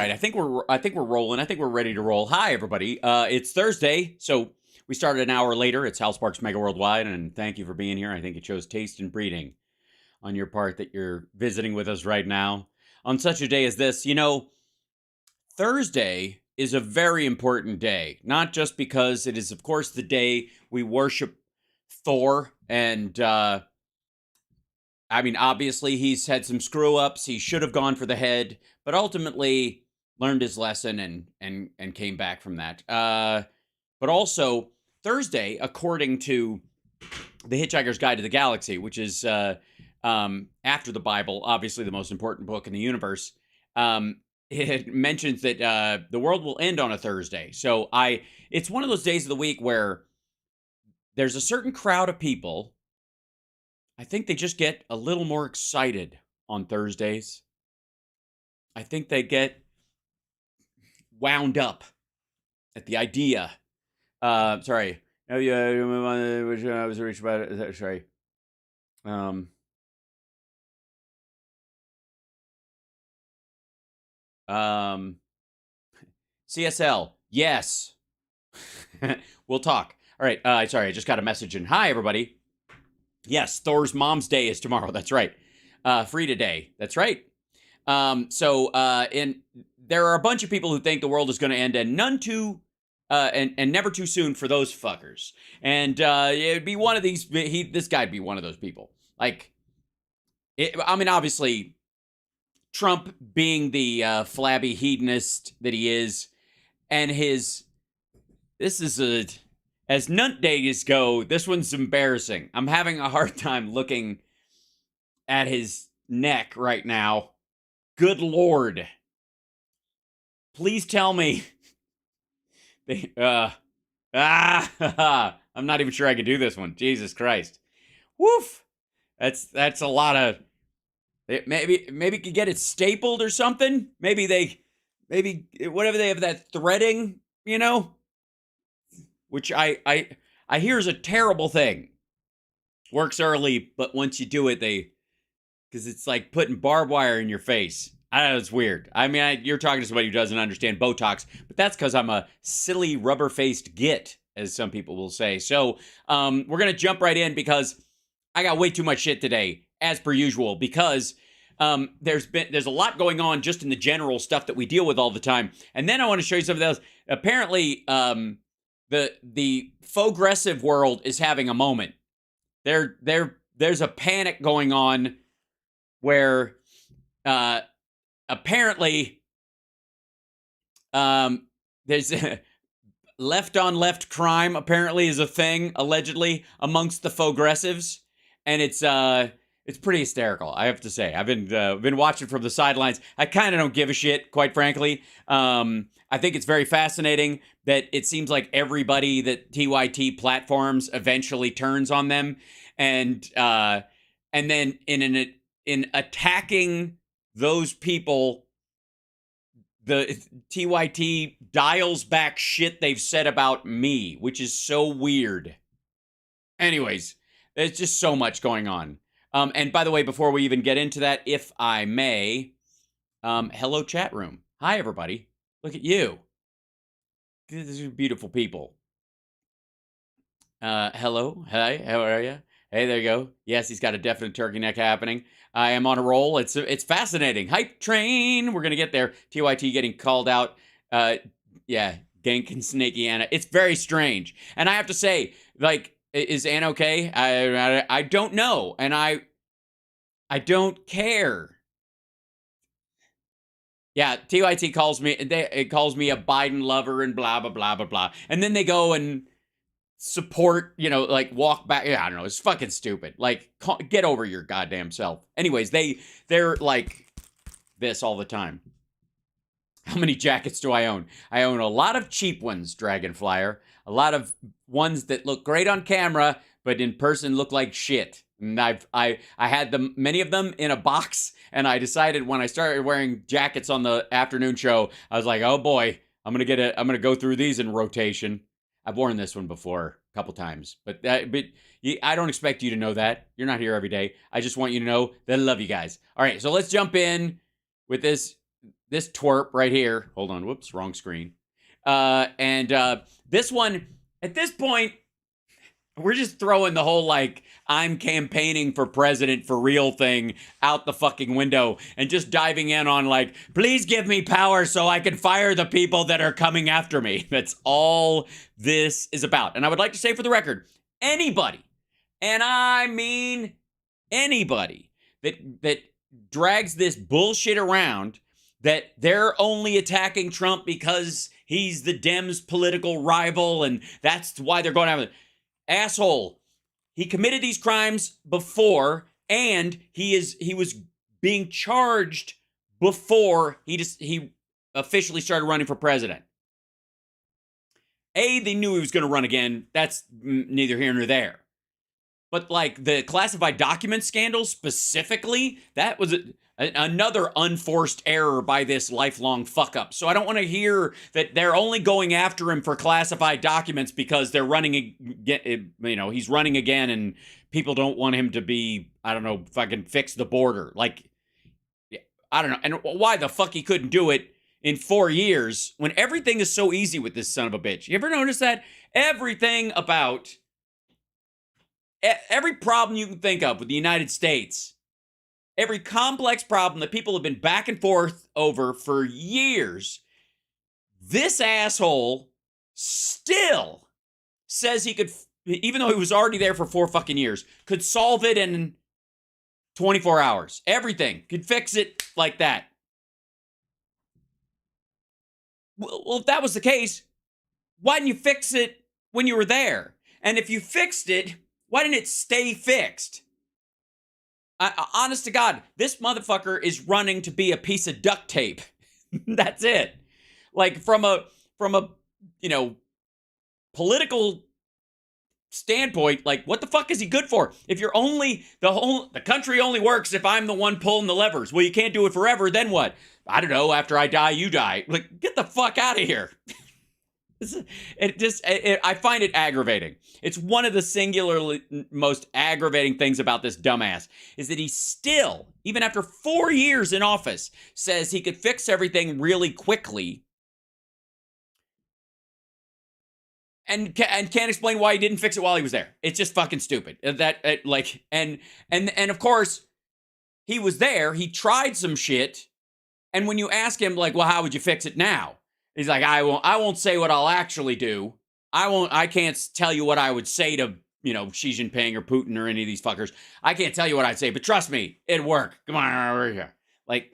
right. I think we're rolling. I think we're ready to roll. Hi, everybody. It's Thursday, so we started an hour later. It's Hal Sparks Megaworldwide, and thank you for being here. I think it shows taste and breeding on your part that you're visiting with us right now on such a day as this. You know, Thursday is a very important day, not just because it is, of course, the day we worship Thor, and I mean, obviously, he's had some screw ups. He should have gone for the head, but ultimately learned his lesson and came back from that. But also Thursday, according to the Hitchhiker's Guide to the Galaxy, which is after the Bible, obviously the most important book in the universe, it mentions that the world will end on a Thursday. So it's one of those days of the week where there's a certain crowd of people. I think they just get a little more excited on Thursdays. I think they get wound up at the idea. Sorry. Oh, yeah, I was reached about it. Sorry. CSL. Yes. We'll talk. All right. Sorry, I just got a message in. Hi, everybody. Yes, Thor's mom's day is tomorrow. That's right. Free today. That's right. And there are a bunch of people who think the world is going to end, and none too, and never too soon for those fuckers. And it'd be one of these. This guy'd be one of those people. Like, I mean, obviously, Trump being the flabby hedonist that he is, and this is a. As nut days go, this one's embarrassing. I'm having a hard time looking at his neck right now. Good Lord. Please tell me. I'm not even sure I could do this one. Jesus Christ. Woof. That's a lot of... Maybe could get it stapled or something. Maybe whatever they have, that threading, you know? Which I hear is a terrible thing. Works early, but once you do it, because it's like putting barbed wire in your face. I don't know, it's weird. I mean, you're talking to somebody who doesn't understand Botox, but that's because I'm a silly rubber-faced git, as some people will say. So we're going to jump right in because I got way too much shit today, as per usual, because there's a lot going on just in the general stuff that we deal with all the time. And then I want to show you something else. Apparently, the faux-aggressive world is having a moment. There's a panic going on where apparently there's left-on-left crime apparently is a thing, allegedly, amongst the faux-aggressives. And it's pretty hysterical, I have to say. I've been watching from the sidelines. I kind of don't give a shit, quite frankly. I think it's very fascinating that it seems like everybody that TYT platforms eventually turns on them, and then in attacking those people, the TYT dials back shit they've said about me, which is so weird. Anyways, there's just so much going on. And by the way, before we even get into that, if I may, hello chat room. Hi, everybody. Look at you. These are beautiful people. Hello. Hi, how are you? Hey, there you go. Yes, he's got a definite turkey neck happening. I am on a roll. It's fascinating. Hype train. We're going to get there. TYT getting called out. Yeah, Gank and Snaky Anna. It's very strange. And I have to say, like, is Anna okay? I don't know. And I don't care. Yeah, TYT calls me, it calls me a Biden lover and blah, blah, blah, blah, blah. And then they go and support, like walk back. Yeah, I don't know. It's fucking stupid. Like, get over your goddamn self. Anyways, they're like this all the time. How many jackets do I own? I own a lot of cheap ones, Dragonflyer. A lot of ones that look great on camera, but in person look like shit. And I had many of them in a box, and I decided when I started wearing jackets on the afternoon show, I was like, oh boy, I'm gonna go through these in rotation. I've worn this one before a couple times, but I don't expect you to know that. You're not here every day. I just want you to know that I love you guys. All right, so let's jump in with this this twerp right here. Hold on. Whoops, wrong screen. This one, at this point, we're just throwing the whole, like, I'm campaigning for president for real thing out the fucking window and just diving in on, like, please give me power so I can fire the people that are coming after me. That's all this is about. And I would like to say for the record, anybody, and I mean anybody, that drags this bullshit around that they're only attacking Trump because he's the Dems' political rival and that's why they're going after him. Asshole. He committed these crimes before, and he was being charged before he officially started running for president. They knew he was going to run again. That's neither here nor there. But, like, the classified document scandal specifically, that was another unforced error by this lifelong fuck-up. So I don't want to hear that they're only going after him for classified documents because they're running, he's running again and people don't want him to be, I don't know, fucking fix the border. Like, I don't know. And why the fuck he couldn't do it in 4 years when everything is so easy with this son of a bitch. You ever notice that? Everything about... Every problem you can think of with the United States, every complex problem that people have been back and forth over for years, this asshole still says he could, even though he was already there for 4 fucking years, could solve it in 24 hours. Everything. Could fix it like that. Well, if that was the case, why didn't you fix it when you were there? And if you fixed it, why didn't it stay fixed? Honest to God, this motherfucker is running to be a piece of duct tape. That's it. Like, from a political standpoint, like, what the fuck is he good for? If you're only, the country only works if I'm the one pulling the levers. Well, you can't do it forever, then what? I don't know, after I die, you die. Like, get the fuck out of here. I find it aggravating. It's one of the singularly most aggravating things about this dumbass is that he still, even after 4 years in office, says he could fix everything really quickly and can't explain why he didn't fix it while he was there. It's just fucking stupid. And of course, he was there. He tried some shit. And when you ask him, like, well, how would you fix it now? He's like, I won't say what I'll actually do. I can't tell you what I would say to, Xi Jinping or Putin or any of these fuckers. I can't tell you what I'd say, but trust me, it'd work. Come on, over here. Like,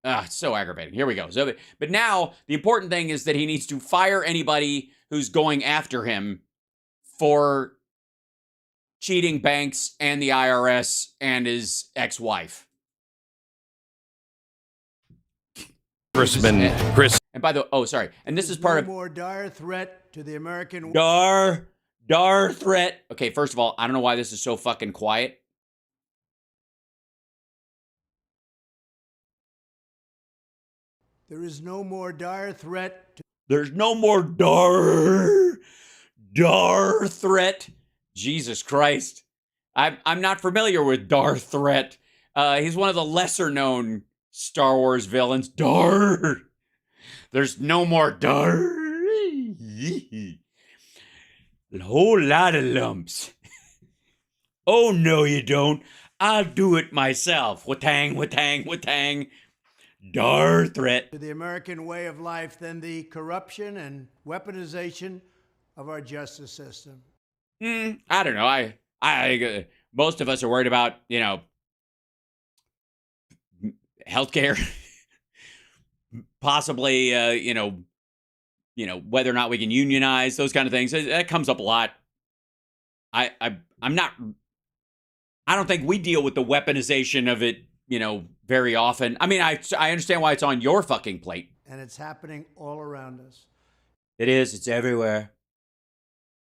it's so aggravating. Here we go. So, but now the important thing is that he needs to fire anybody who's going after him for cheating banks and the IRS and his ex-wife. Chris. And by the sorry. And this is part of more dire threat to the American dire threat. Okay, first of all, I don't know why this is so fucking quiet. There is no more dire threat. There's no more dire threat. Jesus Christ. I'm not familiar with Darth Threat. He's one of the lesser known Star Wars villains. There's no more a whole lot of lumps. Oh, no, you don't. I'll do it myself. Watang. Dar threat. To the American way of life than the corruption and weaponization of our justice system. I don't know. I most of us are worried about, healthcare. Possibly, whether or not we can unionize, those kind of things. That comes up a lot. I don't think we deal with the weaponization of it, very often. I mean, I understand why it's on your fucking plate. And it's happening all around us. It is. It's everywhere.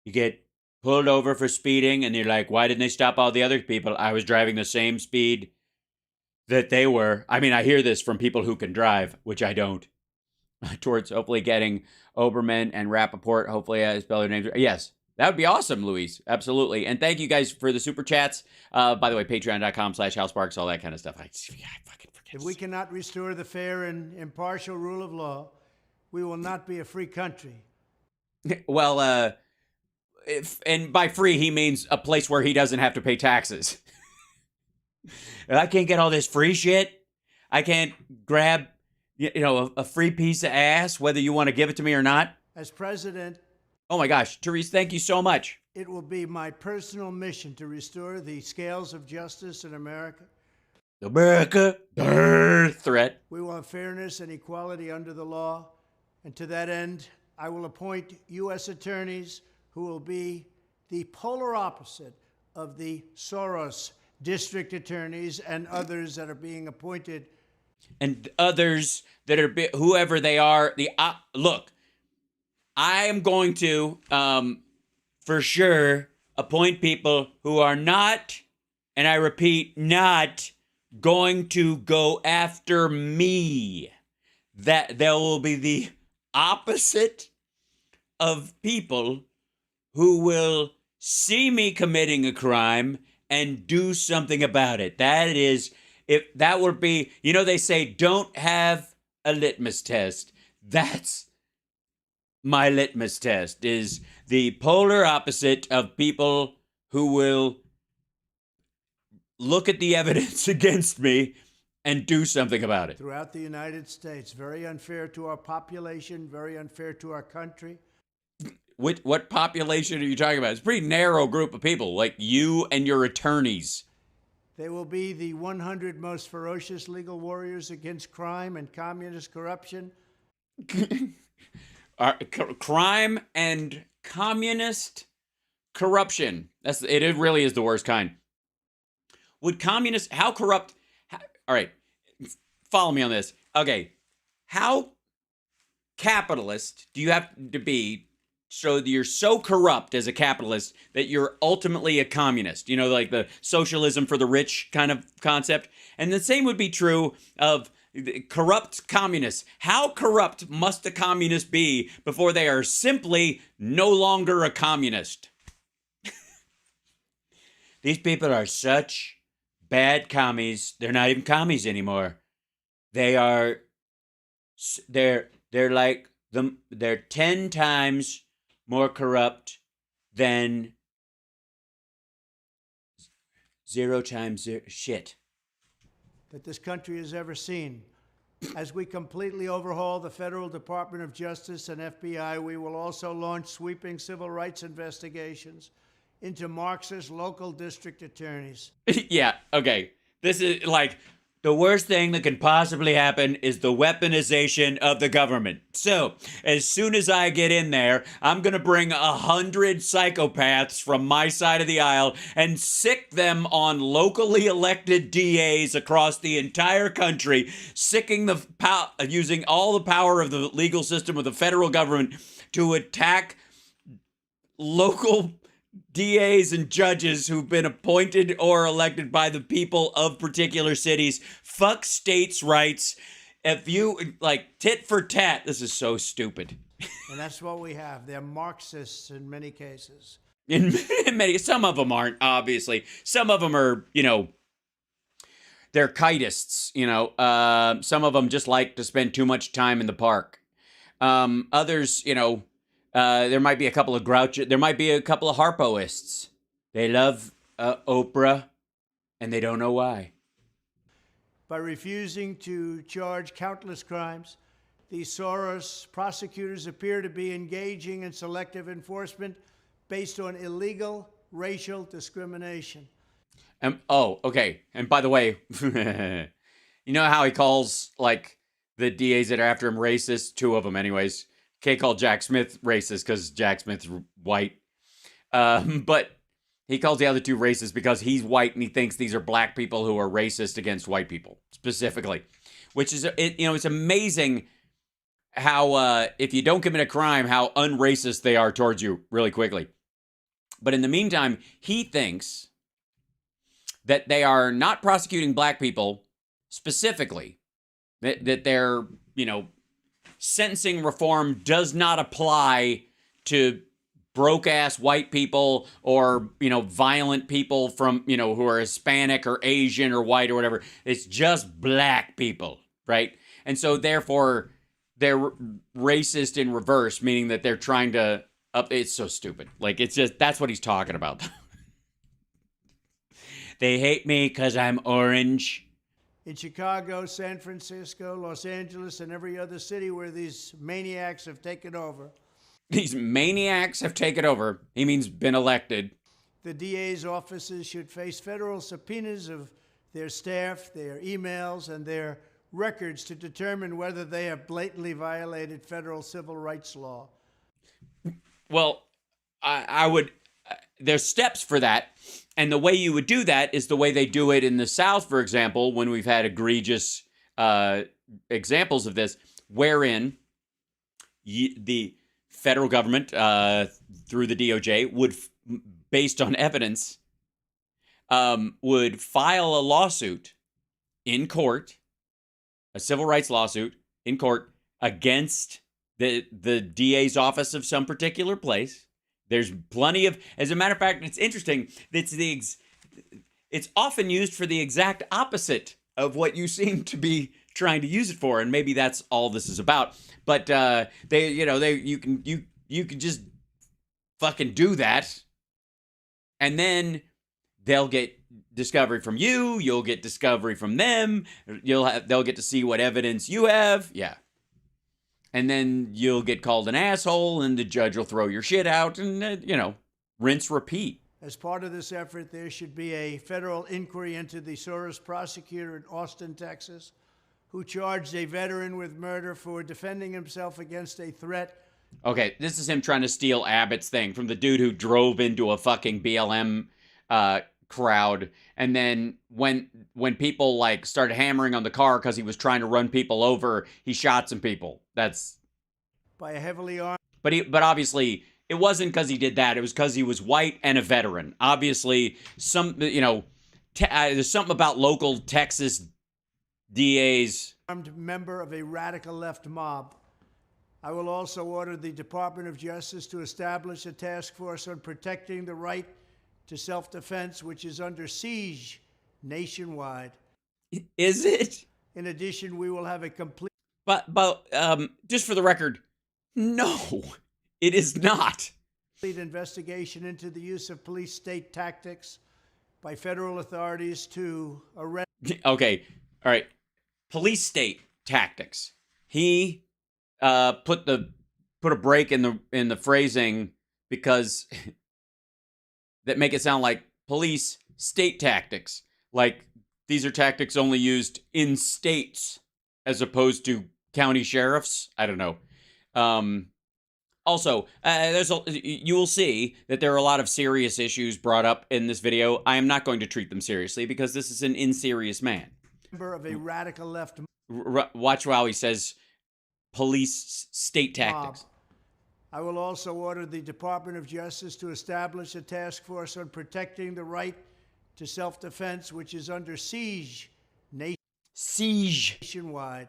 You get pulled over for speeding and you're like, why didn't they stop all the other people? I was driving the same speed that they were. I mean, I hear this from people who can drive, which I don't. Towards hopefully getting Oberman and Rappaport. Hopefully I spell their names. Yes. That would be awesome, Luis. Absolutely. And thank you guys for the super chats. By the way, patreon.com/HalSparks, all that kind of stuff. I fucking forget. If we cannot restore the fair and impartial rule of law, we will not be a free country. Well, and by free, he means a place where he doesn't have to pay taxes. I can't get all this free shit. I can't grab, a free piece of ass, whether you want to give it to me or not. As president, oh my gosh, Therese, thank you so much. It will be my personal mission to restore the scales of justice in America. America, threat. We want fairness and equality under the law. And to that end, I will appoint U.S. attorneys who will be the polar opposite of the Soros district attorneys and others that are being appointed. And others that are, whoever they are, look, I am going to, for sure, appoint people who are not, and I repeat, not going to go after me. That there will be the opposite of people who will see me committing a crime and do something about it. That is, if that would be, they say don't have a litmus test. That's my litmus test, is the polar opposite of people who will look at the evidence against me and do something about it. Throughout the United States, very unfair to our population, very unfair to our country. What population are you talking about? It's a pretty narrow group of people, like you and your attorneys. They will be the 100 most ferocious legal warriors against crime and communist corruption. Crime and communist corruption. It really is the worst kind. Would communists, how corrupt, all right, follow me on this. Okay, how capitalist do you have to be so that you're so corrupt as a capitalist that you're ultimately a communist? Like the socialism for the rich kind of concept. And the same would be true of corrupt communists. How corrupt must a communist be before they are simply no longer a communist? These people are such bad commies. They're not even commies anymore. They're like them. They're 10 times more corrupt than 0 times 0 shit that this country has ever seen. As we completely overhaul the Federal Department of Justice and FBI, we will also launch sweeping civil rights investigations into Marxist local district attorneys. Yeah, okay. This is like the worst thing that can possibly happen is the weaponization of the government. So, as soon as I get in there, I'm going to bring 100 psychopaths from my side of the aisle and sick them on locally elected DAs across the entire country, using all the power of the legal system of the federal government to attack local DAs and judges who've been appointed or elected by the people of particular cities. Fuck states' rights. If you, tit for tat, this is so stupid. And that's what we have. They're Marxists in many cases. In many, some of them aren't, obviously. Some of them are, they're kitists, some of them just like to spend too much time in the park. Others, there might be a couple of there might be a couple of Harpoists. They love Oprah, and they don't know why. By refusing to charge countless crimes, these Soros prosecutors appear to be engaging in selective enforcement based on illegal racial discrimination. Okay. And by the way, you know how he calls, the DAs that are after him racist? 2 of them, anyways. Can't call Jack Smith racist because Jack Smith's white. But he calls the other 2 racist because he's white and he thinks these are black people who are racist against white people, specifically. Which is, it's amazing how, if you don't commit a crime, how unracist they are towards you really quickly. But in the meantime, he thinks that they are not prosecuting black people specifically. That they're, sentencing reform does not apply to broke ass white people or, violent people from, who are Hispanic or Asian or white or whatever. It's just black people, right? And so therefore they're racist in reverse, meaning that they're trying to it's so stupid. Like, it's just, that's what he's talking about. They hate me because I'm orange. In Chicago, San Francisco, Los Angeles, and every other city where these maniacs have taken over. These maniacs have taken over. He means been elected. The DA's offices should face federal subpoenas of their staff, their emails, and their records to determine whether they have blatantly violated federal civil rights law. Well, I would, there's steps for that. And the way you would do that is the way they do it in the South, for example, when we've had egregious examples of this, wherein the federal government, through the DOJ, would, based on evidence, would file a lawsuit in court, a civil rights lawsuit in court against the DA's office of some particular place. There's plenty of, as a matter of fact, it's interesting. It's often used for the exact opposite of what you seem to be trying to use it for, and maybe that's all this is about. But you can just fucking do that, and then they'll get discovery from you. You'll get discovery from them. They'll get to see what evidence you have. Yeah. And then you'll get called an asshole, and the judge will throw your shit out, and, rinse, repeat. As part of this effort, there should be a federal inquiry into the Soros prosecutor in Austin, Texas, who charged a veteran with murder for defending himself against a threat. Okay, this is him trying to steal Abbott's thing from the dude who drove into a fucking BLM crowd, and then when people like started hammering on the car because he was trying to run people over, he shot some people. That's by a heavily armed. But obviously it wasn't because he did that. It was because he was white and a veteran. Obviously, there's something about local Texas DAs. Armed member of a radical left mob. I will also order the Department of Justice to establish a task force on protecting the right to self-defense, which is under siege nationwide. Is it? In addition, we will have a complete... But just for the record, no, it is not. Investigation into the use of police state tactics by federal authorities to arrest... Okay, all right. Police state tactics. He put a break in the phrasing because... that make it sound like police state tactics. Like, these are tactics only used in states as opposed to county sheriffs. I don't know. Also, you will see that there are a lot of serious issues brought up in this video. I am not going to treat them seriously because this is an inserious man. Member of a radical left... Watch while he says police state tactics. I will also order the Department of Justice to establish a task force on protecting the right to self-defense, which is under siege nationwide.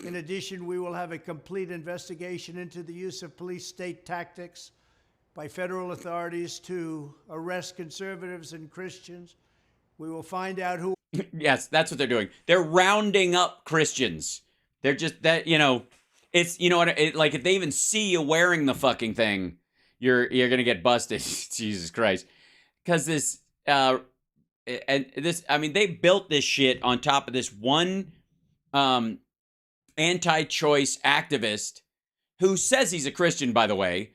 In addition, we will have a complete investigation into the use of police state tactics by federal authorities to arrest conservatives and Christians. We will find out who... Yes, that's what they're doing. They're rounding up Christians. They're just that, it's, like if they even see you wearing the fucking thing, you're going to get busted. Jesus Christ. Because they built this shit on top of this one anti-choice activist who says he's a Christian, by the way,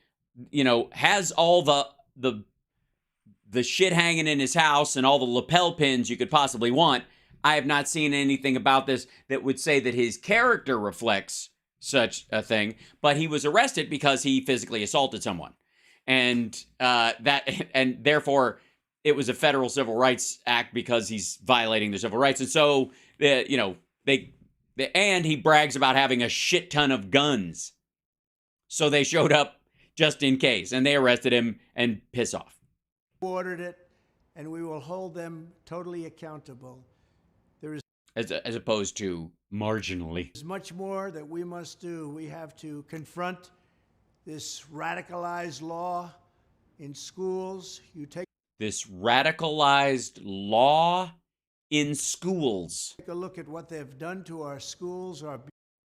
has all the shit hanging in his house and all the lapel pins you could possibly want. I have not seen anything about this that would say that his character reflects such a thing, but he was arrested because he physically assaulted someone, and therefore it was a federal civil rights act because he's violating their civil rights, and so and he brags about having a shit ton of guns, so they showed up just in case, and they arrested him and piss off. Ordered it, and we will hold them totally accountable. There is as opposed to marginally. There's much more that we must do. We have to confront this radicalized law in schools. You take This radicalized law in schools. a look at what they've done to our schools, our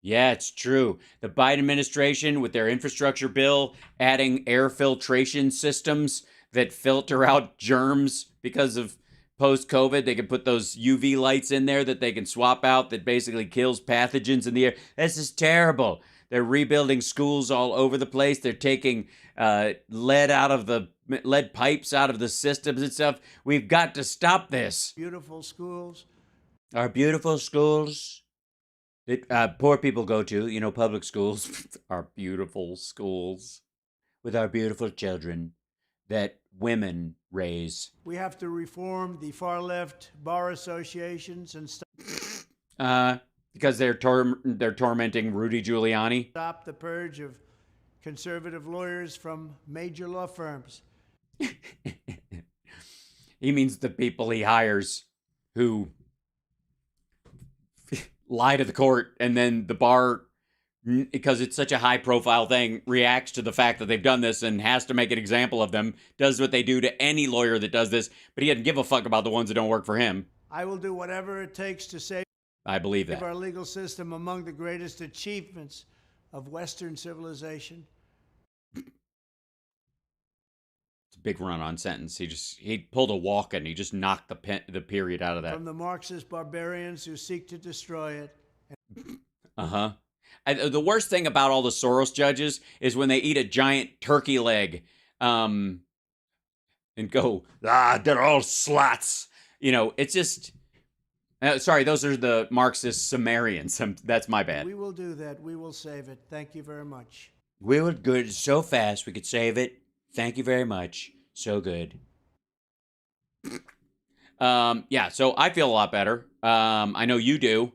Yeah, it's true. The Biden administration, with their infrastructure bill, adding air filtration systems that filter out germs because of post-COVID. They can put those UV lights in there that they can swap out that basically kills pathogens in the air. This is terrible. They're rebuilding schools all over the place. They're taking lead pipes out of the systems and stuff. We've got to stop this. beautiful schools. Our beautiful schools that poor people go to, public schools, our beautiful schools with our beautiful children that women raise. We have to reform the far left bar associations and Because they're tormenting Rudy Giuliani. stop the purge of conservative lawyers from major law firms. He means the people he hires who lie to the court, and then the bar, because it's such a high profile thing, reacts to the fact that they've done this and has to make an example of them, does what they do to any lawyer that does this, but he doesn't give a fuck about the ones that don't work for him. I will do whatever it takes to save I believe that. our legal system among the greatest achievements of Western civilization. It's a big run-on sentence. He pulled a walk and he just knocked the period out of that. From the Marxist barbarians who seek to destroy it. Uh-huh. The worst thing about all the Soros judges is when they eat a giant turkey leg and go, they're all sluts. It's just... sorry, those are the Marxist Sumerians. That's my bad. We will do that. We will save it. Thank you very much. We would good so fast we could save it. Thank you very much. So good. Yeah, so I feel a lot better. I know you do.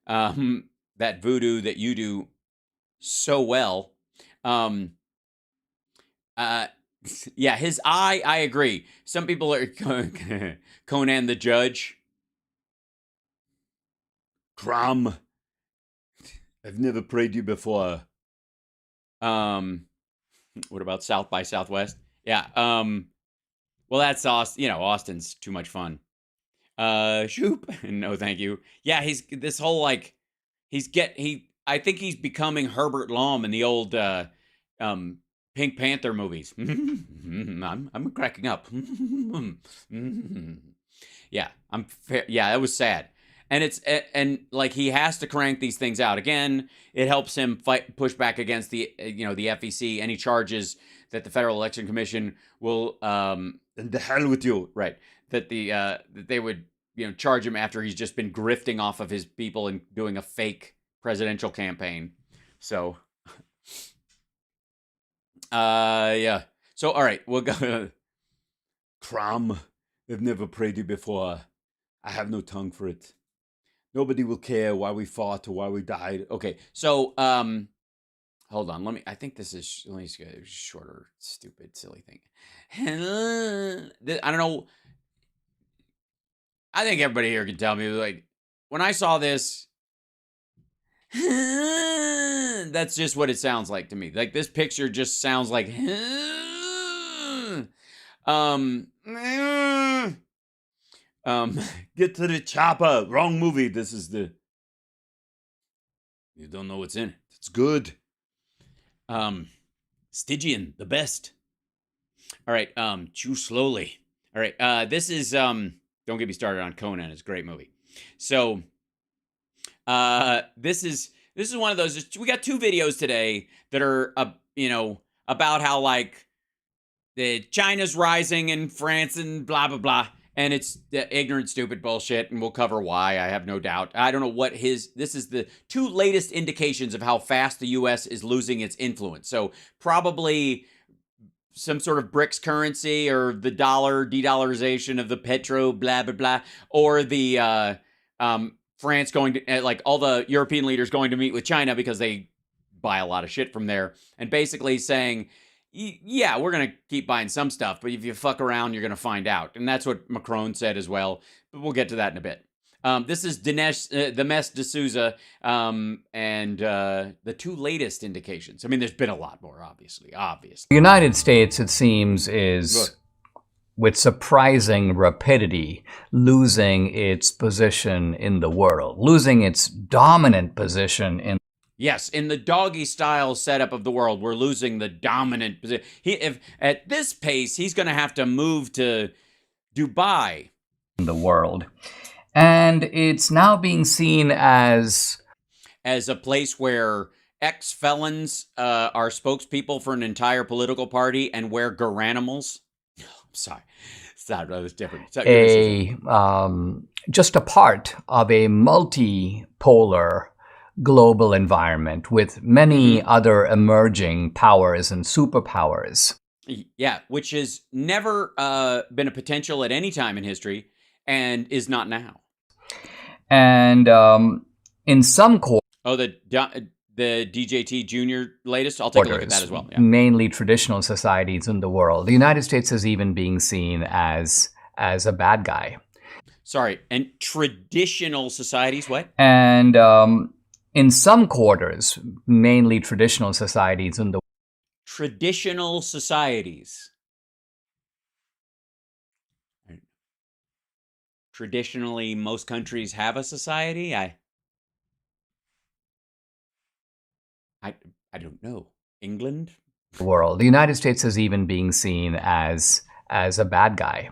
That voodoo that you do so well. Yeah, his eye, I agree. Some people are Conan the Judge. Crom. I've never prayed you before. What about South by Southwest? Yeah. Well, that's Austin. Austin's too much fun. Shoop. No, thank you. Yeah, he's this whole I think he's becoming Herbert Lom in the old Pink Panther movies. I'm cracking up. Yeah, that was sad. And he has to crank these things out. Again, it helps him push back against the FEC, any charges that the Federal Election Commission will, and the hell with you, right? That that they would, charge him after he's just been grifting off of his people and doing a fake presidential campaign. So, yeah. So, all right, we'll go. Crom, I've never prayed you before. I have no tongue for it. Nobody will care why we fought or why we died. Okay, so hold on. I think this is. Let me just get a shorter, stupid, silly thing. I don't know. I think everybody here can tell me. When I saw this, that's just what it sounds like to me. This picture just sounds like. Get to the chopper. Wrong movie. This is the... You don't know what's in it. It's good. Stygian, the best. All right, chew slowly. All right, this is, don't get me started on Conan. It's a great movie. So, this is one of those, we got two videos today that are, about how, the China's rising in France and blah, blah, blah. And it's the ignorant, stupid bullshit, and we'll cover why, I have no doubt. I don't know what this is the two latest indications of how fast the U.S. is losing its influence. So probably some sort of BRICS currency or the dollar, de-dollarization of the petro, blah, blah, blah. Or the France going to, all the European leaders going to meet with China because they buy a lot of shit from there. And basically saying... Yeah, we're going to keep buying some stuff, but if you fuck around, you're going to find out. And that's what Macron said as well, but we'll get to that in a bit. This is Dinesh, the Mess D'Souza, and the two latest indications. I mean, there's been a lot more, obviously. The United States, it seems, is, with surprising rapidity, losing its position in the world, losing its dominant position in. Yes, in the doggy style setup of the world, we're losing the dominant position. If at this pace, he's going to have to move to Dubai. The world. And it's now being seen as a place where ex-felons are spokespeople for an entire political party and wear garanimals. Sorry. That was different. Just a part of a multipolar global environment with many other emerging powers and superpowers. Yeah, which has never been a potential at any time in history and is not now. And in some the DJT Junior latest, I'll take a look at that as well. Yeah. Mainly traditional societies in the world. The United States is even being seen as a bad guy. Sorry, and traditional societies, what? And in some quarters, mainly traditional societies in the traditional societies. Traditionally, most countries have a society. I don't know. England? World. The United States is even being seen as a bad guy.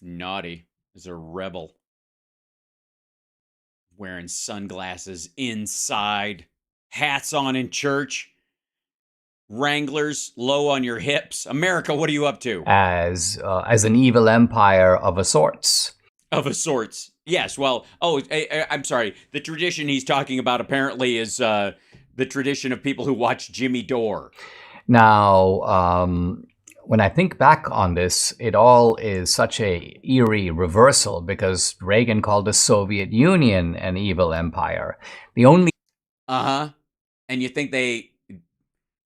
Naughty. As a rebel. Wearing sunglasses inside. Hats on in church. Wranglers low on your hips. America, what are you up to? As an evil empire of a sorts. Of a sorts. Yes, well, I'm sorry. The tradition he's talking about apparently is the tradition of people who watch Jimmy Dore. Now, when I think back on this, it all is such a eerie reversal because Reagan called the Soviet Union an evil empire. The only... And you think they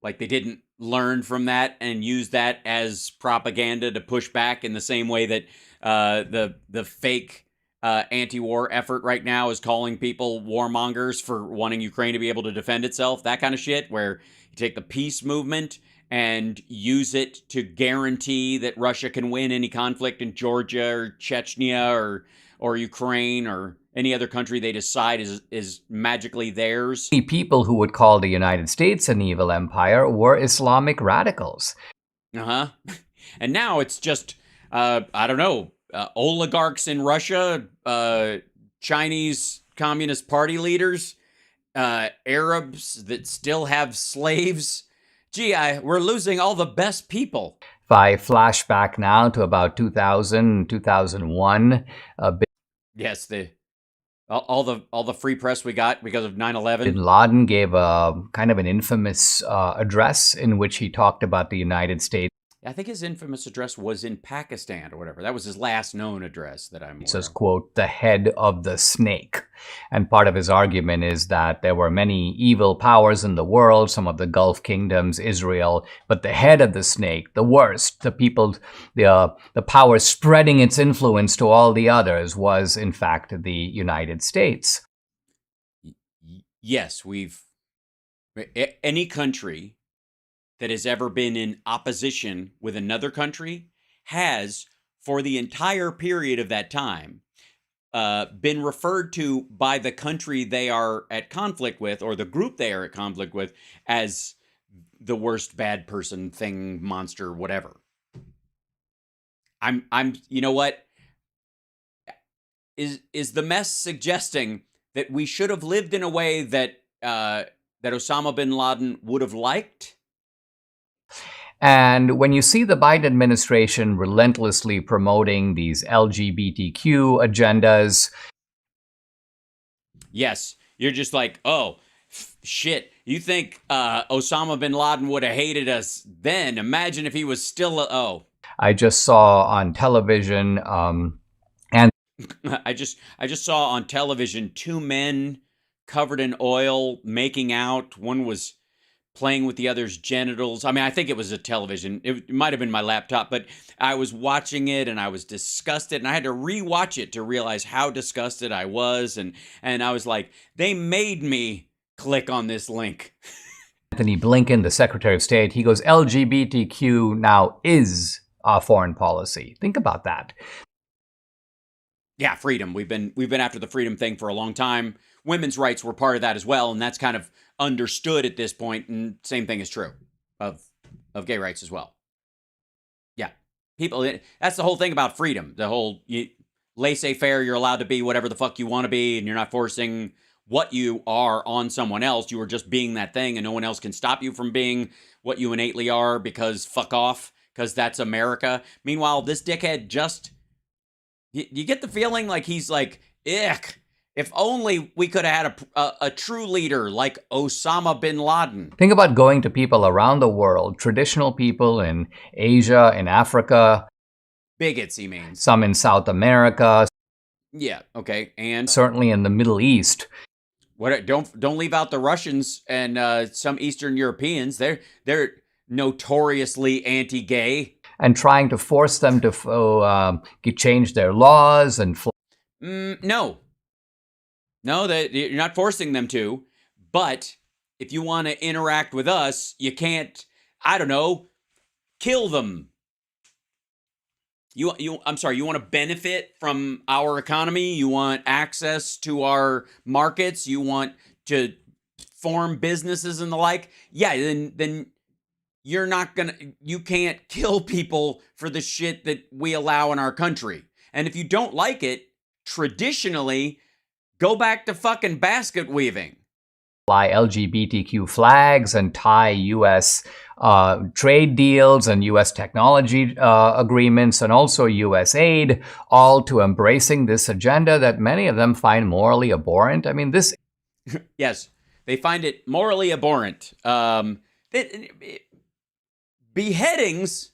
didn't learn from that and use that as propaganda to push back in the same way that the fake anti-war effort right now is calling people warmongers for wanting Ukraine to be able to defend itself, that kind of shit, where you take the peace movement and use it to guarantee that Russia can win any conflict in Georgia or Chechnya or Ukraine or any other country they decide is magically theirs. The people who would call the United States an evil empire were Islamic radicals. And now it's just, I don't know, oligarchs in Russia, Chinese Communist Party leaders, Arabs that still have slaves. Gee, we're losing all the best people. If I flash back now to about 2000, 2001... Yes, all the free press we got because of 9/11. Bin Laden gave a kind of an infamous address in which he talked about the United States. I think his infamous address was in Pakistan or whatever. That was his last known address that I'm aware of. It says, quote, the head of the snake. And part of his argument is that there were many evil powers in the world, some of the Gulf kingdoms, Israel, but the head of the snake, the worst, the people, the power spreading its influence to all the others was, in fact, the United States. Yes, any country that has ever been in opposition with another country has, for the entire period of that time, been referred to by the country they are at conflict with, or the group they are at conflict with, as the worst bad person, thing, monster, whatever. You know what? Is the mess suggesting that we should have lived in a way that Osama bin Laden would have liked? And when you see the Biden administration relentlessly promoting these LGBTQ agendas... Yes, you're just like, oh, shit, you think Osama bin Laden would have hated us then? Imagine if he was still I just saw on television, and... I just saw on television two men covered in oil making out. One was playing with the other's genitals. I mean, I think it was a television. It might have been my laptop, but I was watching it and I was disgusted, and I had to rewatch it to realize how disgusted I was. And I was like, they made me click on this link. Anthony Blinken, the Secretary of State, he goes, LGBTQ now is our foreign policy. Think about that. Yeah, freedom. We've been after the freedom thing for a long time. Women's rights were part of that as well, and that's kind of understood at this point. And same thing is true of gay rights as well. Yeah, people. That's the whole thing about freedom. The whole laissez-faire. You're allowed to be whatever the fuck you want to be, and you're not forcing what you are on someone else. You are just being that thing, and no one else can stop you from being what you innately are, because fuck off, because that's America. Meanwhile, this dickhead just, you get the feeling like he's like, ick, if only we could have had a true leader like Osama bin Laden. Think about going to people around the world, traditional people in Asia, in Africa. Bigots, he means. Some in South America. Yeah, okay, and certainly in the Middle East. What? Don't leave out the Russians and some Eastern Europeans. They're notoriously anti-gay. And trying to force them to change their laws and... No, you're not forcing them to. But if you want to interact with us, you can't, I don't know, kill them. I'm sorry, you want to benefit from our economy? You want access to our markets? You want to form businesses and the like? Yeah, then you're not you can't kill people for the shit that we allow in our country. And if you don't like it, traditionally, go back to fucking basket weaving. Fly LGBTQ flags and tie U.S. Trade deals and U.S. technology agreements and also U.S. aid, all to embracing this agenda that many of them find morally abhorrent. I mean, this... Yes, they find it morally abhorrent. Beheadings,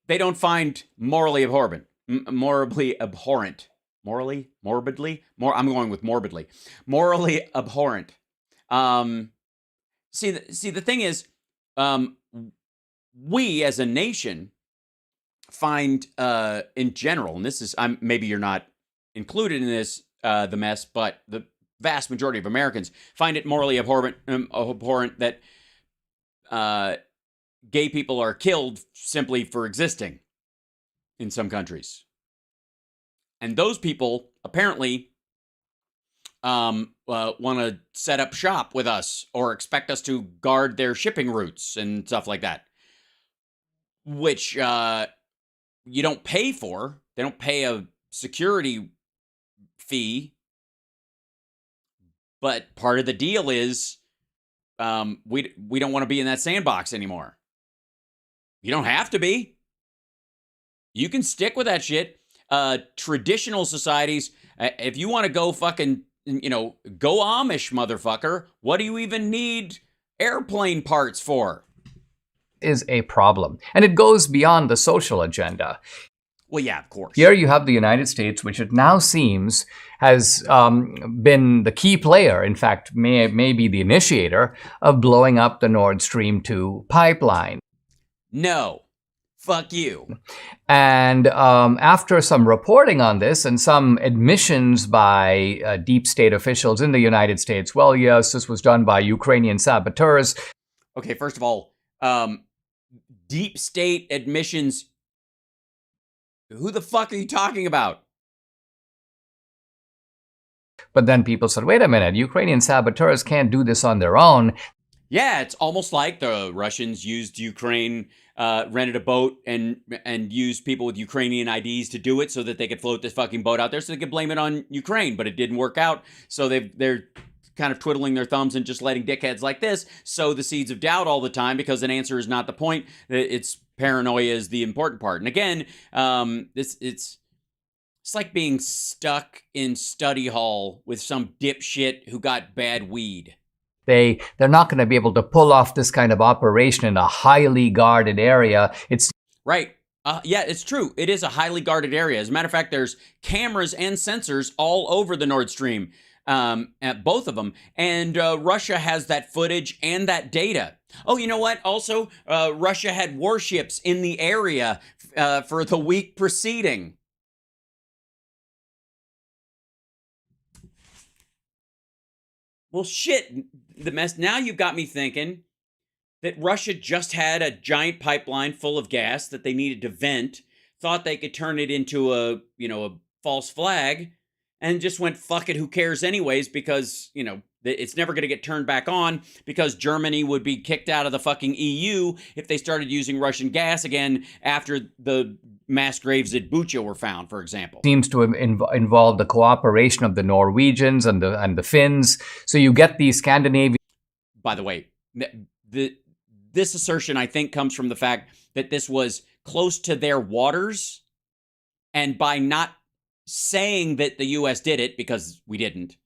they don't find morally abhorrent. Morally abhorrent. Morally? Morbidly? I'm going with morbidly. Morally abhorrent. See, the thing is, we as a nation find, in general, and this is, maybe you're not included in this, the mess, but the vast majority of Americans find it morally abhorrent that gay people are killed simply for existing in some countries. And those people apparently want to set up shop with us or expect us to guard their shipping routes and stuff like that, which you don't pay for. They don't pay a security fee, but part of the deal is we don't want to be in that sandbox anymore. You don't have to be. You can stick with that shit. Traditional societies, if you want to go fucking, go Amish, motherfucker, what do you even need airplane parts for? Is a problem. And it goes beyond the social agenda. Well, yeah, of course. Here you have the United States, which it now seems has been the key player, in fact, may be the initiator of blowing up the Nord Stream 2 pipeline. No. Fuck you. And after some reporting on this and some admissions by deep state officials in the United States, well, yes, this was done by Ukrainian saboteurs. Okay, first of all, deep state admissions. Who the fuck are you talking about? But then people said, wait a minute, Ukrainian saboteurs can't do this on their own. Yeah, it's almost like the Russians used Ukraine, rented a boat and used people with Ukrainian IDs to do it so that they could float this fucking boat out there so they could blame it on Ukraine, but it didn't work out. So they're kind of twiddling their thumbs and just letting dickheads like this sow the seeds of doubt all the time because an answer is not the point. It's paranoia is the important part. And again, it's like being stuck in study hall with some dipshit who got bad weed. They're not going to be able to pull off this kind of operation in a highly guarded area. It's right. Yeah, it's true. It is a highly guarded area. As a matter of fact, there's cameras and sensors all over the Nord Stream. at both of them. And Russia has that footage and that data. Oh, you know what? Also, Russia had warships in the area for the week preceding. Well, shit, the mess. Now you've got me thinking that Russia just had a giant pipeline full of gas that they needed to vent, thought they could turn it into a false flag, and just went, fuck it, who cares anyways, because, it's never going to get turned back on because Germany would be kicked out of the fucking EU if they started using Russian gas again after the mass graves at Bucha were found, for example. Seems to involve the cooperation of the Norwegians and the Finns. So you get these Scandinavian... By the way, this assertion, I think, comes from the fact that this was close to their waters, and by not saying that the U.S. did it, because we didn't,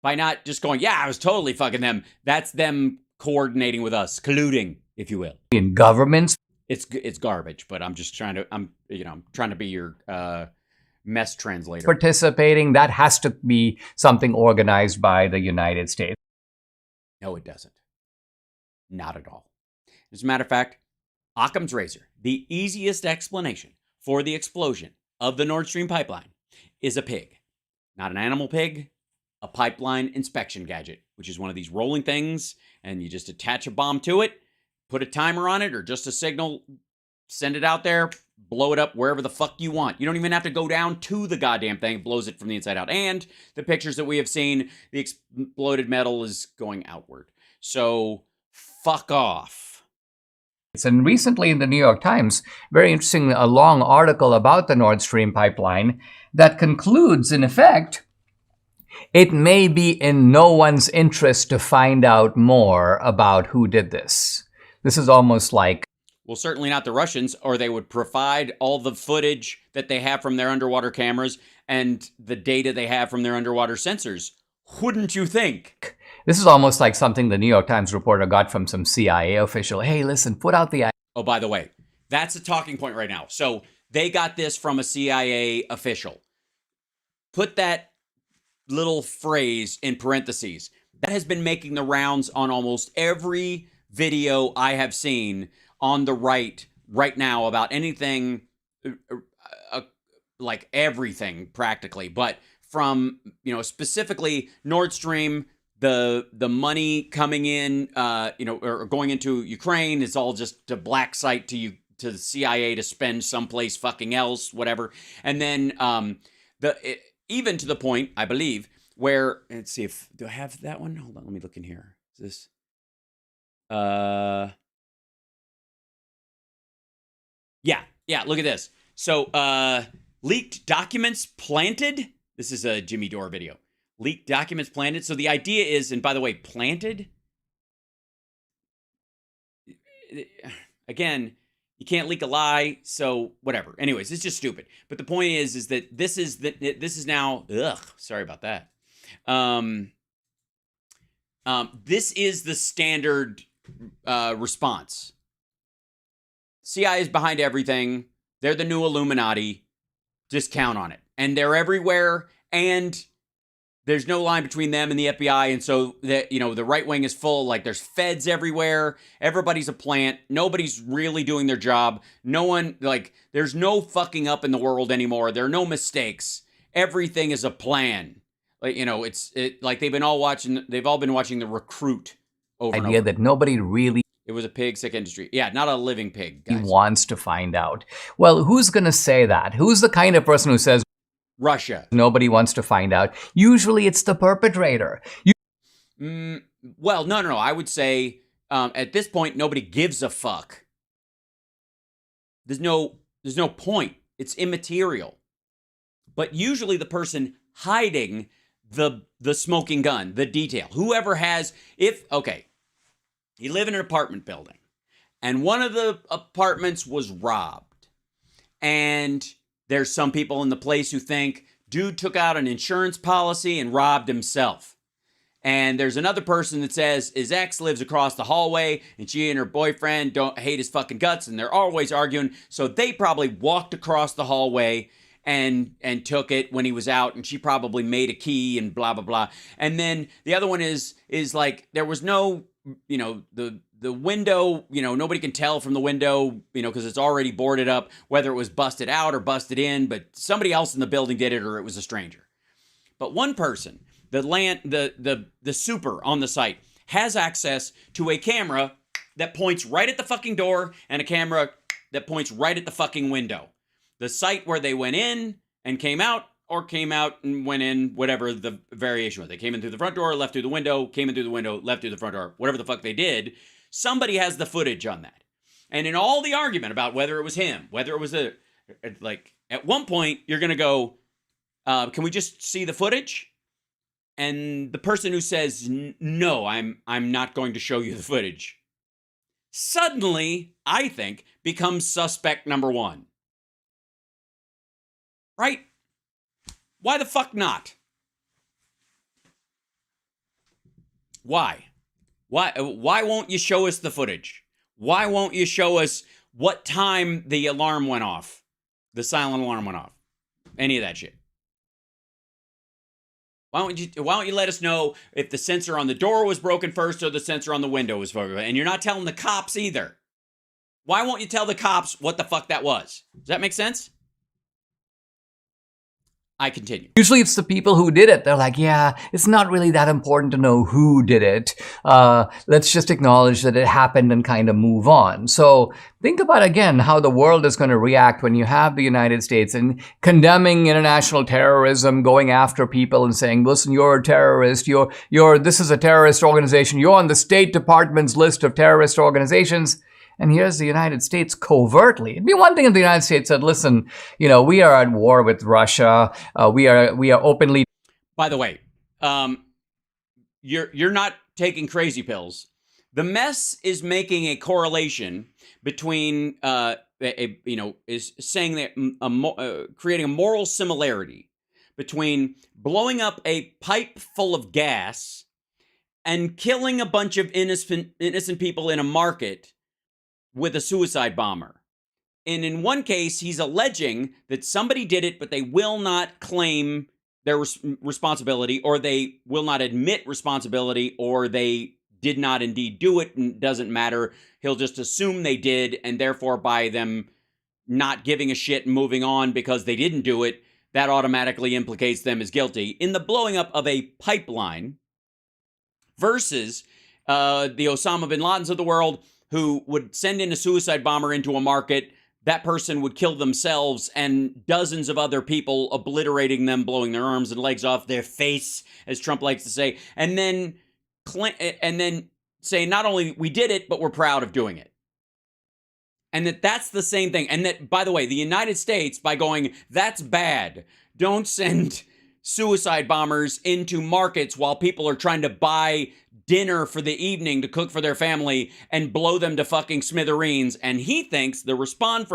by not just going, yeah, I was totally fucking them, that's them coordinating with us, colluding, if you will. In governments. It's garbage, but I'm just trying to, I'm trying to be your mess translator. Participating, that has to be something organized by the United States. No, it doesn't. Not at all. As a matter of fact, Occam's razor, the easiest explanation for the explosion of the Nord Stream pipeline, is a pig. Not an animal pig, a pipeline inspection gadget, which is one of these rolling things, and you just attach a bomb to it, put a timer on it, or just a signal, send it out there, blow it up wherever the fuck you want. You don't even have to go down to the goddamn thing. It blows it from the inside out. And the pictures that we have seen, the exploded metal is going outward. So, fuck off. And recently in the New York Times, very interesting, a long article about the Nord Stream pipeline that concludes, in effect, it may be in no one's interest to find out more about who did this. This is almost like... Well, certainly not the Russians, or they would provide all the footage that they have from their underwater cameras and the data they have from their underwater sensors. Wouldn't you think? This is almost like something the New York Times reporter got from some CIA official. Hey, listen, put out the... Oh, by the way, that's a talking point right now. So they got this from a CIA official. Put that little phrase in parentheses. That has been making the rounds on almost every video I have seen on the right now about anything, like everything practically, but from, specifically Nord Stream, the money coming in, or going into Ukraine is all just a black site to the CIA to spend someplace fucking else, whatever. And then even to the point, I believe, where, let's see if, do I have that one? Hold on, let me look in here. Is this, yeah, look at this. So, leaked documents planted. This is a Jimmy Dore video. Leaked documents planted. So the idea is, and by the way, planted, again, you can't leak a lie, so whatever. Anyways, it's just stupid. But the point is that this is now, sorry about that. This is the standard response. CIA is behind everything. They're the new Illuminati. Just count on it. And they're everywhere, and there's no line between them and the FBI, and so the right wing is full. Like, there's feds everywhere. Everybody's a plant. Nobody's really doing their job. No one, there's no fucking up in the world anymore. There are no mistakes. Everything is a plan. Like, they've all been watching The Recruit over and over. Idea that nobody really... It was a pig, sick industry. Yeah, not a living pig, guys. Wants to find out. Well, who's going to say that? Who's the kind of person who says... Russia. Nobody wants to find out. Usually it's the perpetrator. Well, no. I would say at this point, nobody gives a fuck. There's no point. It's immaterial. But usually the person hiding the smoking gun, the detail, whoever has, you live in an apartment building and one of the apartments was robbed, and there's some people in the place who think dude took out an insurance policy and robbed himself. And there's another person that says his ex lives across the hallway and she and her boyfriend don't hate his fucking guts and they're always arguing. So they probably walked across the hallway and took it when he was out, and she probably made a key and blah blah blah. And then the other one is like there was no, you know, the window, you know, nobody can tell from the window, you know, because it's already boarded up, whether it was busted out or busted in, but somebody else in the building did it or it was a stranger. But one person, the super on the site, has access to a camera that points right at the fucking door and a camera that points right at the fucking window. The site where they went in and came out, or came out and went in, whatever the variation was. They came in through the front door, left through the window, came in through the window, left through the front door, whatever the fuck they did. Somebody has the footage on that. And in all the argument about whether it was him, whether it was like, at one point, you're going to go, can we just see the footage? And the person who says, no, I'm not going to show you the footage, suddenly, I think, becomes suspect number one. Right? Why the fuck not? Why? Why won't you show us the footage? Why won't you show us what time the alarm went off? The silent alarm went off. Any of that shit. Why don't you let us know if the sensor on the door was broken first or the sensor on the window was broken? And you're not telling the cops either. Why won't you tell the cops what the fuck that was? Does that make sense? I continue. Usually it's the people who did it. They're like, yeah, it's not really that important to know who did it. Let's just acknowledge that it happened and kind of move on. So think about, again, how the world is going to react when you have the United States and condemning international terrorism, going after people and saying, listen, you're a terrorist. This is a terrorist organization. You're on the State Department's list of terrorist organizations. And here's the United States covertly. It'd be one thing if the United States said, listen, you know, we are at war with Russia. We are openly. By the way, you're not taking crazy pills. The mess is making a correlation between, is saying that creating a moral similarity between blowing up a pipe full of gas and killing a bunch of innocent people in a market with a suicide bomber. And in one case, he's alleging that somebody did it, but they will not claim their responsibility, or they will not admit responsibility, or they did not indeed do it, and it doesn't matter. He'll just assume they did, and therefore by them not giving a shit and moving on because they didn't do it, that automatically implicates them as guilty. In the blowing up of a pipeline versus the Osama bin Ladens of the world, who would send in a suicide bomber into a market, that person would kill themselves and dozens of other people, obliterating them, blowing their arms and legs off their face, as Trump likes to say, and then say, not only we did it, but we're proud of doing it. And that's the same thing. And that, by the way, the United States, by going, that's bad, don't send suicide bombers into markets while people are trying to buy dinner for the evening to cook for their family and blow them to fucking smithereens. And he thinks the response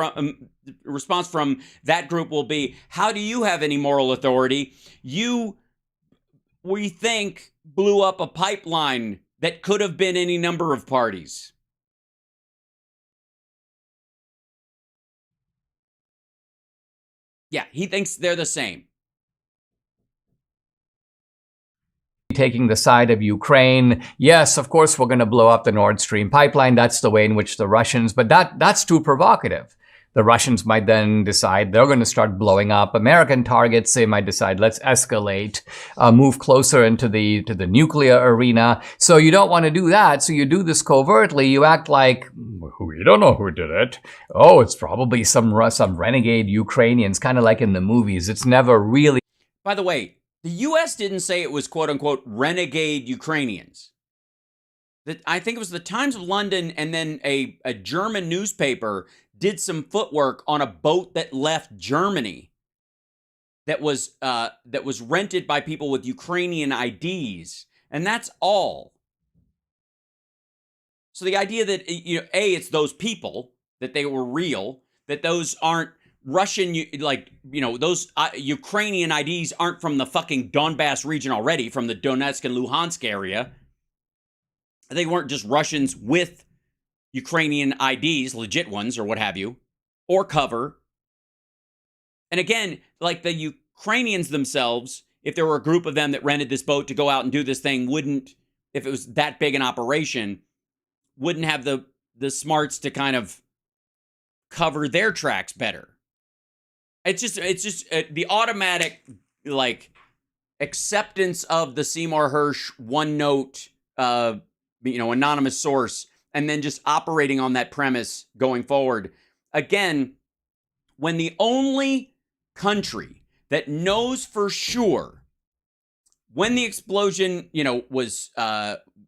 from that group will be, how do you have any moral authority? We think, blew up a pipeline that could have been any number of parties. Yeah, he thinks they're the same. Taking the side of Ukraine. Yes, of course, we're going to blow up the Nord Stream pipeline. That's the way in which the Russians, but that's too provocative. The Russians might then decide they're going to start blowing up American targets. They might decide, let's escalate, move closer into the nuclear arena. So you don't want to do that. So you do this covertly. You act like, we don't know who did it. Oh, it's probably some renegade Ukrainians, kind of like in the movies. It's never really. By the way, the U.S. didn't say it was quote-unquote renegade Ukrainians. I think it was the Times of London, and then a German newspaper did some footwork on a boat that left Germany that was rented by people with Ukrainian IDs, and that's all. So the idea that, it's those people, that they were real, that those aren't Russian, those Ukrainian IDs aren't from the fucking Donbass region already, from the Donetsk and Luhansk area. They weren't just Russians with Ukrainian IDs, legit ones or what have you, or cover. And again, like the Ukrainians themselves, if there were a group of them that rented this boat to go out and do this thing, wouldn't, if it was that big an operation, wouldn't have the smarts to kind of cover their tracks better. It's just the automatic like acceptance of the Seymour Hersh one note, anonymous source, and then just operating on that premise going forward. Again, when the only country that knows for sure when the explosion, was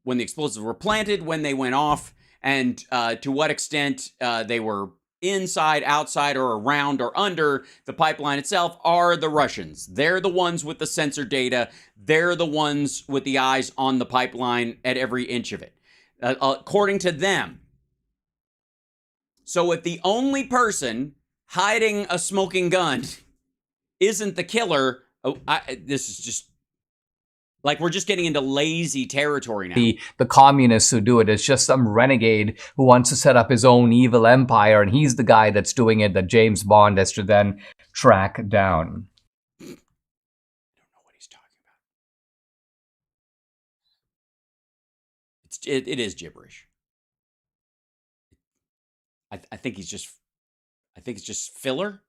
when the explosives were planted, when they went off, and to what extent they were inside, outside, or around or under the pipeline itself, are the Russians. They're the ones with the sensor data. They're the ones with the eyes on the pipeline at every inch of it, according to them. So if the only person hiding a smoking gun isn't the killer, this is just like we're just getting into lazy territory now. The communists who do it is just some renegade who wants to set up his own evil empire, and he's the guy that's doing it that James Bond has to then track down. I don't know what he's talking about. It is gibberish. I think it's just filler.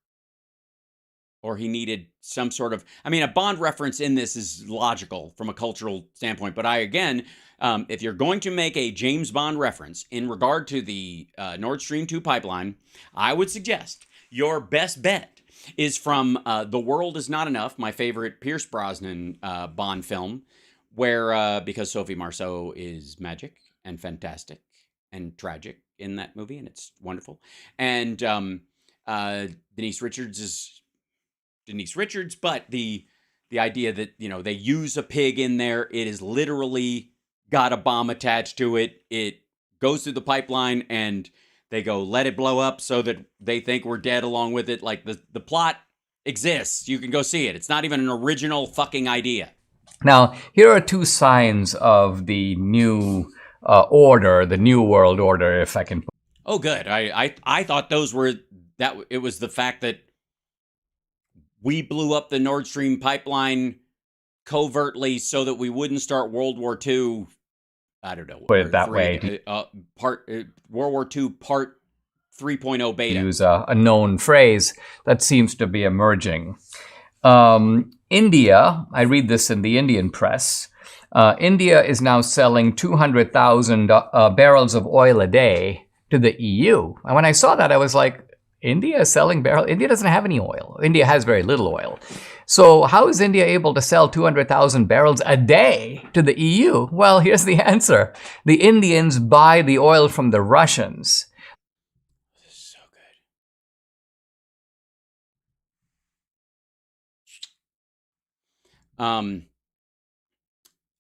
Or he needed some sort of, a Bond reference in this is logical from a cultural standpoint. But if you're going to make a James Bond reference in regard to the Nord Stream 2 pipeline, I would suggest your best bet is from The World Is Not Enough, my favorite Pierce Brosnan Bond film, where, because Sophie Marceau is magic and fantastic and tragic in that movie, and it's wonderful. And Denise Richards, but the idea that, they use a pig in there, it is literally got a bomb attached to it. It goes through the pipeline and they go, let it blow up so that they think we're dead along with it. Like the plot exists. You can go see it. It's not even an original fucking idea. Now, here are two signs of the new order, the new world order, if I can. Oh, good. I thought those were, that it was the fact that we blew up the Nord Stream pipeline covertly so that we wouldn't start World War II. I don't know. Put it that way. World War II Part 3.0 beta. Use a known phrase that seems to be emerging. India, I read this in the Indian press, India is now selling 200,000 barrels of oil a day to the EU. And when I saw that, I was like, India is selling barrels? India doesn't have any oil. India has very little oil. So how is India able to sell 200,000 barrels a day to the EU? Well, here's the answer. The Indians buy the oil from the Russians. This is so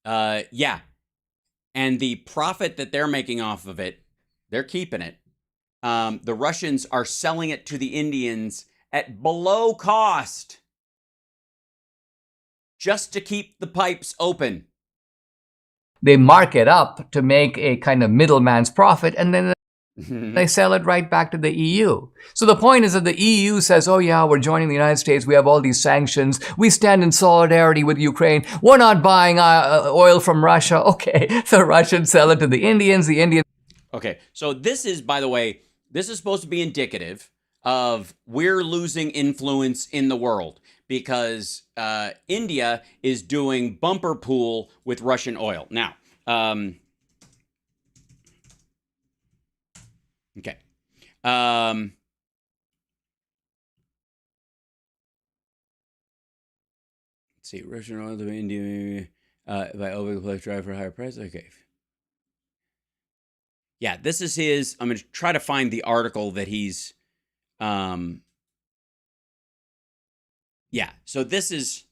good. Yeah. And the profit that they're making off of it, they're keeping it. The Russians are selling it to the Indians at below cost just to keep the pipes open. They mark it up to make a kind of middleman's profit, and then they sell it right back to the EU. So the point is that the EU says, oh yeah, we're joining the United States. We have all these sanctions. We stand in solidarity with Ukraine. We're not buying oil from Russia. Okay, the Russians sell it to the Indians. The Indians. Okay, so this is, by the way, this is supposed to be indicative of we're losing influence in the world because India is doing bumper pool with Russian oil. Now, okay. Let's see, Russian oil to India by OPEC Plus drive for a higher price. Okay. Yeah, this is his. I'm going to try to find the article that he's. Yeah, so this is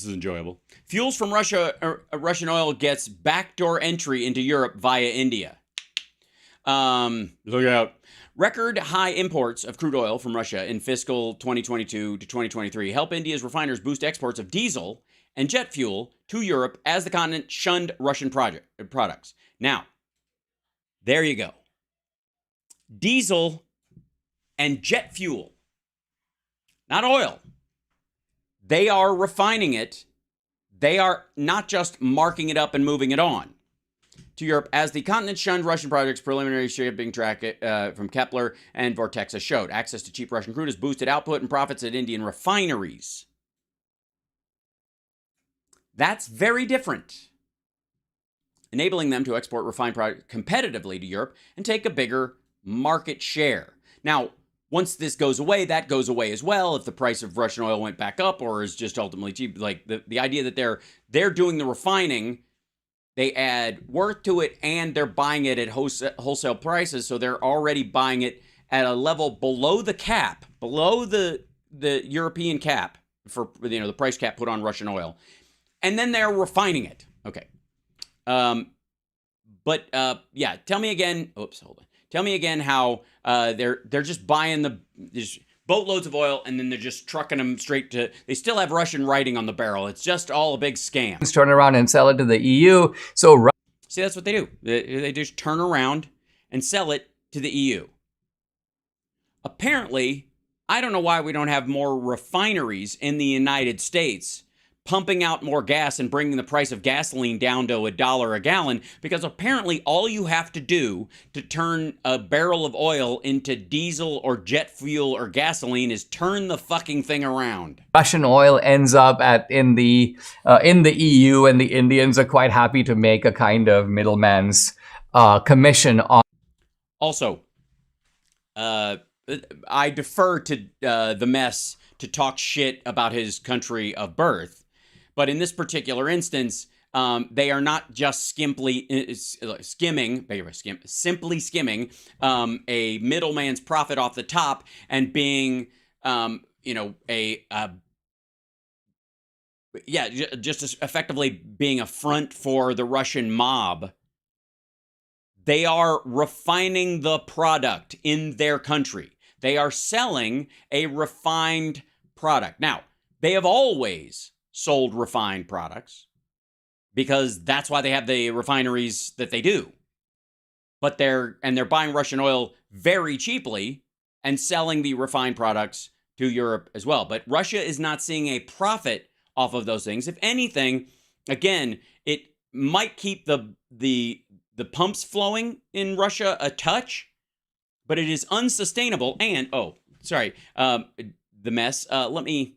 enjoyable. Fuels from Russia, Russian oil gets backdoor entry into Europe via India. Look out. Record high imports of crude oil from Russia in fiscal 2022 to 2023 help India's refiners boost exports of diesel and jet fuel to Europe as the continent shunned Russian products. Now, there you go. Diesel and jet fuel. not oil. They are refining it. They are not just marking it up and moving it on to Europe, as the continent shunned Russian projects. Preliminary shipping track from Kepler and Vortexa showed. Access to cheap Russian crude has boosted output and profits at Indian refineries. That's very different, enabling them to export refined products competitively to Europe and take a bigger market share. Now, once this goes away, that goes away as well. If the price of Russian oil went back up or is just ultimately cheap, like the idea that they're doing the refining, they add worth to it, and they're buying it at wholesale prices, so they're already buying it at a level below the cap, below the European cap for the price cap put on Russian oil, and then they're refining it. Okay, yeah. Tell me again. Oops, hold on. Tell me again how they're just buying just boatloads of oil, and then they're just trucking them straight to. They still have Russian writing on the barrel. It's just all a big scam. Turn around and sell it to the EU. So see, that's what they do. They just turn around and sell it to the EU. Apparently, I don't know why we don't have more refineries in the United States pumping out more gas and bringing the price of gasoline down to $1 a gallon, because apparently all you have to do to turn a barrel of oil into diesel or jet fuel or gasoline is turn the fucking thing around. Russian oil ends up in the EU, and the Indians are quite happy to make a kind of middleman's commission on. Also, I defer to the mess to talk shit about his country of birth. But in this particular instance, they are not just simply skimming a middleman's profit off the top and being, just as effectively being a front for the Russian mob. They are refining the product in their country. They are selling a refined product. Now, they have always sold refined products because that's why they have the refineries that they do. But they're buying Russian oil very cheaply and selling the refined products to Europe as well. But Russia is not seeing a profit off of those things. If anything, again, it might keep the pumps flowing in Russia a touch, but it is unsustainable. And the mess. Let me,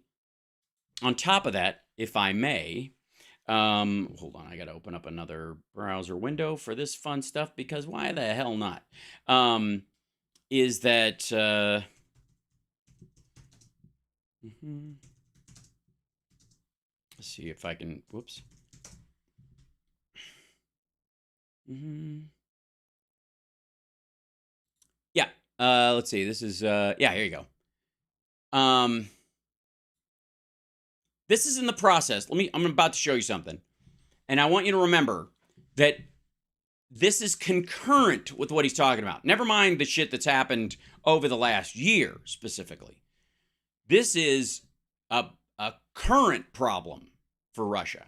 on top of that, if I may, hold on, I got to open up another browser window for this fun stuff, because why the hell not? Is that let's see if I can. Whoops. Yeah. Let's see. This is here you go. This is in the process. I'm about to show you something. And I want you to remember that this is concurrent with what he's talking about. Never mind the shit that's happened over the last year specifically. This is a current problem for Russia.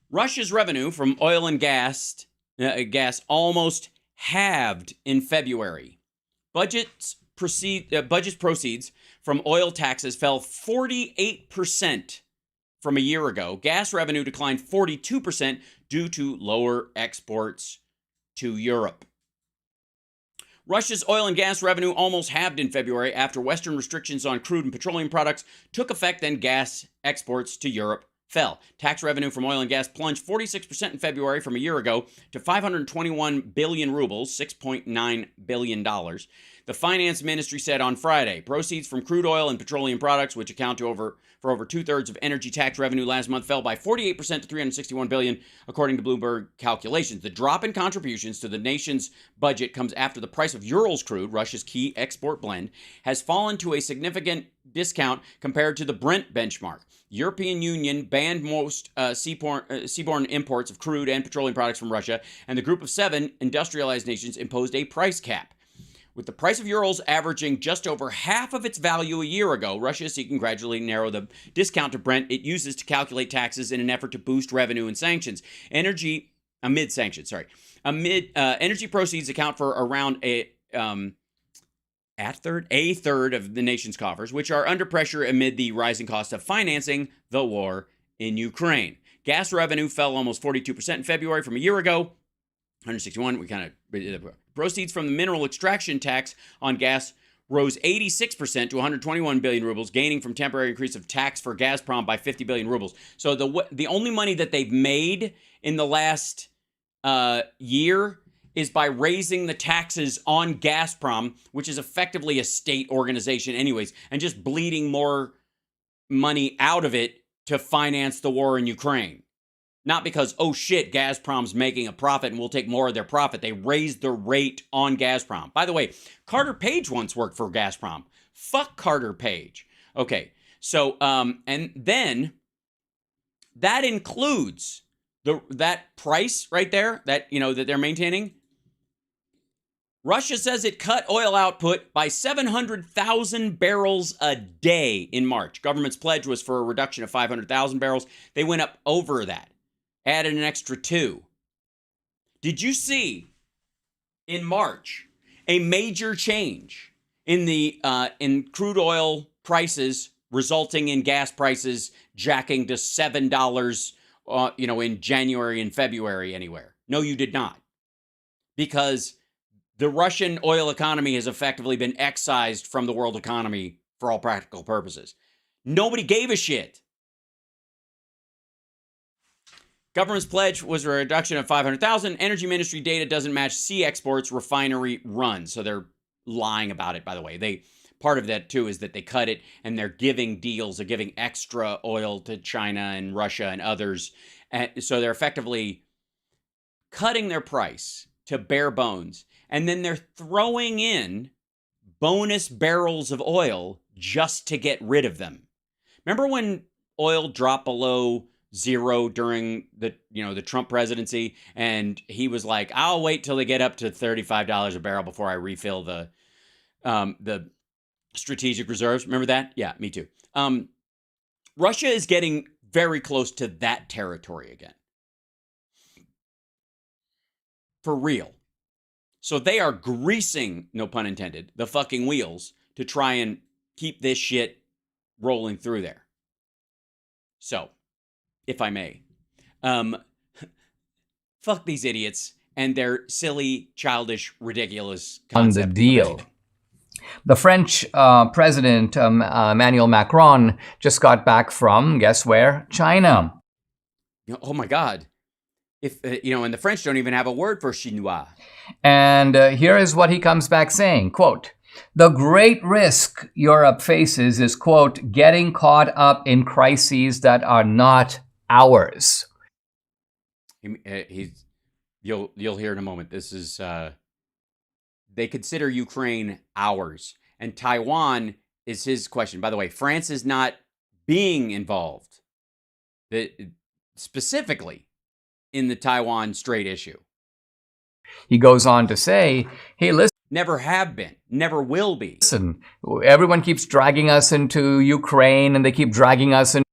Russia's revenue from oil and gas almost halved in February. Budget proceeds from oil taxes fell 48% from a year ago. Gas revenue declined 42% due to lower exports to Europe. Russia's oil and gas revenue almost halved in February after Western restrictions on crude and petroleum products took effect and gas exports to Europe fell. Tax revenue from oil and gas plunged 46% in February from a year ago to 521 billion rubles, $6.9 billion. The finance ministry said on Friday, proceeds from crude oil and petroleum products, which account for over two-thirds of energy tax revenue last month, fell by 48% to 361 billion, according to Bloomberg calculations. The drop in contributions to the nation's budget comes after the price of Urals crude, Russia's key export blend, has fallen to a significant discount compared to the Brent benchmark. The European Union banned most seaborne imports of crude and petroleum products from Russia, and the Group of 7 industrialized nations imposed a price cap. With the price of Urals averaging just over half of its value a year ago, Russia is seeking gradually narrow the discount to Brent it uses to calculate taxes in an effort to boost revenue and sanctions. Energy proceeds account for around a third of the nation's coffers, which are under pressure amid the rising cost of financing the war in Ukraine. Gas revenue fell almost 42% in February from a year ago. 161. Proceeds from the mineral extraction tax on gas rose 86% to 121 billion rubles, gaining from temporary increase of tax for Gazprom by 50 billion rubles. So the only money that they've made in the last year is by raising the taxes on Gazprom, which is effectively a state organization anyways, and just bleeding more money out of it to finance the war in Ukraine. Not because, oh shit, Gazprom's making a profit and we'll take more of their profit. They raised the rate on Gazprom. By the way, Carter Page once worked for Gazprom. Fuck Carter Page. Okay, so, and then that includes that price right there that, that they're maintaining. Russia says it cut oil output by 700,000 barrels a day in March. Government's pledge was for a reduction of 500,000 barrels. They went up over that, added an extra 2. Did you see in March a major change in the in crude oil prices, resulting in gas prices jacking to $7, in January and February anywhere? No, you did not, because the Russian oil economy has effectively been excised from the world economy for all practical purposes. Nobody gave a shit. Government's pledge was a reduction of 500,000. Energy Ministry data doesn't match sea exports refinery runs. So they're lying about it, by the way. Part of that, too, is that they cut it and they're giving deals. They're giving extra oil to China and Russia and others. And so they're effectively cutting their price to bare bones. And then they're throwing in bonus barrels of oil just to get rid of them. Remember when oil dropped below zero during the Trump presidency, and he was like, I'll wait till they get up to $35 a barrel before I refill the strategic reserves. Remember that? Yeah, me too. Russia is getting very close to that territory again. For real. So they are greasing, no pun intended, the fucking wheels to try and keep this shit rolling through there. So, if I may, fuck these idiots and their silly, childish, ridiculous concept. On the deal. The French president, Emmanuel Macron, just got back from, guess where? China. Oh my God. If and the French don't even have a word for chinois. And here is what he comes back saying, quote, "The great risk Europe faces is, quote, getting caught up in crises that are not ours." You'll hear in a moment. This is they consider Ukraine ours, and Taiwan is his question. By the way, France is not being involved specifically in the Taiwan Strait issue. He goes on to say, hey, listen. Never have been, never will be. Listen, everyone keeps dragging us into Ukraine, and they keep dragging us in.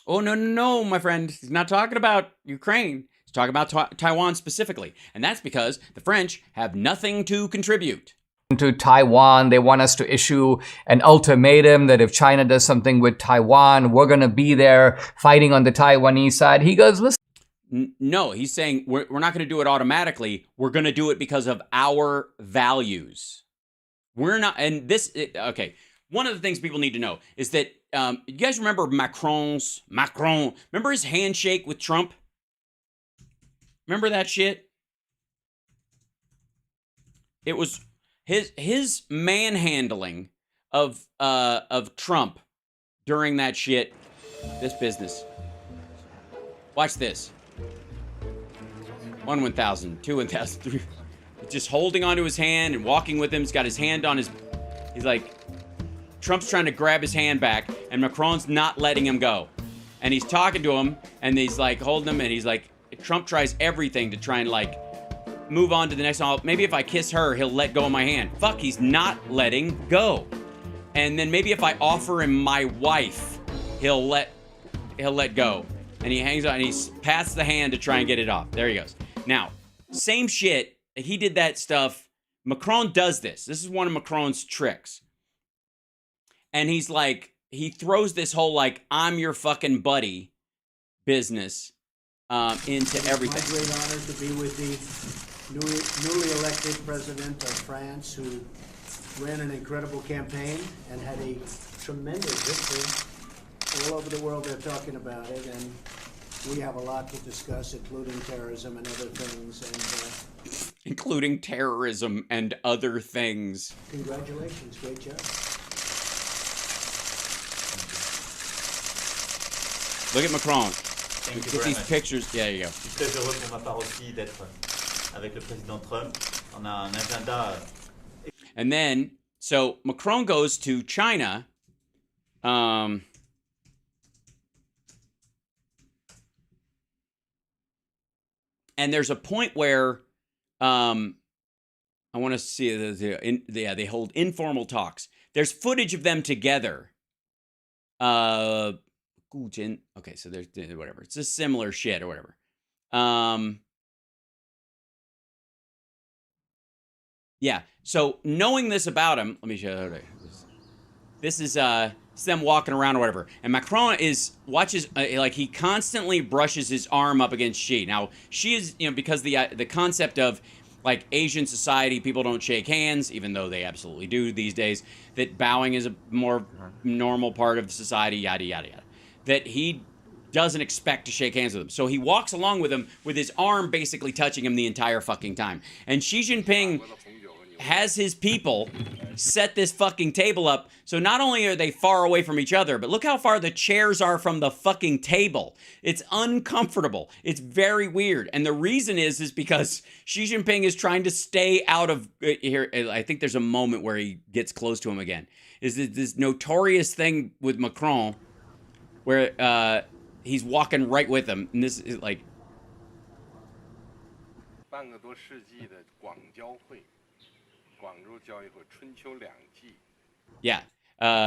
Oh, no, my friend. He's not talking about Ukraine. He's talking about Taiwan specifically. And that's because the French have nothing to contribute. To Taiwan, they want us to issue an ultimatum that if China does something with Taiwan, we're going to be there fighting on the Taiwanese side. He goes, listen. No, he's saying we're not going to do it automatically. We're going to do it because of our values. We're not, and okay. One of the things people need to know is that, you guys remember Macron, remember his handshake with Trump? Remember that shit? It was his manhandling of Trump during that shit, this business. Watch this. 1,000, 2,000, 3. Just holding onto his hand and walking with him. He's got his hand on his. He's like, Trump's trying to grab his hand back, and Macron's not letting him go. And he's talking to him, and he's like holding him, and he's like, Trump tries everything to try and like move on to the next one. Maybe if I kiss her, he'll let go of my hand. Fuck, he's not letting go. And then maybe if I offer him my wife, he'll let go. And he hangs on, and he passes the hand to try and get it off. There he goes. Now, same shit. He did that stuff Macron does this. This is one of Macron's tricks. And he's like, he throws this whole like, I'm your fucking buddy business into everything. It's my great honor to be with the newly elected president of France, who ran an incredible campaign and had a tremendous victory. All over the world they're talking about it, and we have a lot to discuss, including terrorism and other things. And including terrorism and other things. Congratulations, great job. Look at Macron. Thank you Get very these much. pictures. Yeah, there you go. Je suis très heureux pour ma part aussi d'être avec le président Trump. On a un agenda. And then, so Macron goes to China. And there's a point where I want to see they hold informal talks. There's footage of them together. Okay, so there's whatever. It's just similar shit or whatever. Yeah. So knowing this about him, let me show you. This is them walking around or whatever. And Macron watches like he constantly brushes his arm up against Xi. Now Xi is, because the concept of like Asian society, people don't shake hands, even though they absolutely do these days. That bowing is a more normal part of society, yada yada yada. That he doesn't expect to shake hands with him. So he walks along with him with his arm basically touching him the entire fucking time. And Xi Jinping has his people set this fucking table up, so not only are they far away from each other, but look how far the chairs are from the fucking table. It's uncomfortable. It's very weird. And the reason is because Xi Jinping is trying to stay out of here. I think there's a moment where he gets close to him again. Is this notorious thing with Macron where he's walking right with him, and this is like yeah.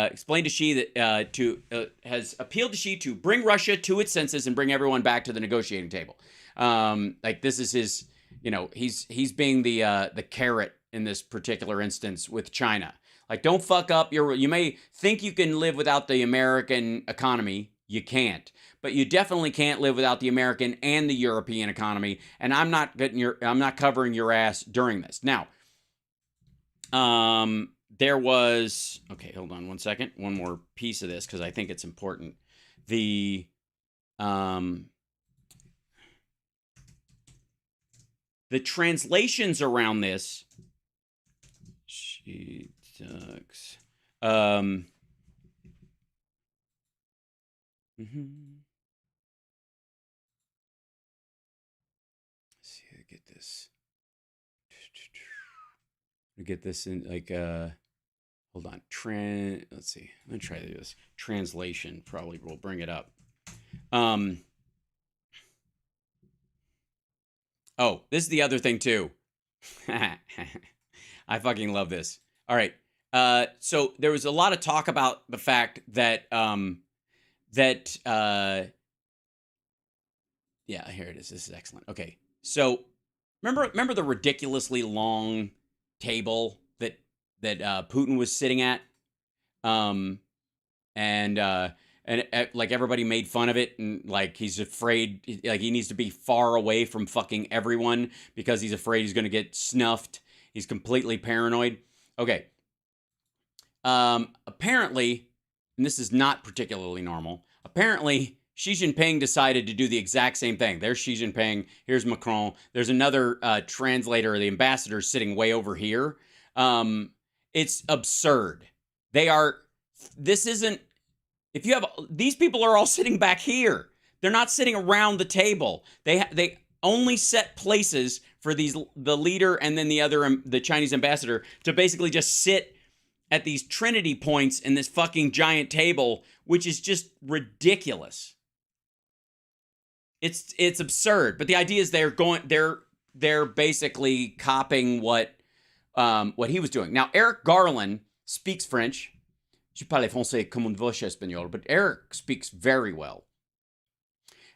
Explained to Xi that has appealed to Xi to bring Russia to its senses and bring everyone back to the negotiating table. Like this is his, he's being the carrot in this particular instance with China. Like, don't fuck up you may think you can live without the American economy. You can't. But you definitely can't live without the American and the European economy. And I'm not covering your ass during this. Now, there was, okay, hold on one second. One more piece of this because I think it's important. The translations around this. She sucks. Let's see, get this. Get this in like hold on. Let's see. I'm gonna try to do this. Translation probably will bring it up. Oh, this is the other thing too. I fucking love this. All right. So there was a lot of talk about the fact that yeah, here it is. This is excellent. Okay. So remember the ridiculously long table that Putin was sitting at, and like everybody made fun of it, and like he's afraid, like he needs to be far away from fucking everyone because he's afraid he's gonna get snuffed. He's completely paranoid. Okay. Apparently, and this is not particularly normal. Apparently, Xi Jinping decided to do the exact same thing. There's Xi Jinping. Here's Macron. There's another translator, the ambassador, sitting way over here. It's absurd. This isn't, if you have, these people are all sitting back here. They're not sitting around the table. They only set places for the leader and then the Chinese ambassador to basically just sit at these Trinity points in this fucking giant table, which is just ridiculous. It's absurd, but the idea is they're basically copying what he was doing. Now, Eric Garland speaks French. Je parle français comme une vache espagnole, but Eric speaks very well.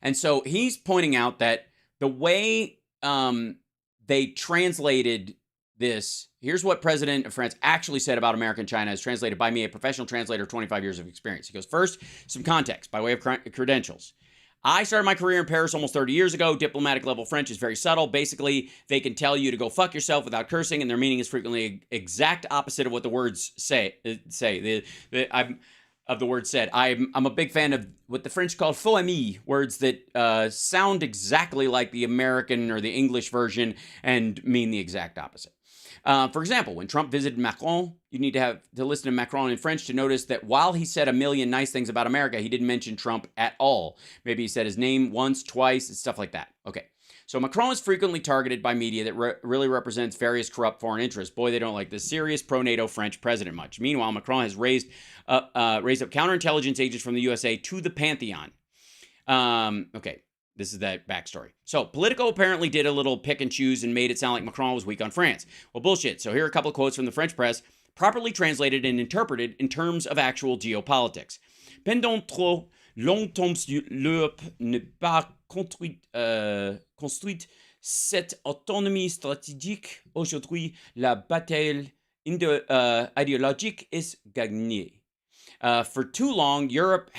And so he's pointing out that the way they translated this. Here's what President of France actually said about America and China, as translated by me, a professional translator, 25 years of experience. He goes, first, some context by way of credentials. I started my career in Paris almost 30 years ago. Diplomatic level French is very subtle. Basically, they can tell you to go fuck yourself without cursing, and their meaning is frequently exact opposite of what the words say. Of the word said. I'm a big fan of what the French call faux amis, words that sound exactly like the American or the English version and mean the exact opposite. For example, when Trump visited Macron, you need to listen to Macron in French to notice that while he said a million nice things about America, he didn't mention Trump at all. Maybe he said his name once, twice, stuff like that. Okay. So Macron is frequently targeted by media that really represents various corrupt foreign interests. Boy, they don't like the serious pro-NATO French president much. Meanwhile, Macron has raised up counterintelligence agents from the USA to the Pantheon. Okay, this is that backstory. So Politico apparently did a little pick and choose and made it sound like Macron was weak on France. Well, bullshit. So here are a couple of quotes from the French press, properly translated and interpreted in terms of actual geopolitics. Pendant trop longtemps, l'Europe n'est pas construite cette autonomie stratégique. Aujourd'hui, la bataille idéologique est gagnée. For too long, Europe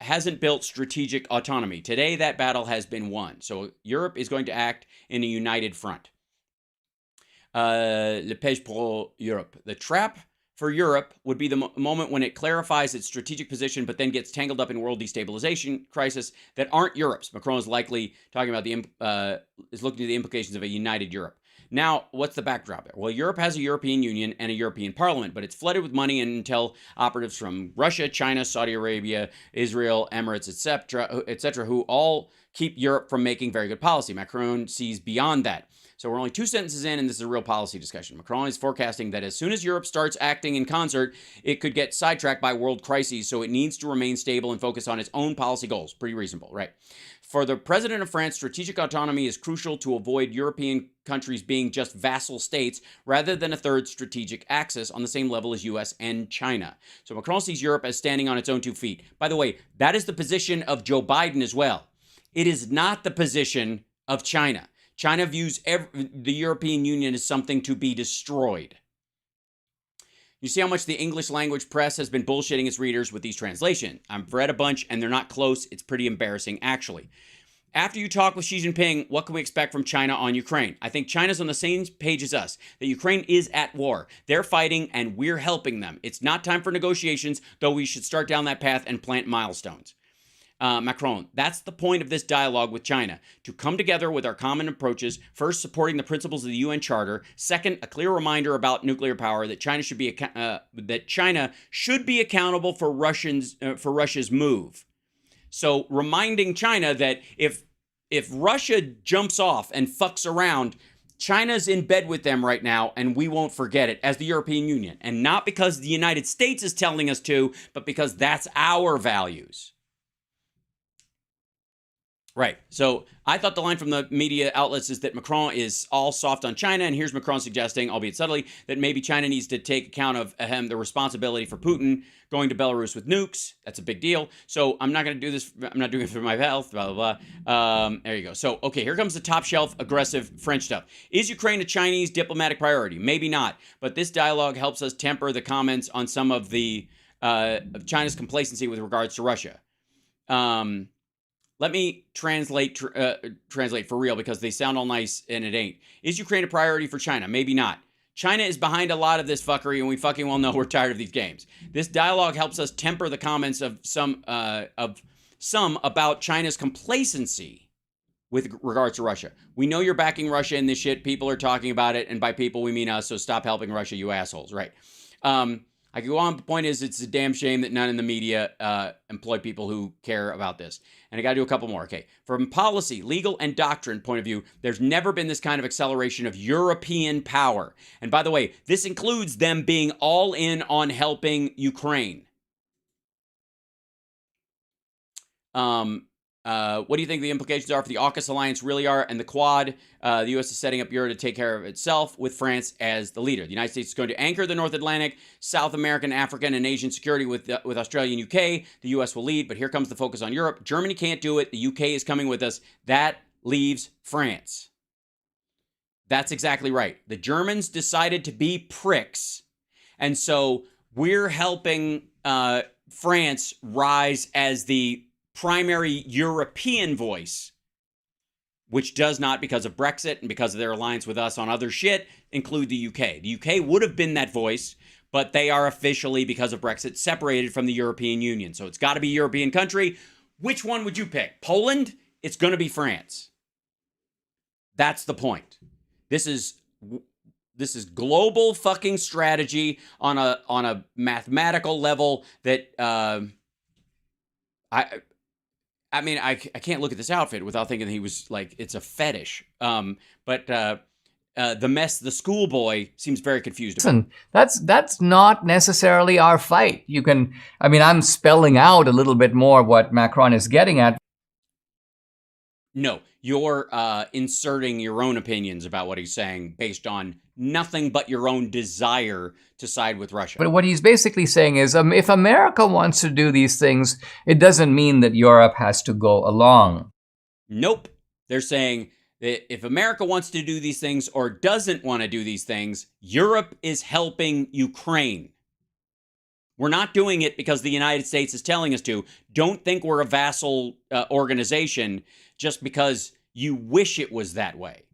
hasn't built strategic autonomy. Today, that battle has been won. So Europe is going to act in a united front. Le piège pour Europe. The trap for Europe would be the moment when it clarifies its strategic position, but then gets tangled up in world destabilization crisis that aren't Europe's. Macron is likely talking about is looking at the implications of a united Europe. Now, what's the backdrop there? Well, Europe has a European Union and a European Parliament, but it's flooded with money and intel operatives from Russia, China, Saudi Arabia, Israel, Emirates, etc., who all keep Europe from making very good policy. Macron sees beyond that. So we're only 2 sentences in, and this is a real policy discussion. Macron is forecasting that as soon as Europe starts acting in concert, it could get sidetracked by world crises, so it needs to remain stable and focus on its own policy goals. Pretty reasonable, right? For the president of France, strategic autonomy is crucial to avoid European countries being just vassal states rather than a third strategic axis on the same level as US and China. So Macron sees Europe as standing on its own 2 feet. By the way, that is the position of Joe Biden as well. It is not the position of China. China views the European Union as something to be destroyed. You see how much the English language press has been bullshitting its readers with these translations. I've read a bunch and they're not close. It's pretty embarrassing, actually. After you talk with Xi Jinping, what can we expect from China on Ukraine? I think China's on the same page as us, that Ukraine is at war. They're fighting and we're helping them. It's not time for negotiations, though we should start down that path and plant milestones. Macron, that's the point of this dialogue with China, to come together with our common approaches, first supporting the principles of the UN Charter, second, a clear reminder about nuclear power, that China should be accountable for Russia's move. So reminding China that if Russia jumps off and fucks around, China's in bed with them right now, and we won't forget it as the European Union. And not because the United States is telling us to, but because that's our values. Right. So I thought the line from the media outlets is that Macron is all soft on China. And here's Macron suggesting, albeit subtly, that maybe China needs to take account of the responsibility for Putin going to Belarus with nukes. That's a big deal. So I'm not going to do this. I'm not doing it for my health, blah, blah, blah. There you go. So, okay, here comes the top shelf aggressive French stuff. Is Ukraine a Chinese diplomatic priority? Maybe not. But this dialogue helps us temper the comments on some of the of China's complacency with regards to Russia. Let me translate for real, because they sound all nice and it ain't. Is Ukraine a priority for China? Maybe not. China is behind a lot of this fuckery, and we fucking well know we're tired of these games. This dialogue helps us temper the comments of some about China's complacency with regards to Russia. We know you're backing Russia in this shit. People are talking about it, and by people we mean us, so stop helping Russia, you assholes, right? I could go on. The point is, it's a damn shame that none in the media employ people who care about this. And I got to do a couple more. Okay. From policy, legal, and doctrine point of view, there's never been this kind of acceleration of European power. And by the way, this includes them being all in on helping Ukraine. What do you think the implications are for the AUKUS alliance really are, and the Quad? The U.S. is setting up Europe to take care of itself with France as the leader. The United States is going to anchor the North Atlantic, South American, African, and Asian security with Australia and UK. The U.S. will lead, but here comes the focus on Europe. Germany can't do it. The UK is coming with us. That leaves France. That's exactly right. The Germans decided to be pricks, and so we're helping France rise as the primary European voice, which does not, because of Brexit and because of their alliance with us on other shit, include the UK. The UK would have been that voice, but they are officially, because of Brexit, separated from the European Union. So it's got to be a European country. Which one would you pick? Poland? It's going to be France. That's the point. This is global fucking strategy on a mathematical level that I mean, I can't look at this outfit without thinking he was like, it's a fetish. But the schoolboy seems very confused about it. Listen, that's not necessarily our fight. I'm spelling out a little bit more what Macron is getting at. No, you're inserting your own opinions about what he's saying based on nothing but your own desire to side with Russia. But what he's basically saying is, if America wants to do these things, it doesn't mean that Europe has to go along. Nope. They're saying that if America wants to do these things or doesn't want to do these things, Europe is helping Ukraine. We're not doing it because the United States is telling us to. Don't think we're a vassal organization just because you wish it was that way.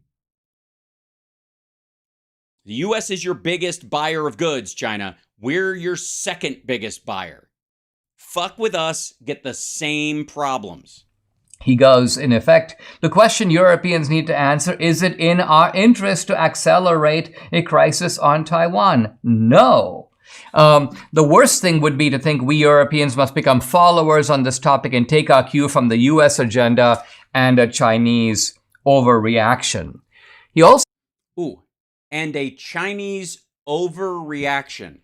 The U.S. is your biggest buyer of goods, China. We're your second biggest buyer. Fuck with us, get the same problems. He goes, in effect, the question Europeans need to answer, is it in our interest to accelerate a crisis on Taiwan? No. The worst thing would be to think we Europeans must become followers on this topic and take our cue from the U.S. agenda and a Chinese overreaction. He also... And a Chinese overreaction.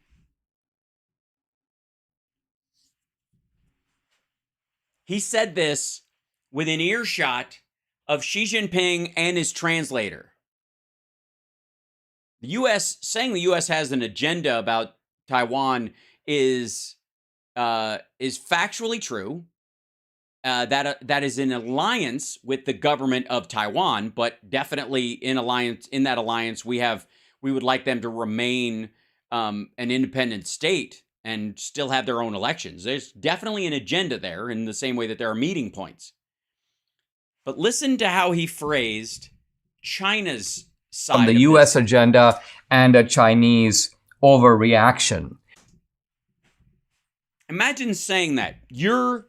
He said this within earshot of Xi Jinping and his translator. The U.S. saying the U.S. has an agenda about Taiwan is factually true. That is in alliance with the government of Taiwan, but definitely in that alliance, we would like them to remain an independent state and still have their own elections. There's definitely an agenda there in the same way that there are meeting points. But listen to how he phrased China's side from the of U.S. this. agenda and a Chinese overreaction. Imagine saying that. You're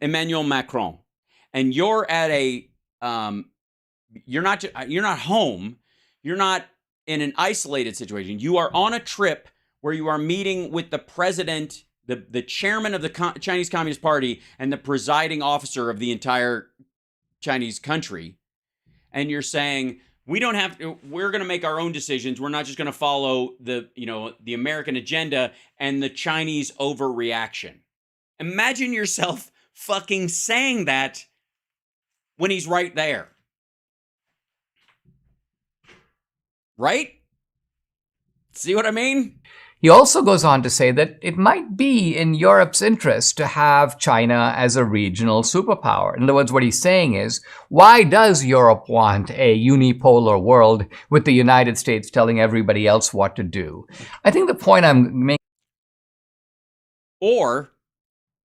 Emmanuel Macron, and you're at you're not home, you're not in an isolated situation. You are on a trip where you are meeting with the president, the chairman of the Chinese Communist Party, and the presiding officer of the entire Chinese country, and you're saying, we're going to make our own decisions. We're not just going to follow the American agenda and the Chinese overreaction. Imagine yourself fucking saying that when he's right there. Right? See what I mean? He also goes on to say that it might be in Europe's interest to have China as a regional superpower. In other words, what he's saying is, why does Europe want a unipolar world with the United States telling everybody else what to do? I think the point I'm making... Or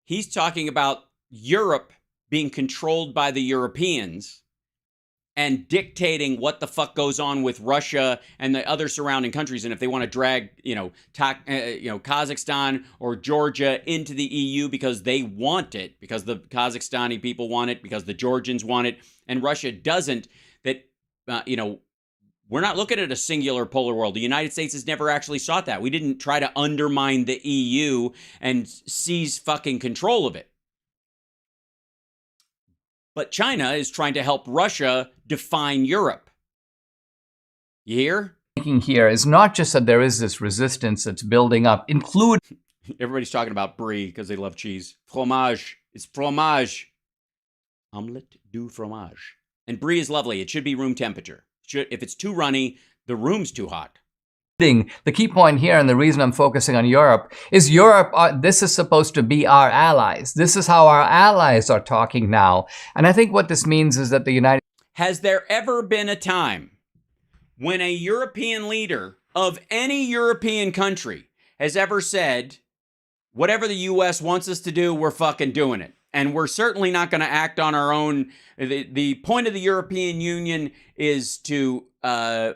he's talking about Europe being controlled by the Europeans and dictating what the fuck goes on with Russia and the other surrounding countries. And if they want to drag, Kazakhstan or Georgia into the EU because they want it, because the Kazakhstani people want it, because the Georgians want it, and Russia doesn't, that, we're not looking at a singular polar world. The United States has never actually sought that. We didn't try to undermine the EU and seize fucking control of it. But China is trying to help Russia define Europe. You hear? Making here is not just that there is this resistance that's building up, including... Everybody's talking about brie because they love cheese. Fromage. It's fromage. Omelette du fromage. And brie is lovely. It should be room temperature. If it's too runny, the room's too hot. The key point here, and the reason I'm focusing on Europe, is this is supposed to be our allies. This is how our allies are talking now. And I think what this means is that the United... Has there ever been a time when a European leader of any European country has ever said, whatever the U.S. wants us to do, we're fucking doing it. And we're certainly not going to act on our own. The point of the European Union is to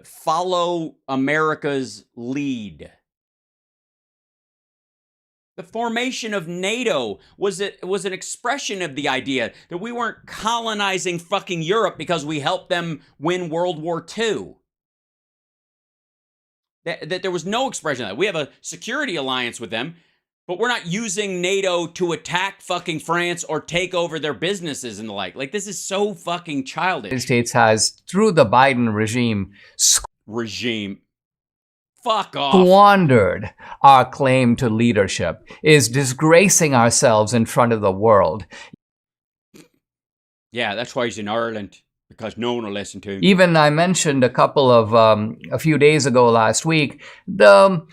follow America's lead. The formation of NATO was an expression of the idea that we weren't colonizing fucking Europe because we helped them win World War II. That there was no expression of that. We have a security alliance with them, but we're not using NATO to attack fucking France or take over their businesses and the like. Like, this is so fucking childish. The United States has, through the Biden regime, Fuck off. squandered our claim to leadership, is disgracing ourselves in front of the world. Yeah, that's why he's in Ireland, because no one will listen to him. Even I mentioned a few days ago last week, the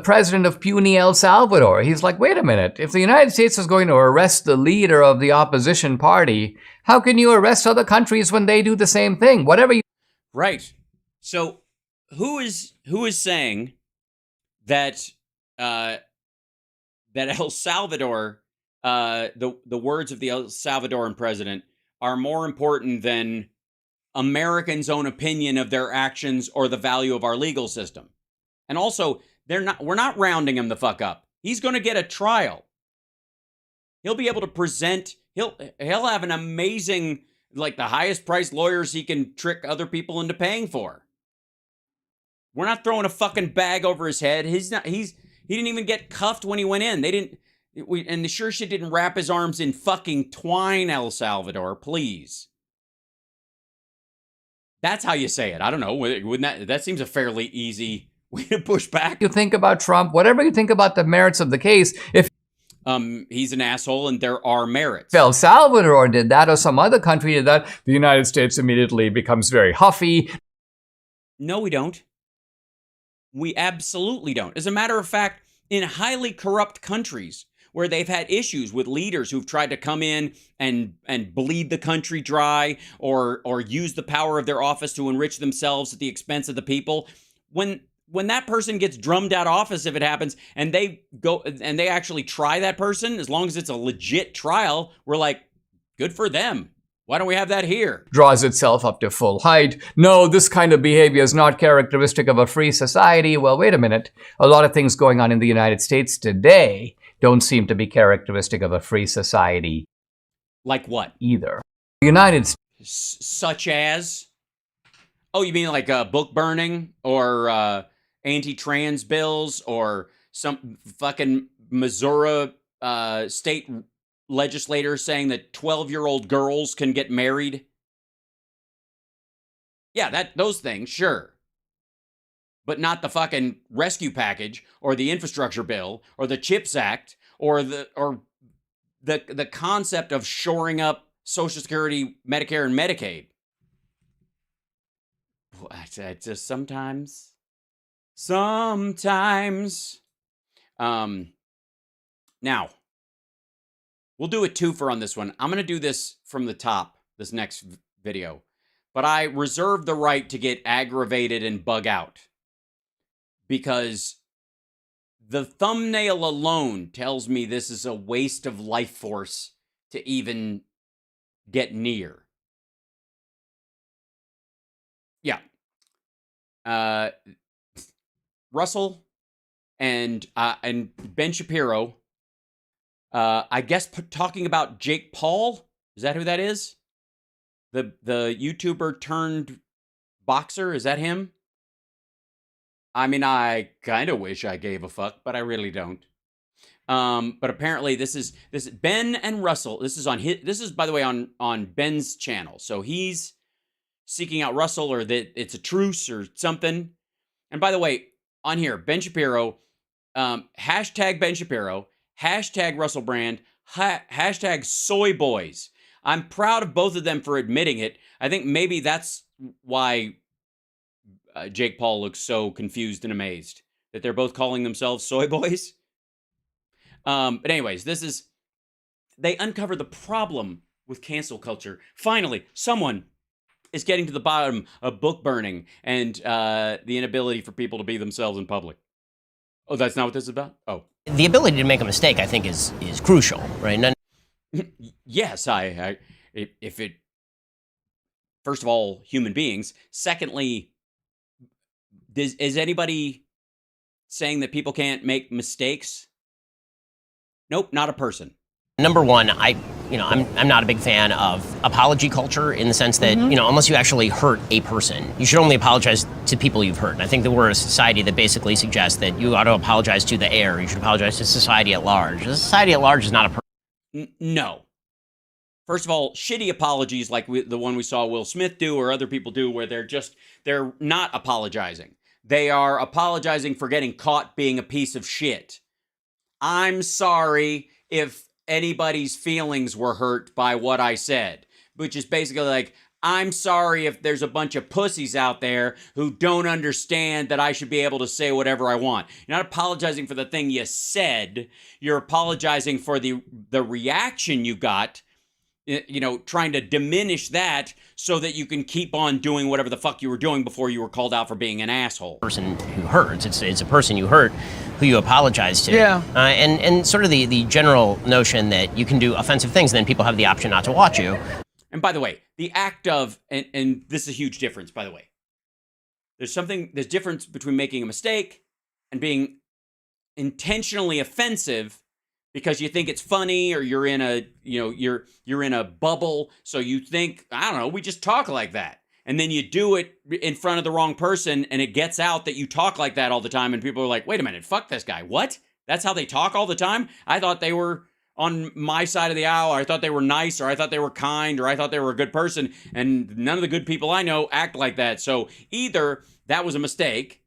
president of puny El Salvador. He's like, wait a minute, if the United States is going to arrest the leader of the opposition party, how can you arrest other countries when they do the same thing? Whatever you... Right. So who is saying that that El Salvador, the words of the El Salvadoran president are more important than Americans' own opinion of their actions or the value of our legal system? And also, we're not rounding him the fuck up. He's going to get a trial. He'll be able to present, he'll have an amazing, like, the highest priced lawyers he can trick other people into paying for. We're not throwing a fucking bag over his head. He didn't even get cuffed when he went in. And the sure shit didn't wrap his arms in fucking twine, El Salvador, please. That's how you say it. I don't know. Wouldn't that seems a fairly easy way to push back. You think about Trump, whatever you think about the merits of the case, if he's an asshole and there are merits. El Salvador did that or some other country did that, the United States immediately becomes very huffy. No, we don't. We absolutely don't. As a matter of fact, in highly corrupt countries where they've had issues with leaders who've tried to come in and bleed the country dry or use the power of their office to enrich themselves at the expense of the people, when that person gets drummed out of office, if it happens, and they go and they actually try that person, as long as it's a legit trial, we're like, good for them. Why don't we have that here? Draws itself up to full height. No, this kind of behavior is not characteristic of a free society. Well, wait a minute. A lot of things going on in the United States today don't seem to be characteristic of a free society. Like what? Either. The United States. Such as? Oh, you mean like book burning or anti-trans bills or some fucking Missouri state legislator saying that 12-year-old girls can get married? Yeah, those things, sure. But not the fucking rescue package or the infrastructure bill or the CHIPS Act or the concept of shoring up Social Security, Medicare, and Medicaid. I just sometimes. Now, we'll do a twofer on this one. I'm going to do this from the top, this next video. But I reserve the right to get aggravated and bug out. Because the thumbnail alone tells me this is a waste of life force to even get near. Yeah. Russell and Ben Shapiro, I guess talking about Jake Paul. Is that who that is? The YouTuber turned boxer? Is that him? I mean, I kind of wish I gave a fuck, but I really don't. But apparently this is Ben and Russell. This is by the way on Ben's channel. So he's seeking out Russell, or that it's a truce or something. And by the way, on here, Ben Shapiro, hashtag Ben Shapiro, hashtag Russell Brand, hashtag soy boys. I'm proud of both of them for admitting it. I think maybe that's why Jake Paul looks so confused and amazed that they're both calling themselves soy boys. But anyways, they uncover the problem with cancel culture. Finally, someone is getting to the bottom of book burning and the inability for people to be themselves in public. Oh, that's not what this is about? Oh. The ability to make a mistake, I think, is crucial, right? Yes, if it, first of all, human beings. Secondly, is anybody saying that people can't make mistakes? Nope, not a person. Number one, I'm not a big fan of apology culture in the sense that, unless you actually hurt a person, you should only apologize to people you've hurt. And I think that we're a society that basically suggests that you ought to apologize to the air. You should apologize to society at large. The society at large is not a person. No. First of all, shitty apologies like the one we saw Will Smith do or other people do where they're not apologizing. They are apologizing for getting caught being a piece of shit. I'm sorry if anybody's feelings were hurt by what I said, which is basically like, I'm sorry if there's a bunch of pussies out there who don't understand that I should be able to say whatever I want. You're not apologizing for the thing you said. You're apologizing for the reaction you got, trying to diminish that so that you can keep on doing whatever the fuck you were doing before you were called out for being an asshole. Person who hurts. It's a person you hurt who you apologize to. Yeah. And sort of the general notion that you can do offensive things and then people have the option not to watch you. And by the way, the act of, and this is a huge difference, by the way. There's difference between making a mistake and being intentionally offensive because you think it's funny or you're in a, you're in a bubble. So you think, I don't know, we just talk like that. And then you do it in front of the wrong person and it gets out that you talk like that all the time. And people are like, wait a minute, fuck this guy. What? That's how they talk all the time? I thought they were on my side of the aisle, or I thought they were nice, or I thought they were kind, or I thought they were a good person. And none of the good people I know act like that. So either that was a mistake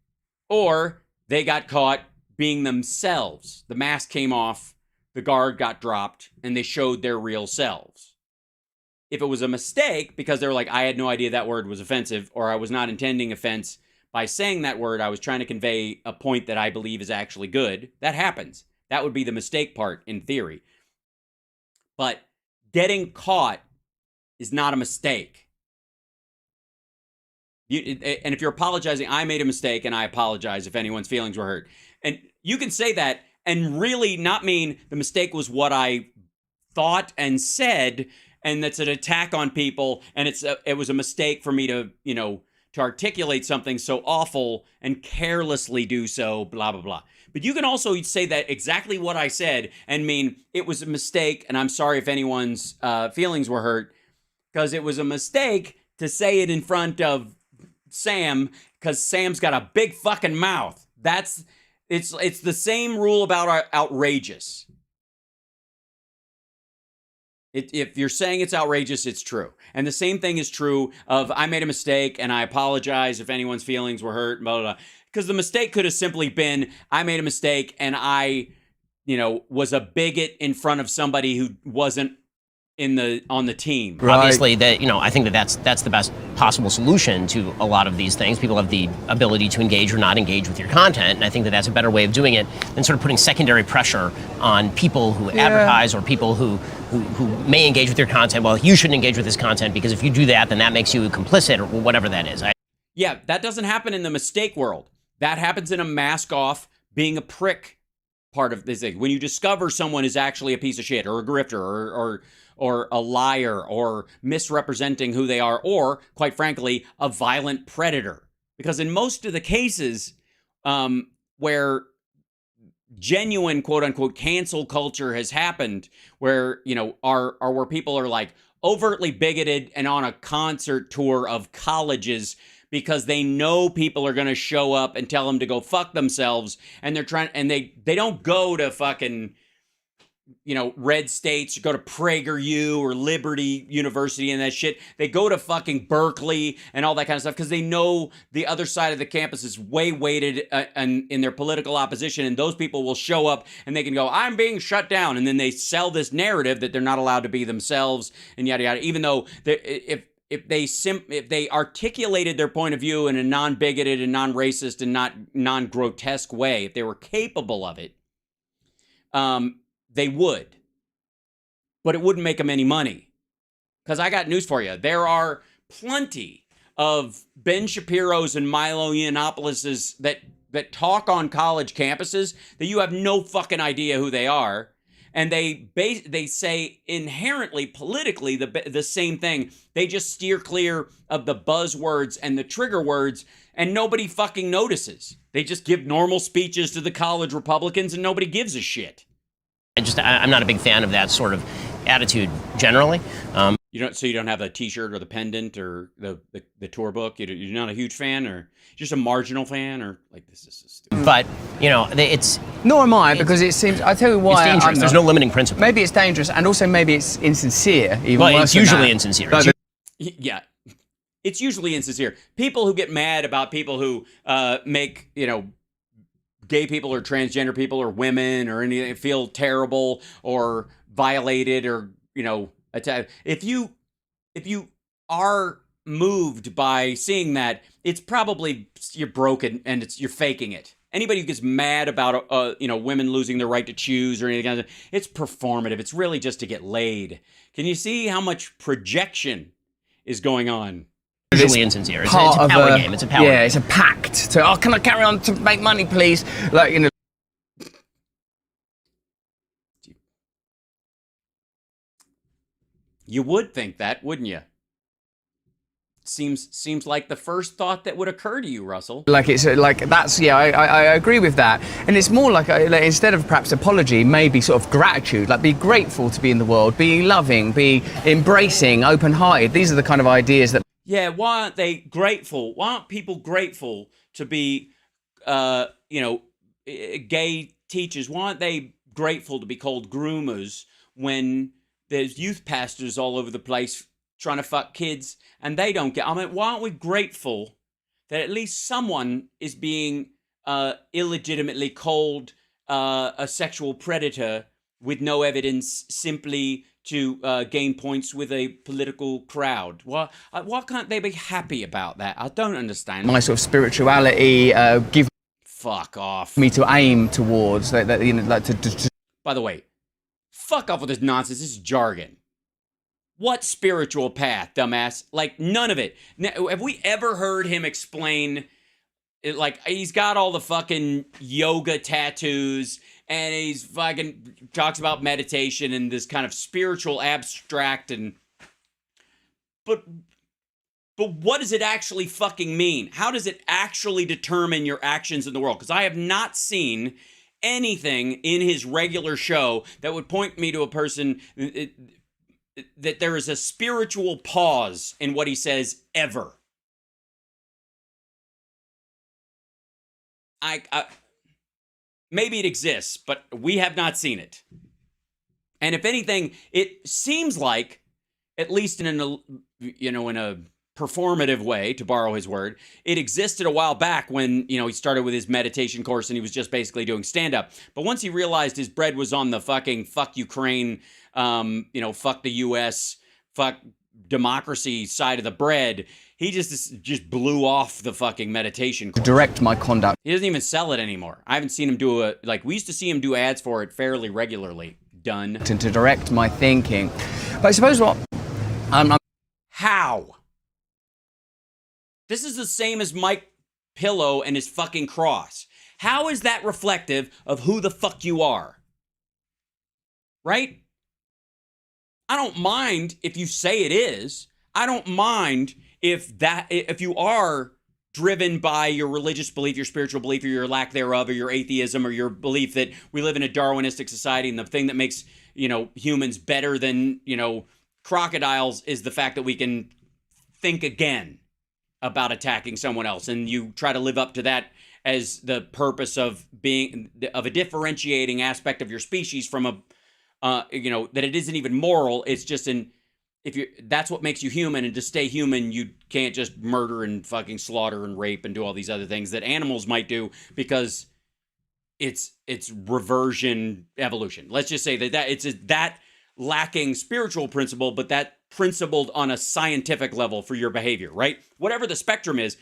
or they got caught being themselves. The mask came off, the guard got dropped, and they showed their real selves. If it was a mistake because they were like, I had no idea that word was offensive, or I was not intending offense by saying that word, I was trying to convey a point that I believe is actually good, that happens. That would be the mistake part in theory. But getting caught is not a mistake. And if you're apologizing, I made a mistake and I apologize if anyone's feelings were hurt. And you can say that and really not mean the mistake was what I thought and said, and that's an attack on people, and it was a mistake for me to, to articulate something so awful and carelessly do so, blah, blah, blah. But you can also say that exactly what I said and mean it was a mistake, and I'm sorry if anyone's feelings were hurt, because it was a mistake to say it in front of Sam, because Sam's got a big fucking mouth. It's the same rule about outrageous. If you're saying it's outrageous, it's true. And the same thing is true of I made a mistake and I apologize if anyone's feelings were hurt, blah, blah, blah. Because the mistake could have simply been I made a mistake and I, was a bigot in front of somebody who wasn't on the team. Right. Obviously, I think that's the best possible solution to a lot of these things. People have the ability to engage or not engage with your content, and I think that's a better way of doing it than sort of putting secondary pressure on people who advertise or people who may engage with your content. Well, you shouldn't engage with this content because if you do that, then that makes you complicit or whatever that is. Yeah, that doesn't happen in the mistake world. That happens in a mask off, being a prick part of this thing. When you discover someone is actually a piece of shit or a grifter or a liar or misrepresenting who they are, or, quite frankly, a violent predator. Because in most of the cases where genuine, quote-unquote, cancel culture has happened, where, where people are, like, overtly bigoted and on a concert tour of colleges because they know people are going to show up and tell them to go fuck themselves, and they're trying, and they don't go to fucking, red states, go to PragerU or Liberty University and that shit. They go to fucking Berkeley and all that kind of stuff because they know the other side of the campus is way weighted in their political opposition, and those people will show up and they can go, I'm being shut down, and then they sell this narrative that they're not allowed to be themselves and yada yada, even though if they articulated their point of view in a non-bigoted and non-racist and not non-grotesque way, if they were capable of it, they would. But it wouldn't make them any money. Because I got news for you. There are plenty of Ben Shapiro's and Milo Yiannopoulos' that talk on college campuses that you have no fucking idea who they are. And they say inherently politically the same thing. They just steer clear of the buzzwords and the trigger words, and nobody fucking notices. They just give normal speeches to the college Republicans, and nobody gives a shit. I'm not a big fan of that sort of attitude generally. You don't have a T-shirt or the pendant or the tour book. You're not a huge fan, or just a marginal fan, or like this is so stupid. But it's nor am I, because it seems. I tell you why. it's dangerous. There's no limiting principle. Maybe it's dangerous, and also maybe it's insincere. Even Well, worse it's than usually that. insincere. No, Yeah, it's usually insincere. People who get mad about people who make gay people or transgender people or women or anything feel terrible or violated or attacked. If you are moved by seeing that, it's probably you're broken and you're faking it. Anybody who gets mad about women losing their right to choose or anything, it's performative. It's really just to get laid. Can you see how much projection is going on? Usually insincere. It's part a of power game. It's a power game. Yeah, it's a pact. So, can I carry on to make money, please? Like, You would think that, wouldn't you? Seems like the first thought that would occur to you, Russell. Like it's like that's I agree with that, and it's more like instead of perhaps apology, maybe sort of gratitude. Like be grateful to be in the world, be loving, be embracing, open-hearted. These are the kind of ideas that. Yeah, why aren't they grateful? Why aren't people grateful to be, gay teachers? Why aren't they grateful to be called groomers when there's youth pastors all over the place trying to fuck kids and they don't get? I mean, why aren't we grateful that at least someone is being illegitimately called a sexual predator with no evidence, simply to gain points with a political crowd? Why can't they be happy about that? I don't understand. My sort of spirituality give Fuck off. me to aim towards that like to By the way, fuck off with this nonsense. This is jargon. What spiritual path, dumbass? Like, none of it. Now, have we ever heard him explain it? Like, he's got all the fucking yoga tattoos and he's fucking talks about meditation and this kind of spiritual abstract but what does it actually fucking mean? How does it actually determine your actions in the world? Because I have not seen anything in his regular show that would point me to a person that there is a spiritual pause in what he says ever. Maybe it exists, but we have not seen it. And if anything, it seems like, at least in a performative way, to borrow his word, it existed a while back when, he started with his meditation course and he was just basically doing stand-up. But once he realized his bread was on the fucking fuck Ukraine, fuck the U.S., fuck democracy side of the bread, he just blew off the fucking meditation course. direct my conduct. He doesn't even sell it anymore. I haven't seen him do we used to see him do ads for it fairly regularly. Done. To direct my thinking. But I suppose what How? This is the same as Mike Pillow and his fucking cross. How is that reflective of who the fuck you are? Right? I don't mind if you say it is. I don't mind if you are driven by your religious belief, your spiritual belief, or your lack thereof, or your atheism, or your belief that we live in a Darwinistic society and the thing that makes, humans better than, crocodiles is the fact that we can think again about attacking someone else, and you try to live up to that as the purpose of a differentiating aspect of your species from that it isn't even moral. It's just that's what makes you human, and to stay human, you can't just murder and fucking slaughter and rape and do all these other things that animals might do because it's reversion evolution. Let's just say that it's that lacking spiritual principle, but that principled on a scientific level for your behavior, right? Whatever the spectrum is,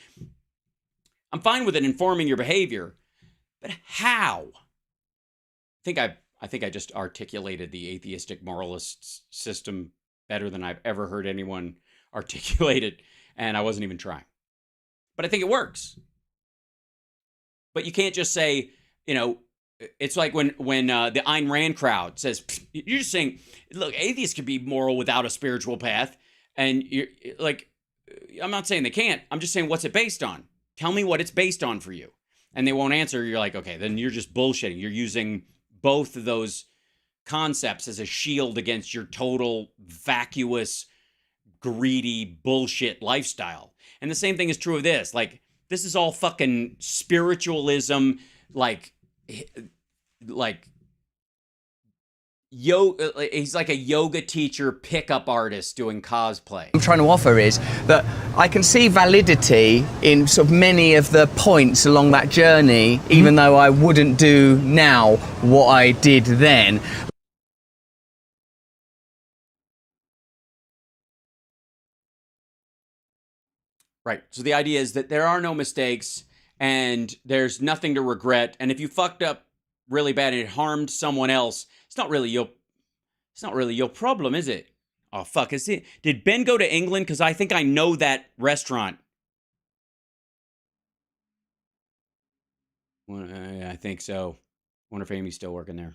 I'm fine with it informing your behavior, but how? I think I just articulated the atheistic moralist system better than I've ever heard anyone articulate it and I wasn't even trying. But I think it works. But you can't just say, you know, it's like when the Ayn Rand crowd says, you're just saying, look, atheists can be moral without a spiritual path. And you're like, I'm not saying they can't. I'm just saying, what's it based on? Tell me what it's based on for you. And they won't answer. You're like, okay, then you're just bullshitting. You're using both of those concepts as a shield against your total vacuous, greedy bullshit lifestyle. And the same thing is true of this. Like, this is all fucking spiritualism, like he's like a yoga teacher, pickup artist doing cosplay. I'm trying to offer is that I can see validity in sort of many of the points along that journey, even though I wouldn't do now what I did then. Right. So the idea is that there are no mistakes and there's nothing to regret. And if you fucked up really bad and it harmed someone else, it's not really your problem, is it? Oh, fuck. Did Ben go to England? Because I think I know that restaurant. Well, I think so. Wonder if Amy's still working there.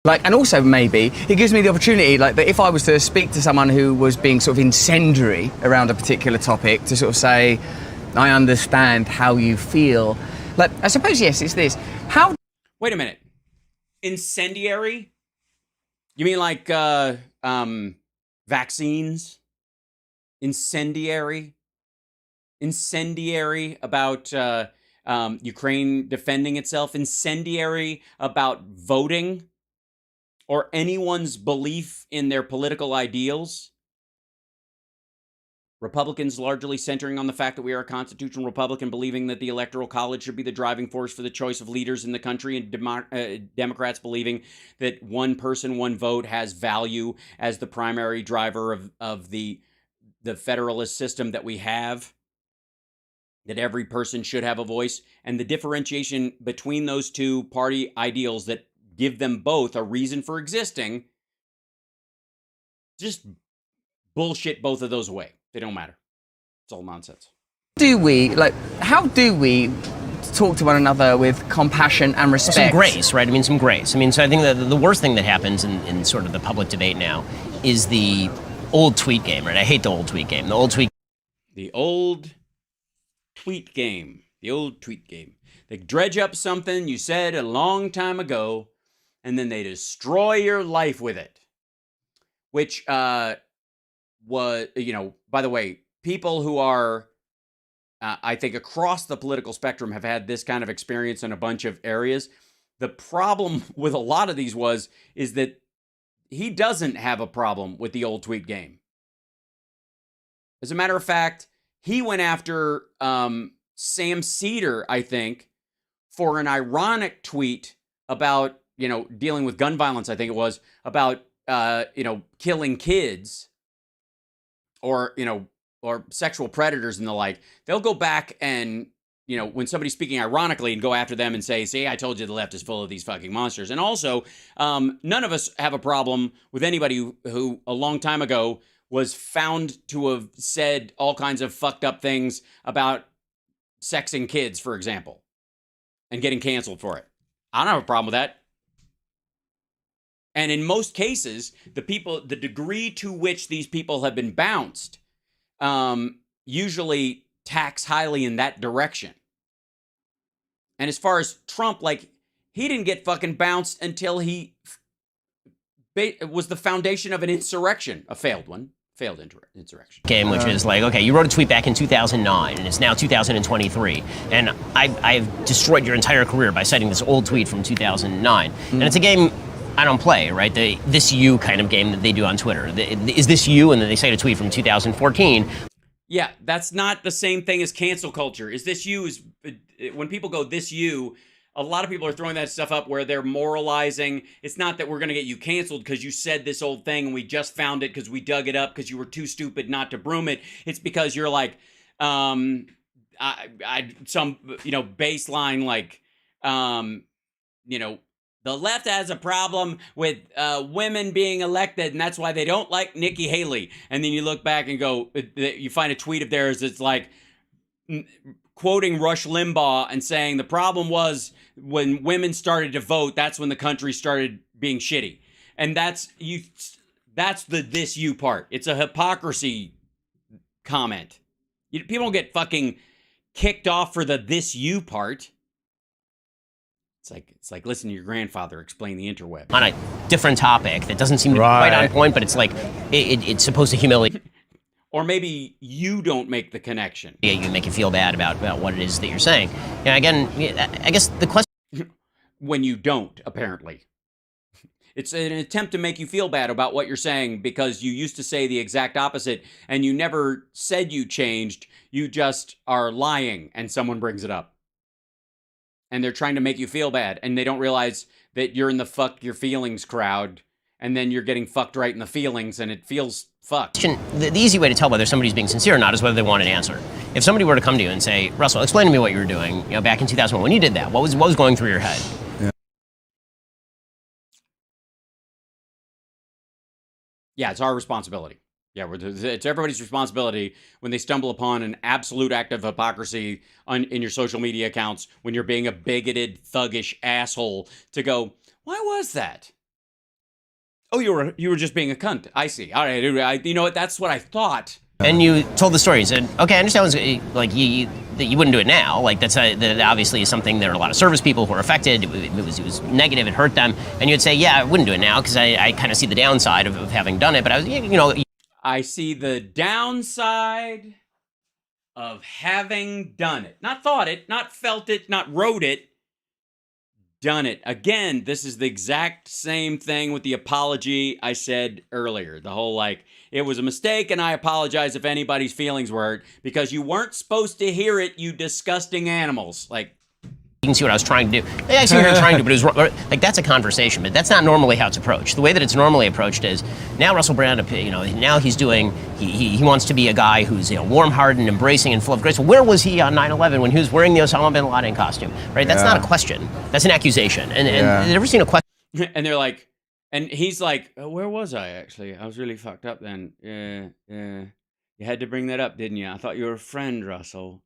Like, and also maybe it gives me the opportunity, like, that if I was to speak to someone who was being sort of incendiary around a particular topic, to sort of say, I understand how you feel. Like, I suppose, yes, it's this. How... Wait a minute. Incendiary? You mean like vaccines? Incendiary? Incendiary about Ukraine defending itself? Incendiary about voting? Or anyone's belief in their political ideals? Republicans largely centering on the fact that we are a constitutional republic, believing that the Electoral College should be the driving force for the choice of leaders in the country, and Democrats believing that one person, one vote has value as the primary driver of the federalist system that we have, that every person should have a voice, and the differentiation between those two party ideals that give them both a reason for existing, just bullshit both of those away. They don't matter. It's all nonsense. How do we talk to one another with compassion and respect? Some grace, right? I mean, some grace. I mean, so I think that the worst thing that happens in sort of the public debate now is the old tweet game, right? I hate the old tweet game. The old tweet game. They dredge up something you said a long time ago, and then they destroy your life with it. Which was, you know, by the way, people who are, I think, across the political spectrum have had this kind of experience in a bunch of areas. The problem with a lot of these is that he doesn't have a problem with the old tweet game. As a matter of fact, he went after Sam Cedar, I think, for an ironic tweet about, you know, dealing with gun violence, I think it was, about, you know, killing kids or, you know, or sexual predators and the like. They'll go back and, you know, when somebody's speaking ironically, and go after them and say, see, I told you the left is full of these fucking monsters. And also, none of us have a problem with anybody who a long time ago was found to have said all kinds of fucked up things about sexing kids, for example, and getting canceled for it. I don't have a problem with that. And in most cases, the degree to which these people have been bounced, usually tax highly in that direction. And as far as Trump, like, he didn't get fucking bounced until he was the foundation of an insurrection, a failed insurrection. Game, which is like, okay, you wrote a tweet back in 2009, and it's now 2023, and I've destroyed your entire career by citing this old tweet from 2009. And it's a game I don't play, right? The This You kind of game that they do on Twitter. Is this you? And then they cite a tweet from 2014. Yeah, that's not the same thing as cancel culture. Is this you? Is when people go this you, a lot of people are throwing that stuff up where they're moralizing. It's not that we're going to get you canceled because you said this old thing and we just found it because we dug it up because you were too stupid not to broom it. It's because you're like, some, you know, baseline, like, you know, The left has a problem with women being elected, and that's why they don't like Nikki Haley. And then you look back and go, you find a tweet of theirs that's like quoting Rush Limbaugh and saying the problem was when women started to vote, that's when the country started being shitty. And that's the this you part. It's a hypocrisy comment. People don't get fucking kicked off for the this you part. It's like listen to your grandfather explain the interweb. On a different topic that doesn't seem to be quite on point, but it's like it's supposed to humiliate. Or maybe you don't make the connection. Yeah, you make you feel bad about what it is that you're saying. And again, I guess the question when you don't, apparently. It's an attempt to make you feel bad about what you're saying because you used to say the exact opposite and you never said you changed. You just are lying and someone brings it up. And they're trying to make you feel bad, and they don't realize that you're in the fuck your feelings crowd, and then you're getting fucked right in the feelings, and it feels fucked. The easy way to tell whether somebody's being sincere or not is whether they want an answer. If somebody were to come to you and say, Russell, explain to me what you were doing, back in 2001 when you did that, what was going through your head? Yeah, it's our responsibility. Yeah, it's everybody's responsibility when they stumble upon an absolute act of hypocrisy in your social media accounts when you're being a bigoted, thuggish asshole to go, why was that? Oh, you were just being a cunt. I see. All right, you know what? That's what I thought. And you told the story. You said, okay, I understand that you wouldn't do it now. Like that obviously is something. There are a lot of service people who are affected. It was negative. It hurt them. And you'd say, yeah, I wouldn't do it now because I kind of see the downside of having done it. But I see the downside of having done it. Not thought it, not felt it, not wrote it. Done it. Again, this is the exact same thing with the apology I said earlier. The whole it was a mistake and I apologize if anybody's feelings were hurt because you weren't supposed to hear it, you disgusting animals. You can see what I was trying to do. I see what you're trying to do, but it was that's a conversation, but that's not normally how it's approached. The way that it's normally approached is now Russell Brand, now he's doing, he wants to be a guy who's warm-hearted and embracing and full of grace. Well, where was he on 9/11 when he was wearing the Osama bin Laden costume? Right? That's not a question. That's an accusation. And I've never seen a question. And they're like, and he's like, where was I actually? I was really fucked up then. Yeah. You had to bring that up, didn't you? I thought you were a friend, Russell.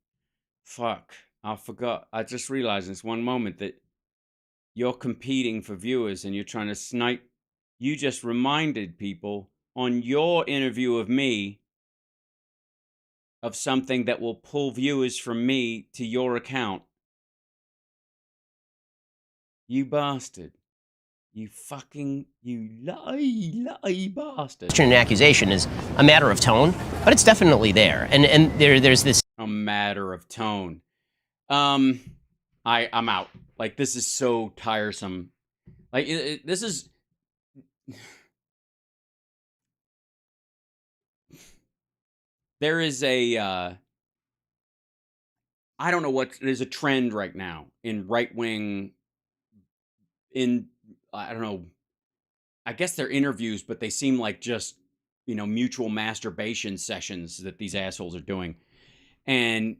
Fuck. I forgot. I just realized in this one moment that you're competing for viewers and you're trying to snipe. You just reminded people on your interview of me of something that will pull viewers from me to your account. You bastard. You lie bastard. Question and accusation is a matter of tone, but it's definitely there. And there's this. A matter of tone. I'm out. This is so tiresome. This is. There is a. I don't know what. There's a trend right now in right wing. I don't know. I guess they're interviews, but they seem like just mutual masturbation sessions that these assholes are doing, and.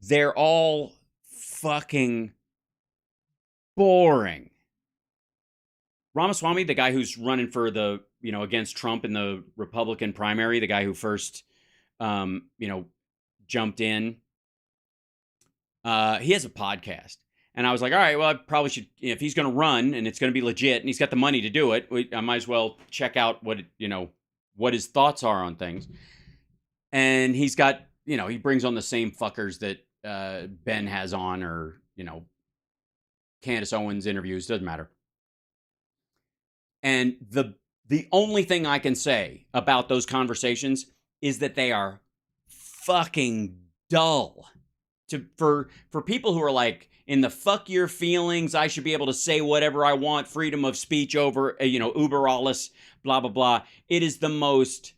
They're all fucking boring. Ramaswamy, the guy who's running for the, against Trump in the Republican primary, the guy who first, jumped in, he has a podcast. And I was like, all right, well, I probably should, if he's going to run and it's going to be legit and he's got the money to do it, I might as well check out what his thoughts are on things. And he's got, he brings on the same fuckers that Ben has on, or Candace Owens interviews, doesn't matter. And the only thing I can say about those conversations is that they are fucking dull. For people who are in the fuck your feelings, I should be able to say whatever I want, freedom of speech over uber alles, blah blah blah. It is the most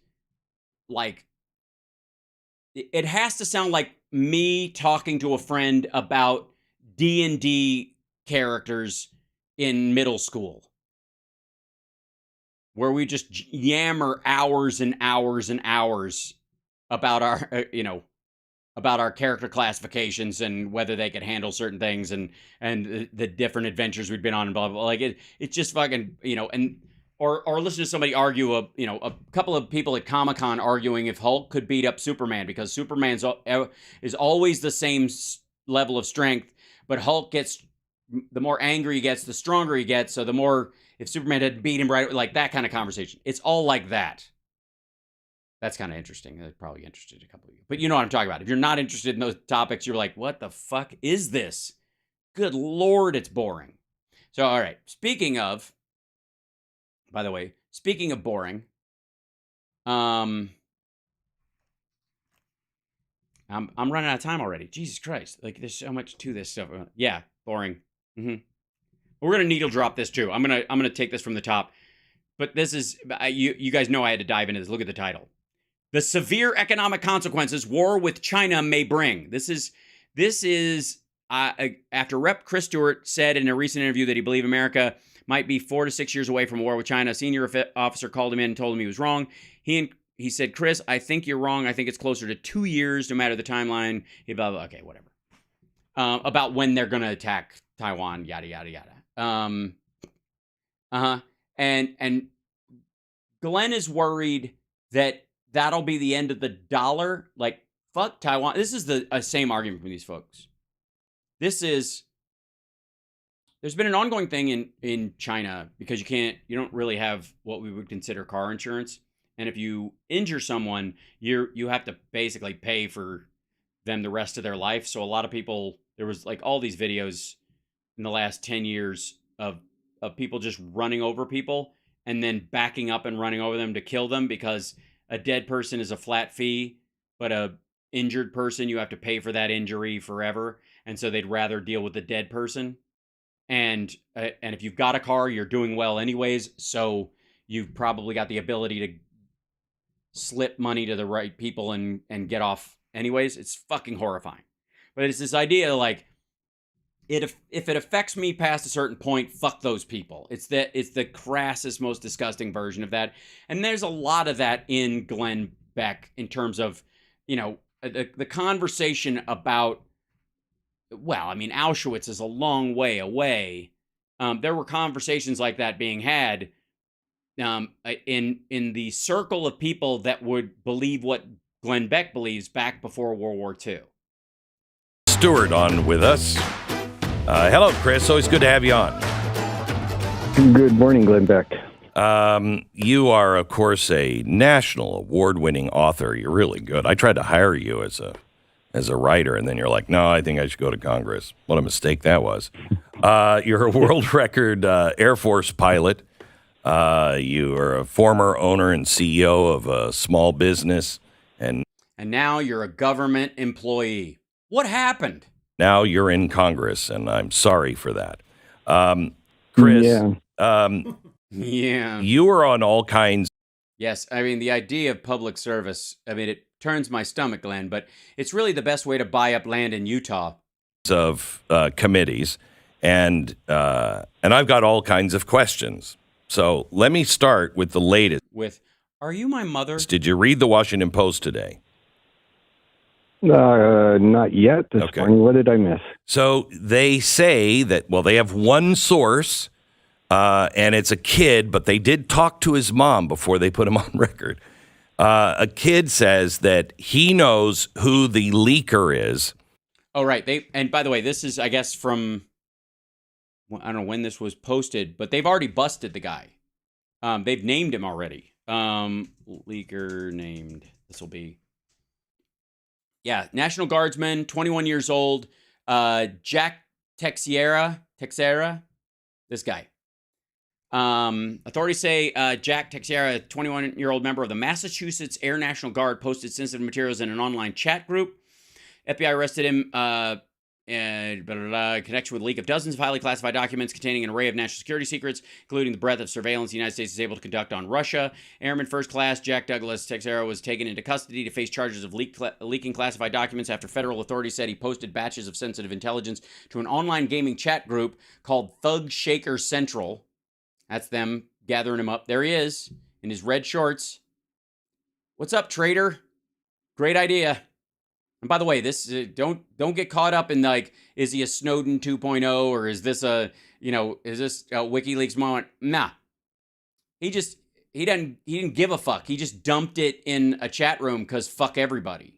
it has to sound like me talking to a friend about D&D characters in middle school, where we just yammer hours and hours and hours about our, about our character classifications and whether they could handle certain things and the different adventures we'd been on and blah blah blah. Like it's just fucking, you know, and or listen to somebody argue a couple of people at Comic-Con arguing if Hulk could beat up Superman because Superman's is always the same level of strength, but Hulk gets, the more angry he gets, the stronger he gets. So the more, if Superman had beat him right, like that kind of conversation. It's all like that. That's kind of interesting. That probably interested a couple of you. But you know what I'm talking about. If you're not interested in those topics, you're like, what the fuck is this? Good Lord, it's boring. So, all right. Speaking of, by the way, speaking of boring, I'm running out of time already. Jesus Christ. Like, there's so much to this stuff. Yeah, boring. We're going to needle drop this too. I'm going to take this from the top. But this is, you guys know I had to dive into this. Look at the title. The severe economic consequences war with China may bring. This is after Rep. Chris Stewart said in a recent interview that he believed America might be 4 to 6 years away from a war with China. A senior officer called him in and told him he was wrong. He said, Chris, I think you're wrong. I think it's closer to 2 years, no matter the timeline. Blah, blah, okay, whatever. About when they're going to attack Taiwan, yada, yada, yada. And Glenn is worried that that'll be the end of the dollar. Like, fuck Taiwan. This is the same argument from these folks. There's been an ongoing thing in China because you don't really have what we would consider car insurance. And if you injure someone, you have to basically pay for them the rest of their life. So a lot of people, there was like all these videos in the last 10 years of people just running over people and then backing up and running over them to kill them because a dead person is a flat fee, but a injured person, you have to pay for that injury forever. And so they'd rather deal with the dead person. And if you've got a car, you're doing well anyways. So you've probably got the ability to slip money to the right people and get off anyways. It's fucking horrifying. But it's this idea like, if it affects me past a certain point, fuck those people. It's the crassest, most disgusting version of that. And there's a lot of that in Glenn Beck in terms of, you know, the conversation about, well, I mean, Auschwitz is a long way away. There were conversations like that being had in the circle of people that would believe what Glenn Beck believes back before World War II. Stewart on with us. Hello, Chris. Always good to have you on. Good morning, Glenn Beck. You are, of course, a national award-winning author. You're really good. I tried to hire you as a writer, and then you're like, no, I think I should go to Congress. What a mistake that was. You're a world record Air Force pilot. You are a former owner and CEO of a small business. And now you're a government employee. What happened? Now you're in Congress, and I'm sorry for that. Chris, yeah. You are on all kinds. Yes, I mean, the idea of public service, I mean, it turns my stomach, Glenn, but it's really the best way to buy up land in Utah. Of committees, and I've got all kinds of questions. So let me start with the latest. Are you my mother? Did you read the Washington Post today? Not yet this morning. What did I miss? So they say that, well, they have one source, and it's a kid, but they did talk to his mom before they put him on record. A kid says that he knows who the leaker is. Oh, right. And by the way, this is, I guess, from, I don't know when this was posted, but they've already busted the guy. They've named him already. Leaker named. This will be. Yeah, National Guardsman, 21 years old, Jack Teixeira, this guy. Authorities say Jack Teixeira, a 21-year-old member of the Massachusetts Air National Guard, posted sensitive materials in an online chat group. FBI arrested him in connection with the leak of dozens of highly classified documents containing an array of national security secrets, including the breadth of surveillance the United States is able to conduct on Russia. Airman First Class Jack Douglas Teixeira was taken into custody to face charges of leaking classified documents after federal authorities said he posted batches of sensitive intelligence to an online gaming chat group called Thug Shaker Central. That's them gathering him up. There he is in his red shorts. What's up, traitor? Great idea. And by the way, this don't get caught up in like, is he a Snowden 2.0 or is this a WikiLeaks moment? Nah, he didn't give a fuck. He just dumped it in a chat room because fuck everybody.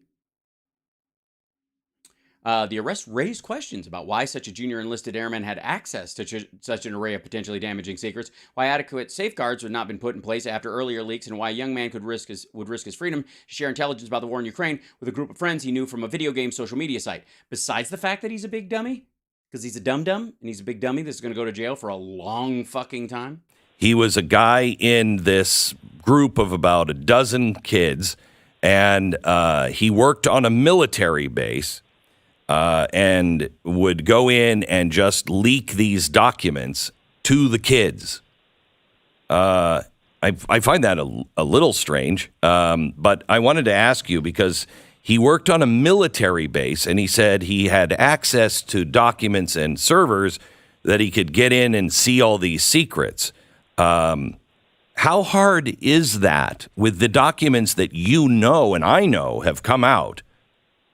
The arrest raised questions about why such a junior enlisted airman had access to such an array of potentially damaging secrets, why adequate safeguards had not been put in place after earlier leaks, and why a young man would risk his freedom to share intelligence about the war in Ukraine with a group of friends he knew from a video game social media site. Besides the fact that he's a big dummy, because he's a dum-dum and he's a big dummy that's going to go to jail for a long fucking time. He was a guy in this group of about a dozen kids, and he worked on a military base. And would go in and just leak these documents to the kids. I find that a little strange, but I wanted to ask you because he worked on a military base and he said he had access to documents and servers that he could get in and see all these secrets. How hard is that with the documents that you know and I know have come out?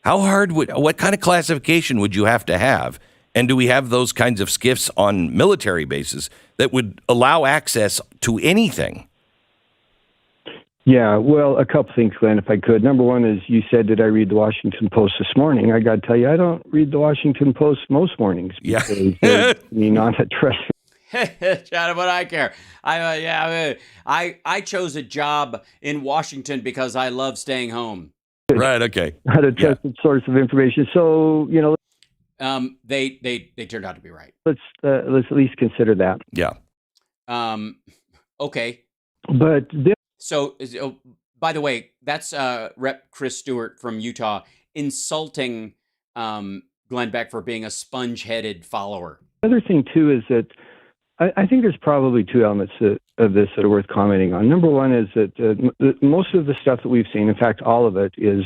How hard what kind of classification would you have to have? And do we have those kinds of skiffs on military bases that would allow access to anything? Yeah, well, a couple things, Glenn, if I could. Number one is you said, did I read the Washington Post this morning? I got to tell you, I don't read the Washington Post most mornings. Yeah. Because not a trust. Chad, what I care. I chose a job in Washington because I love staying home. Right. Okay. Not a trusted source of information. So, they turned out to be right. let's at least consider that. Yeah. Okay. But So, by the way, that's Rep. Chris Stewart from Utah insulting Glenn Beck for being a sponge-headed follower. the other thing, too, is that I think there's probably two elements of this that are worth commenting on. Number one is that most of the stuff that we've seen, in fact, all of it, is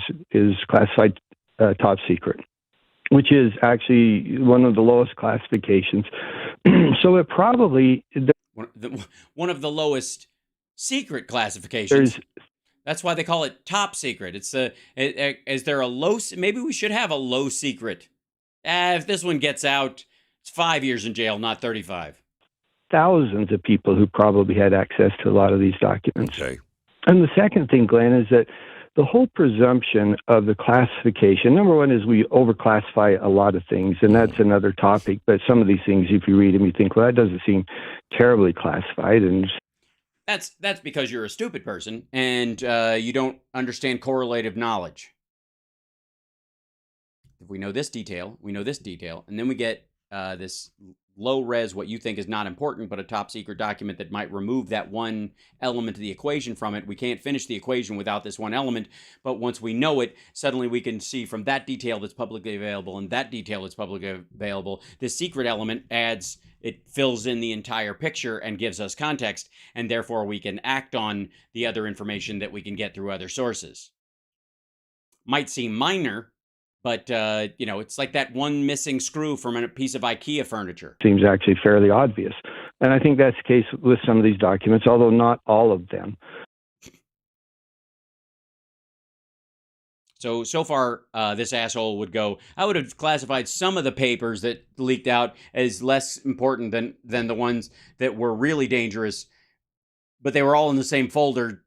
classified top secret, which is actually one of the lowest classifications. So it probably... One of the lowest secret classifications. That's why they call it top secret. Is there a low... Maybe we should have a low secret. If this one gets out, it's 5 years in jail, not 35. Thousands of people who probably had access to a lot of these documents. Okay. And the second thing, Glenn, is that the whole presumption of the classification, number one is we overclassify a lot of things, and that's another topic. But some of these things, if you read them, you think, well, that doesn't seem terribly classified. And that's because you're a stupid person and you don't understand correlative knowledge. If we know this detail, we know this detail, and then we get this low res, what you think is not important, but a top secret document that might remove that one element of the equation from it. We can't finish the equation without this one element, but once we know it, suddenly we can see from that detail that's publicly available and that detail that's publicly available, this secret element adds, it fills in the entire picture and gives us context, and therefore we can act on the other information that we can get through other sources. Might seem minor, but, it's like that one missing screw from a piece of IKEA furniture. seems actually fairly obvious. And I think that's the case with some of these documents, although not all of them. So far, this asshole would go, I would have classified some of the papers that leaked out as less important than the ones that were really dangerous, but they were all in the same folder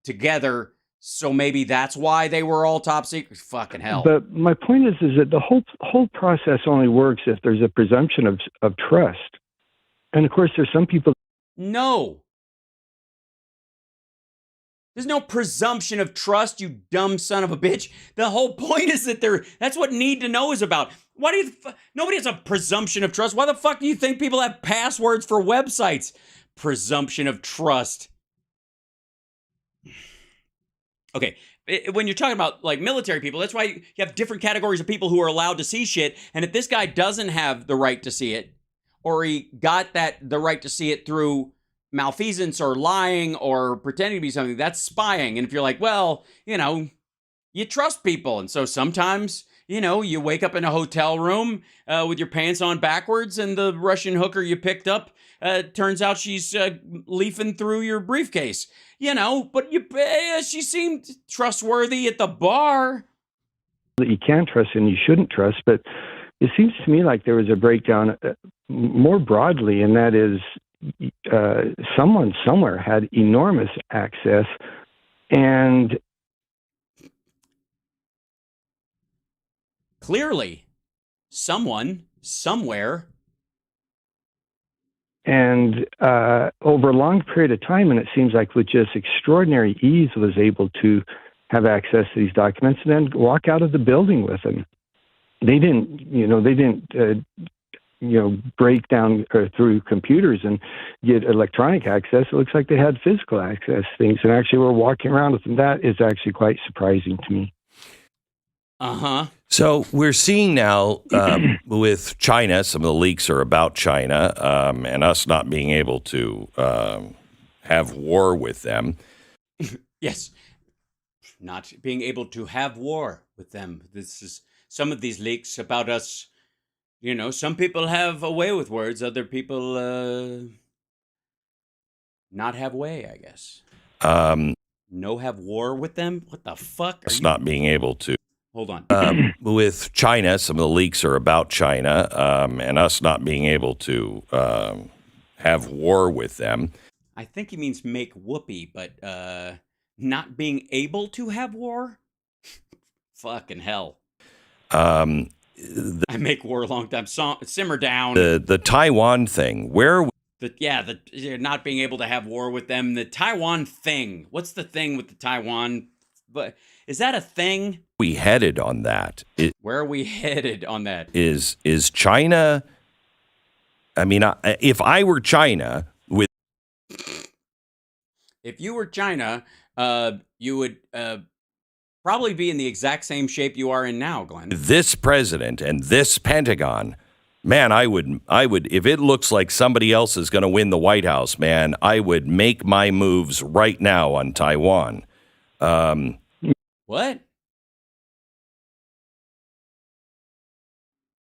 together. So maybe that's why they were all top secret. Fucking hell. But my point is that the whole process only works if there's a presumption of trust. And of course, there's some people. No. There's no presumption of trust, you dumb son of a bitch. The whole point is that that's what need to know is about. Why do you, nobody has a presumption of trust. Why the fuck do you think people have passwords for websites? Presumption of trust. Okay, when you're talking about like military people, that's why you have different categories of people who are allowed to see shit. And if this guy doesn't have the right to see it, or he got the right to see it through malfeasance or lying or pretending to be something, that's spying. And if you're like, well, you trust people. And so sometimes, you wake up in a hotel room with your pants on backwards and the Russian hooker you picked up, turns out she's leafing through your briefcase. But she seemed trustworthy at the bar. that you can trust and you shouldn't trust. But it seems to me like there was a breakdown more broadly, and that is someone somewhere had enormous access, and clearly someone somewhere, and over a long period of time, and it seems like with just extraordinary ease, was able to have access to these documents and then walk out of the building with them. They didn't break down through computers and get electronic access. It looks like they had physical access things and actually were walking around with them. That is actually quite surprising to me. Uh-huh. So we're seeing now with China, some of the leaks are about China and us not being able to have war with them. Yes. Not being able to have war with them. This is some of these leaks about us. You know, some people have a way with words. Other people not have way, I guess. No have war with them? What the fuck? Us not being able to. Hold on. With China, some of the leaks are about China and us not being able to have war with them. I think he means make whoopee, but not being able to have war? Fucking hell. I make war a long time. Simmer down. The Taiwan thing, where... The not being able to have war with them. The Taiwan thing. What's the thing with the Taiwan? But is that a thing? We headed on that. Where are we headed on that? Is China... I mean, if I were China... If you were China, you would probably be in the exact same shape you are in now, Glenn. This president and this Pentagon, man, I would, if it looks like somebody else is going to win the White House, man, I would make my moves right now on Taiwan. What?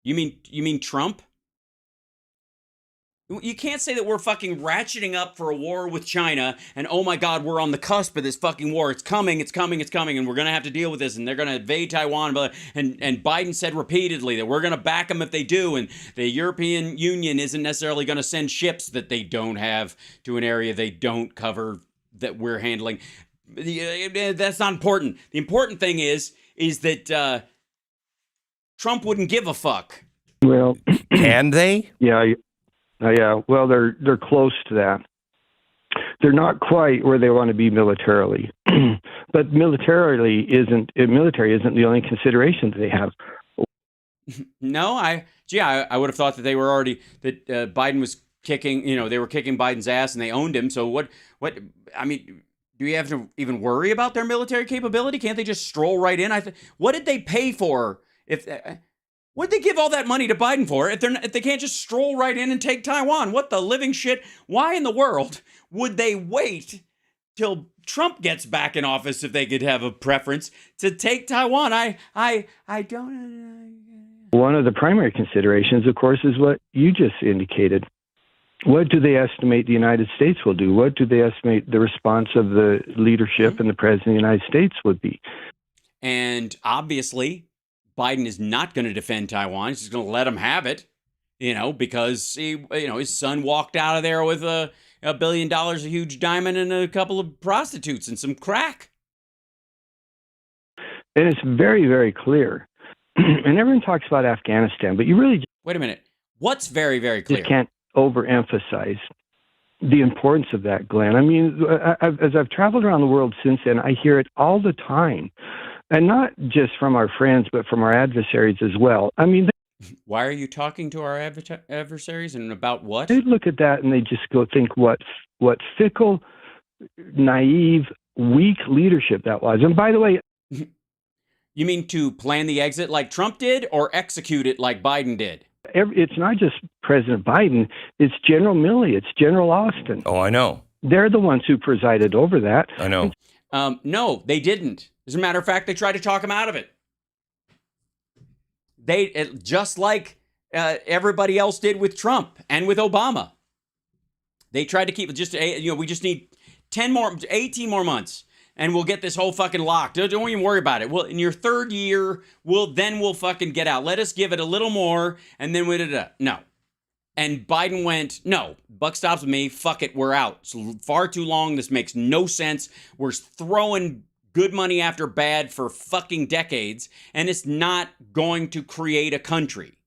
You mean Trump? You can't say that we're fucking ratcheting up for a war with China and, oh my God, we're on the cusp of this fucking war. It's coming, and we're going to have to deal with this, and they're going to invade Taiwan. And Biden said repeatedly that we're going to back them if they do, and the European Union isn't necessarily going to send ships that they don't have to an area they don't cover that we're handling. That's not important. The important thing is that Trump wouldn't give a fuck. Well, can they? Yeah. Yeah, well, they're close to that. They're not quite where they want to be militarily, but military isn't the only consideration that they have. No, I would have thought that they were already that Biden was kicking. They were kicking Biden's ass and they owned him. So what? I mean, do we have to even worry about their military capability? Can't they just stroll right in? What did they pay for if? What did they give all that money to Biden for if they can't just stroll right in and take Taiwan? What the living shit? Why in the world would they wait till Trump gets back in office if they could have a preference to take Taiwan? I don't. One of the primary considerations, of course, is what you just indicated. What do they estimate the United States will do? What do they estimate the response of the leadership and the president of the United States would be? And obviously, Biden is not going to defend Taiwan. He's just going to let him have it, because his son walked out of there with $1 billion, a huge diamond, and a couple of prostitutes and some crack. And it's very, very clear. And everyone talks about Afghanistan, but you really wait a minute. What's very, very clear? Just can't overemphasize the importance of that, Glenn. I mean, as I've traveled around the world since then, I hear it all the time. And not just from our friends, but from our adversaries as well. I mean, why are you talking to our adversaries and about what? They look at that and they just go think what fickle, naive, weak leadership that was. And by the way, you mean to plan the exit like Trump did or execute it like Biden did? It's not just President Biden. It's General Milley. It's General Austin. Oh, I know. They're the ones who presided over that. I know. No, they didn't. As a matter of fact, they tried to talk him out of it. Just like everybody else did with Trump and with Obama. They tried to keep it we just need 18 more months. and we'll get this whole fucking locked. Don't even worry about it. Well, in your third year, we'll fucking get out. Let us give it a little more, and then no. And Biden went, no, buck stops with me. Fuck it, we're out. It's far too long. This makes no sense. We're throwing good money after bad for fucking decades, and it's not going to create a country.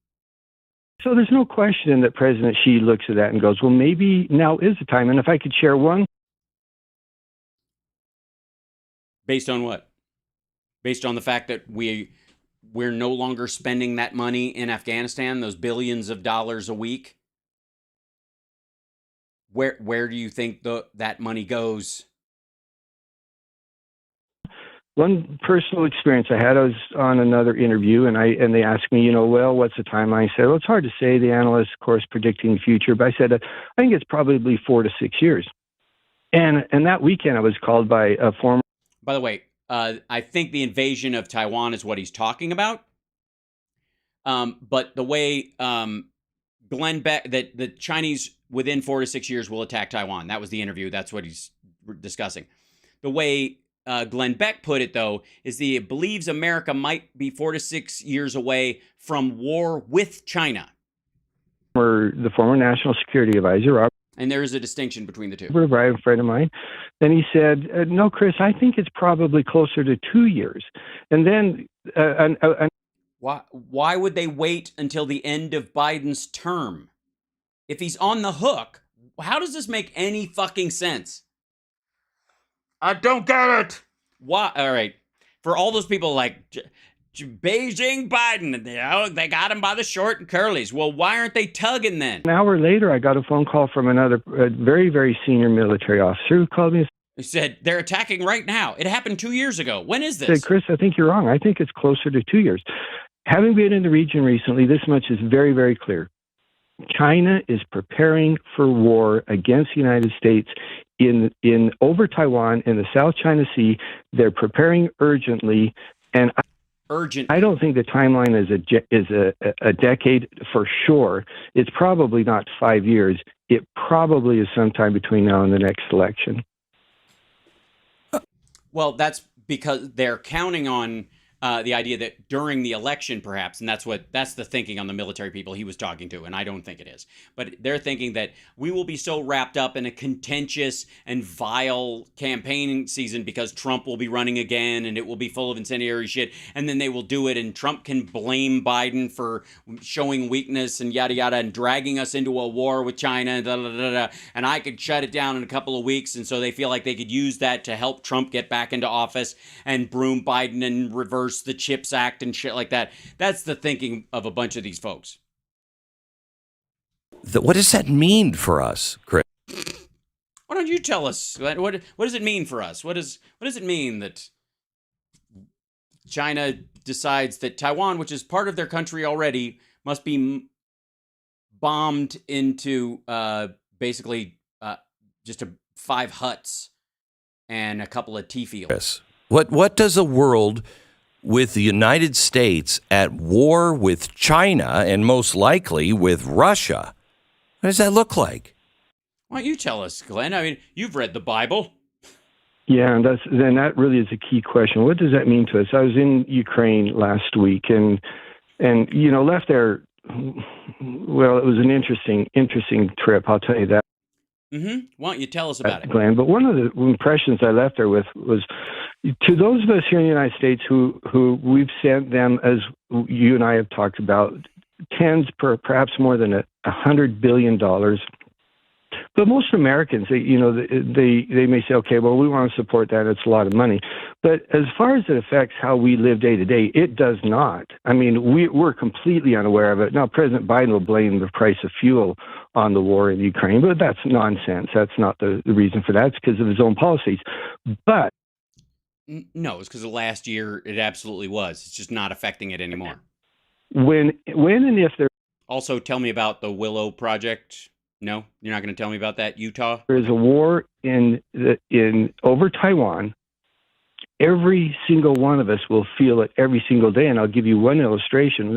So there's no question that President Xi looks at that and goes, well, maybe now is the time. And if I could share one. Based on what? Based on the fact that we're no longer spending that money in Afghanistan, those billions of dollars a week. Where do you think that money goes? One personal experience I had, I was on another interview, and they asked me, well, what's the timeline? I said, well, it's hard to say. The analysts, of course, predicting the future, but I said, I think it's probably 4 to 6 years. And that weekend, I was called by a former. By the way, I think the invasion of Taiwan is what he's talking about. But the way Glenn Beck, that the Chinese within 4 to 6 years will attack Taiwan. That was the interview. That's what he's discussing. The way Glenn Beck put it, though, is he believes America might be 4 to 6 years away from war with China. The former National Security Advisor, Robert. And there is a distinction between the two. A friend of mine. Then he said, no, Chris, I think it's probably closer to 2 years. And then... Why would they wait until the end of Biden's term? If he's on the hook, how does this make any fucking sense? I don't get it. Why? All right. For all those people like Beijing Biden, they got him by the short and curlies. Well, why aren't they tugging then? An hour later, I got a phone call from another very, very senior military officer who called me. He said, they're attacking right now. It happened 2 years ago. When is this? I said, Chris, I think you're wrong. I think it's closer to 2 years. Having been in the region recently, this much is very, very clear. China is preparing for war against the United States in over Taiwan in the South China Sea. They're preparing urgently, and I don't think the timeline is a decade for sure. It's probably not 5 years. It probably is sometime between now and the next election. Well, that's because they're counting on the idea that during the election, perhaps, and that's the thinking on the military people he was talking to, and I don't think it is. But they're thinking that we will be so wrapped up in a contentious and vile campaigning season because Trump will be running again, and it will be full of incendiary shit, and then they will do it, and Trump can blame Biden for showing weakness and yada yada, and dragging us into a war with China, and da, da, da, da, and I could shut it down in a couple of weeks, and so they feel like they could use that to help Trump get back into office and broom Biden and reverse the CHIPS Act and shit like that. That's the thinking of a bunch of these folks. What does that mean for us, Chris? Why don't you tell us? What does it mean for us? What does it mean that China decides that Taiwan, which is part of their country already, must be bombed into basically just 5 huts and a couple of tea fields? Chris, what does a world with the United States at war with China and most likely with Russia, what does that look like? Why don't you tell us, Glenn? I mean, you've read the Bible. Yeah, and that really is a key question. What does that mean to us? I was in Ukraine last week and left there. Well, it was an interesting trip. I'll tell you that. Mm-hmm. Why don't you tell us about it, Glenn? But one of the impressions I left there with was, to those of us here in the United States who we've sent them, as you and I have talked about, perhaps more than $100 billion. But most Americans, they may say, okay, well, we want to support that. It's a lot of money. But as far as it affects how we live day to day, it does not. I mean, we're completely unaware of it. Now, President Biden will blame the price of fuel on the war in Ukraine, but that's nonsense. That's not the reason for that. It's because of his own policies. But no, it's because of last year. It absolutely was. It's just not affecting it anymore. When and if there. Also, tell me about the Willow Project. No, you're not going to tell me about that, Utah? There is a war in over Taiwan. Every single one of us will feel it every single day, and I'll give you one illustration.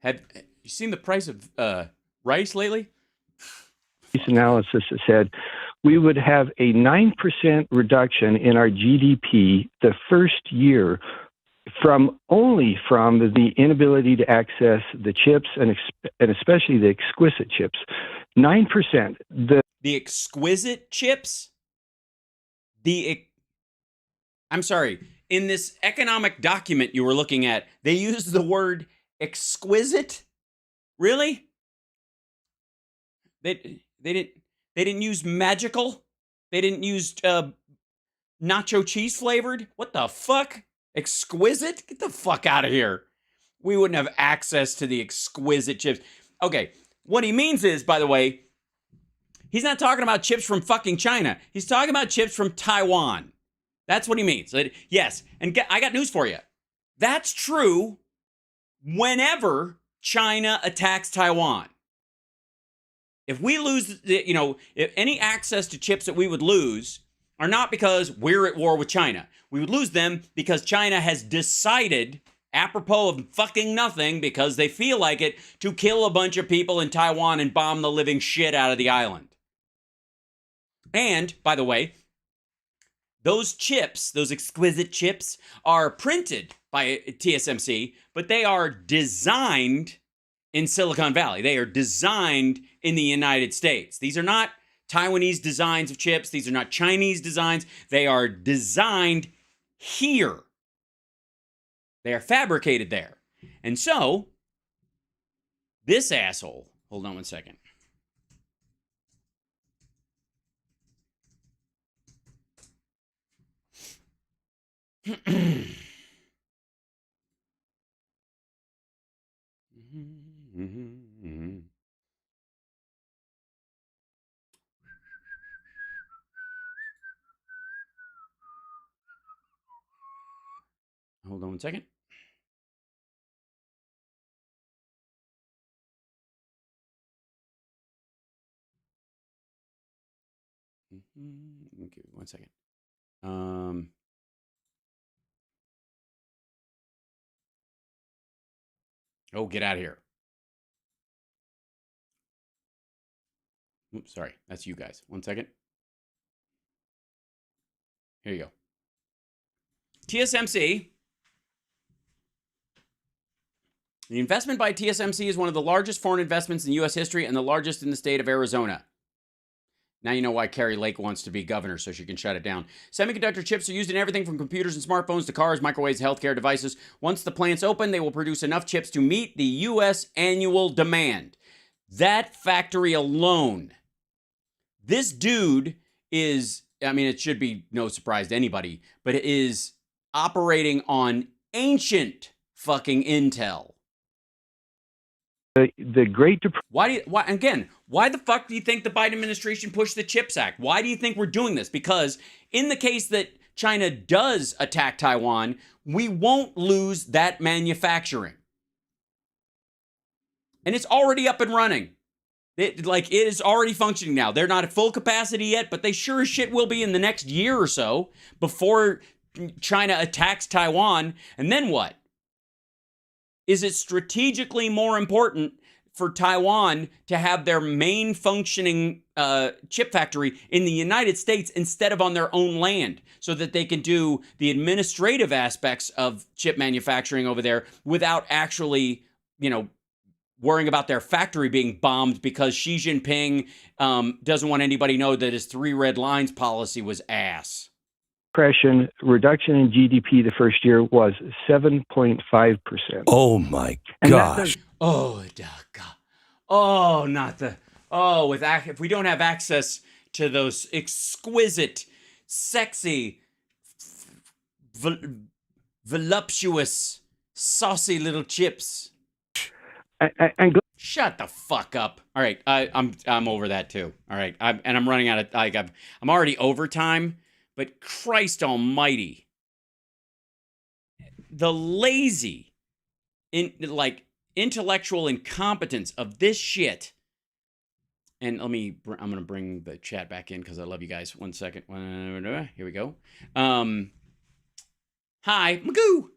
Have you seen the price of rice lately? This analysis that said we would have a 9% reduction in our GDP the first year only from the inability to access the chips and especially the exquisite chips. 9%. The exquisite chips? I'm sorry. In this economic document you were looking at, they used the word exquisite? Really? They didn't use magical? They didn't use nacho cheese flavored? What the fuck? Exquisite? Get the fuck out of here. We wouldn't have access to the exquisite chips. Okay, what he means is, by the way, he's not talking about chips from fucking China. He's talking about chips from Taiwan. That's what he means. Yes, and I got news for you. That's true whenever China attacks Taiwan. If we lose, if any access to chips that we would lose are not because we're at war with China. We would lose them because China has decided, apropos of fucking nothing, because they feel like it, to kill a bunch of people in Taiwan and bomb the living shit out of the island. And, by the way, those chips, those exquisite chips, are printed by TSMC, but they are designed in Silicon Valley. They are designed in the United States. These are not Taiwanese designs of chips. These are not Chinese designs. They are designed here. They are fabricated there. And so, this asshole, hold on one second. Hold on one second. Okay, one second. Oh, get out of here. Oops, sorry. That's you guys. One second. Here you go. TSMC. The investment by TSMC is one of the largest foreign investments in U.S. history and the largest in the state of Arizona. Now you know why Carrie Lake wants to be governor, so she can shut it down. Semiconductor chips are used in everything from computers and smartphones to cars, microwaves, healthcare devices. Once the plants open, they will produce enough chips to meet the U.S. annual demand. That factory alone. This dude is, it should be no surprise to anybody, but it is operating on ancient fucking intel. The Great Depression. Why the fuck do you think the Biden administration pushed the CHIPS Act? Why do you think we're doing this? Because in the case that China does attack Taiwan, we won't lose that manufacturing. And it's already up and running. It is already functioning now. They're not at full capacity yet, but they sure as shit will be in the next year or so before China attacks Taiwan. And then what? Is it strategically more important for Taiwan to have their main functioning chip factory in the United States instead of on their own land so that they can do the administrative aspects of chip manufacturing over there without actually, worrying about their factory being bombed because Xi Jinping doesn't want anybody to know that his 3 red lines policy was ass? Reduction in GDP the first year was 7.5%. Oh my gosh. If we don't have access to those exquisite, sexy, voluptuous, saucy little chips. Shut the fuck up. All right, I'm over that too. All right, I'm running out of I'm already over time. But Christ almighty, the lazy, intellectual incompetence of this shit. And I'm going to bring the chat back in because I love you guys. 1 second. Here we go. Hi, Magoo.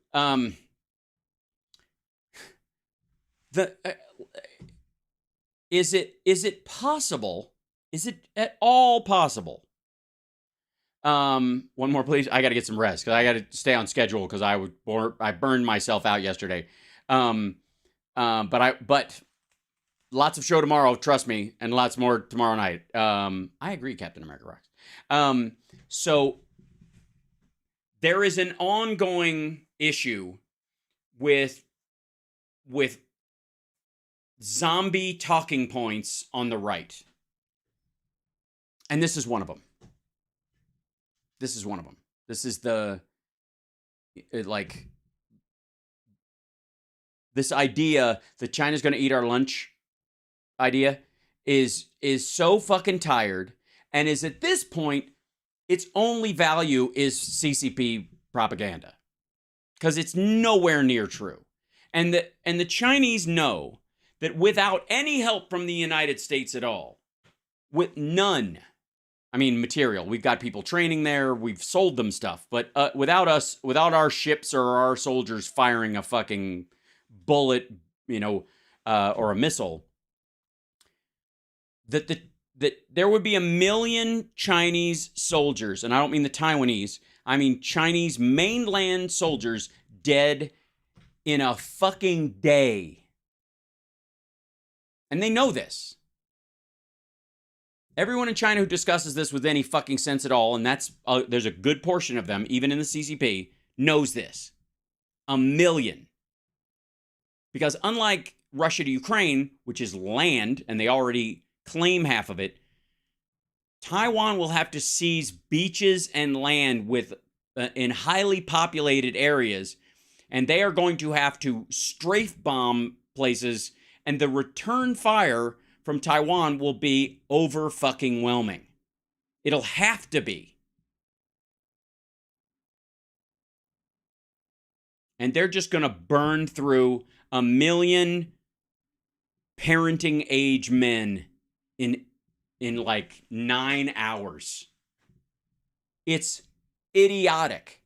Is it possible Is it at all possible? One more, please. I got to get some rest because I got to stay on schedule because I burned myself out yesterday. But lots of show tomorrow, trust me, and lots more tomorrow night. I agree, Captain America rocks. So there is an ongoing issue with zombie talking points on the right. And this is one of them. This is one of them. This is this idea that China's going to eat our lunch idea is so fucking tired, and is at this point its only value is CCP propaganda, because it's nowhere near true. And the Chinese know that without any help from the United States at all, with none, I mean, material. We've got people training there. We've sold them stuff. But without us, without our ships or our soldiers firing a fucking bullet, or a missile, that there would be 1 million Chinese soldiers, and I don't mean the Taiwanese, I mean Chinese mainland soldiers dead in a fucking day. And they know this. Everyone in China who discusses this with any fucking sense at all, and there's a good portion of them, even in the CCP, knows this. 1 million. Because unlike Russia to Ukraine, which is land, and they already claim half of it, Taiwan will have to seize beaches and land in highly populated areas, and they are going to have to strafe bomb places, and the return fire from Taiwan will be over fucking whelming. It'll have to be. And they're just going to burn through 1 million parenting age men in like 9 hours. It's idiotic.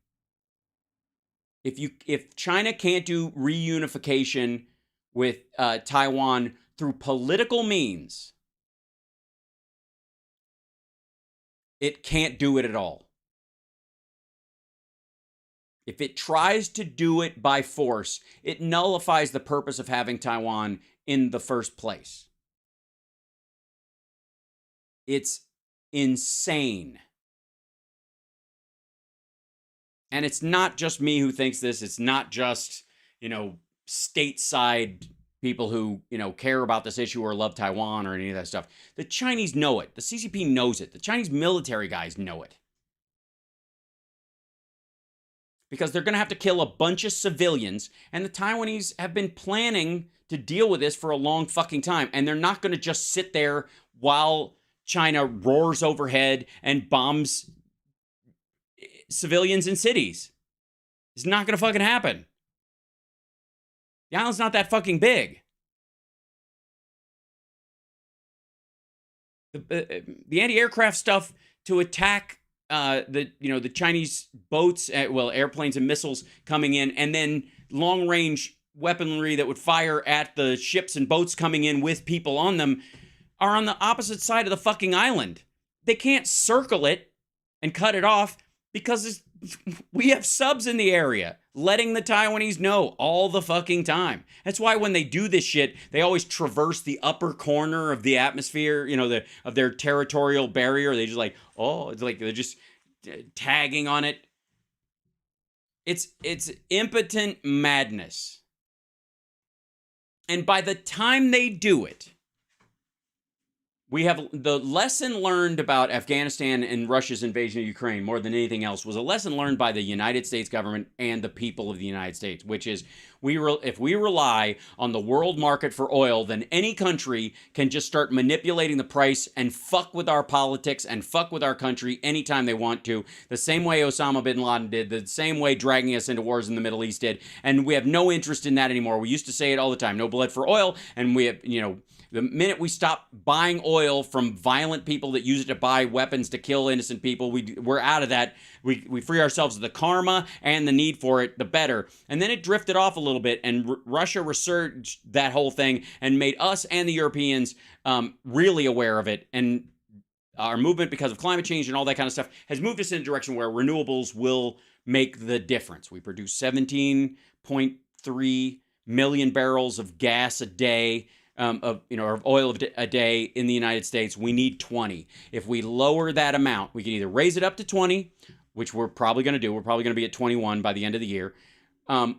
If China can't do reunification with Taiwan through political means, it can't do it at all. If it tries to do it by force, it nullifies the purpose of having Taiwan in the first place. It's insane. And it's not just me who thinks this. It's not just, stateside people who, care about this issue or love Taiwan or any of that stuff. The Chinese know it. The CCP knows it. The Chinese military guys know it. Because they're going to have to kill a bunch of civilians, and the Taiwanese have been planning to deal with this for a long fucking time, and they're not going to just sit there while China roars overhead and bombs civilians in cities. It's not going to fucking happen. The island's not that fucking big. The anti-aircraft stuff to attack the Chinese boats, airplanes and missiles coming in, and then long-range weaponry that would fire at the ships and boats coming in with people on them, are on the opposite side of the fucking island. They can't circle it and cut it off because we have subs in the area letting the Taiwanese know all the fucking time. That's why when they do this shit, they always traverse the upper corner of the atmosphere, of their territorial barrier. They just it's like they're just tagging on it. It's impotent madness. And by the time they do it, we have the lesson learned about Afghanistan and Russia's invasion of Ukraine more than anything else was a lesson learned by the United States government and the people of the United States, which is if we rely on the world market for oil, then any country can just start manipulating the price and fuck with our politics and fuck with our country anytime they want to, the same way Osama bin Laden did, the same way dragging us into wars in the Middle East did, and we have no interest in that anymore. We used to say it all the time, no blood for oil, and we have, the minute we stop buying oil from violent people that use it to buy weapons to kill innocent people, we're out of that. We free ourselves of the karma and the need for it, the better. And then it drifted off a little bit, and Russia resurged that whole thing and made us and the Europeans really aware of it. And our movement because of climate change and all that kind of stuff has moved us in a direction where renewables will make the difference. We produce 17.3 million barrels of gas a day, of oil a day in the United States. We need 20. If we lower that amount, we can either raise it up to 20, which we're probably going to do. We're probably going to be at 21 by the end of the year.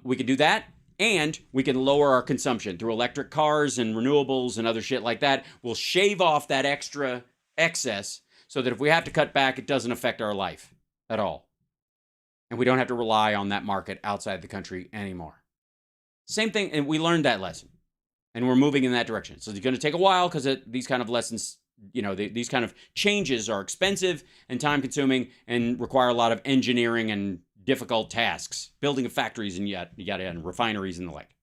We can do that, and we can lower our consumption through electric cars and renewables and other shit like that. We'll shave off that extra excess so that if we have to cut back, it doesn't affect our life at all. And we don't have to rely on that market outside the country anymore. Same thing, and we learned that lesson. And we're moving in that direction. So it's going to take a while because these kind of lessons, these kind of changes are expensive and time consuming and require a lot of engineering and difficult tasks, building of factories and and refineries and the like.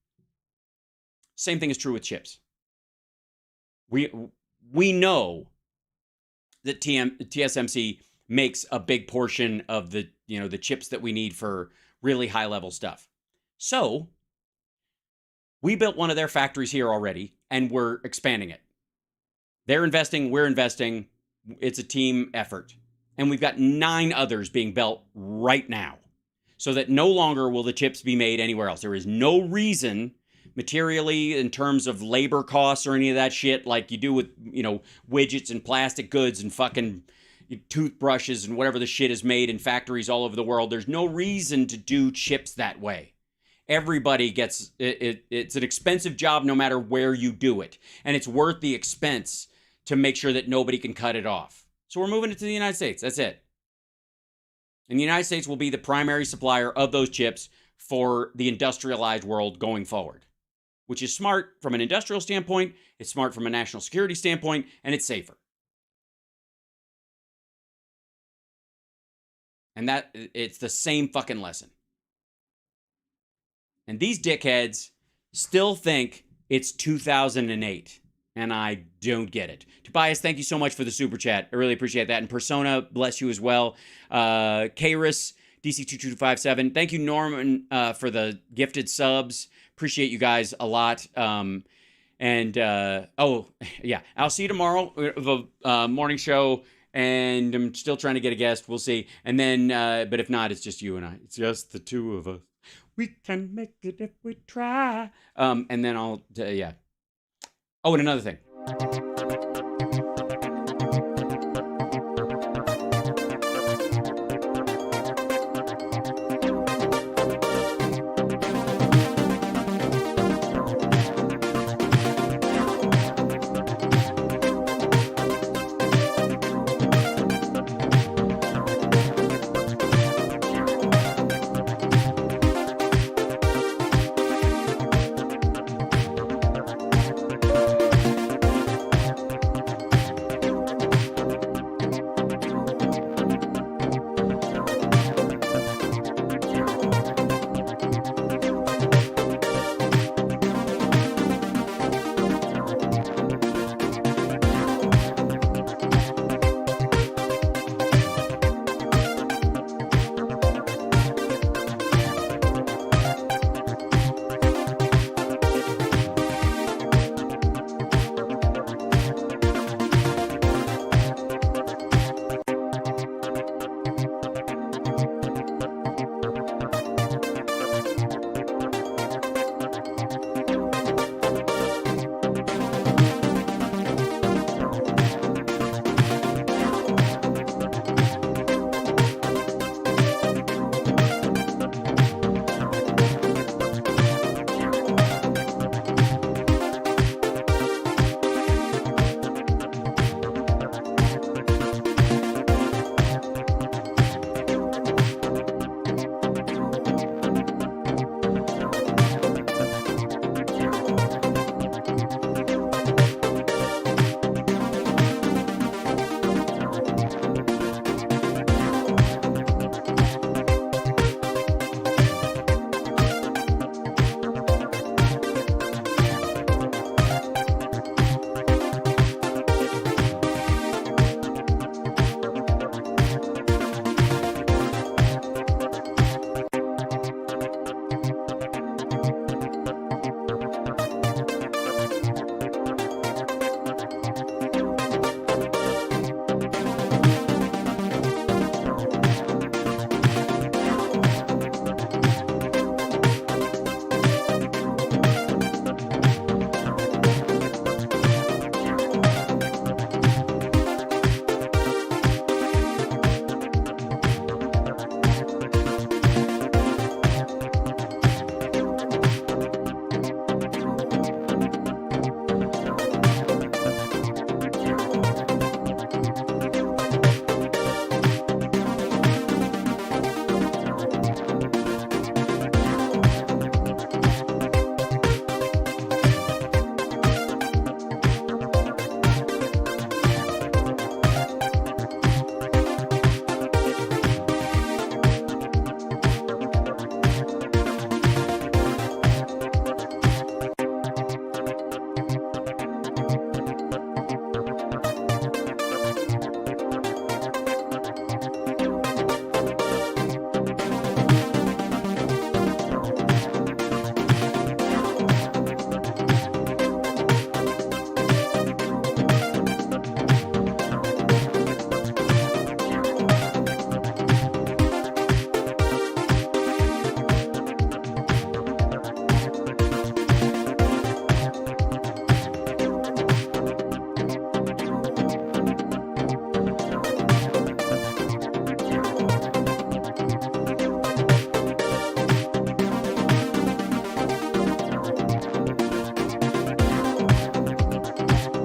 Same thing is true with chips. We know that TSMC makes a big portion of the chips that we need for really high level stuff. So we built one of their factories here already, and we're expanding it. They're investing, we're investing. It's a team effort. And we've got 9 others being built right now, so that no longer will the chips be made anywhere else. There is no reason materially in terms of labor costs or any of that shit like you do with, widgets and plastic goods and fucking toothbrushes and whatever the shit is made in factories all over the world. There's no reason to do chips that way. Everybody gets it. It's an expensive job no matter where you do it. And it's worth the expense to make sure that nobody can cut it off. So we're moving it to the United States. That's it. And the United States will be the primary supplier of those chips for the industrialized world going forward, which is smart from an industrial standpoint. It's smart from a national security standpoint, and it's safer. And it's the same fucking lesson. And these dickheads still think it's 2008. And I don't get it. Tobias, thank you so much for the super chat. I really appreciate that. And Persona, bless you as well. Kairis, DC22257. Thank you, Norman, for the gifted subs. Appreciate you guys a lot. I'll see you tomorrow for the morning show. And I'm still trying to get a guest. We'll see. And then, but if not, it's just you and I. It's just the two of us. We can make it if we try. And then Oh, and another thing.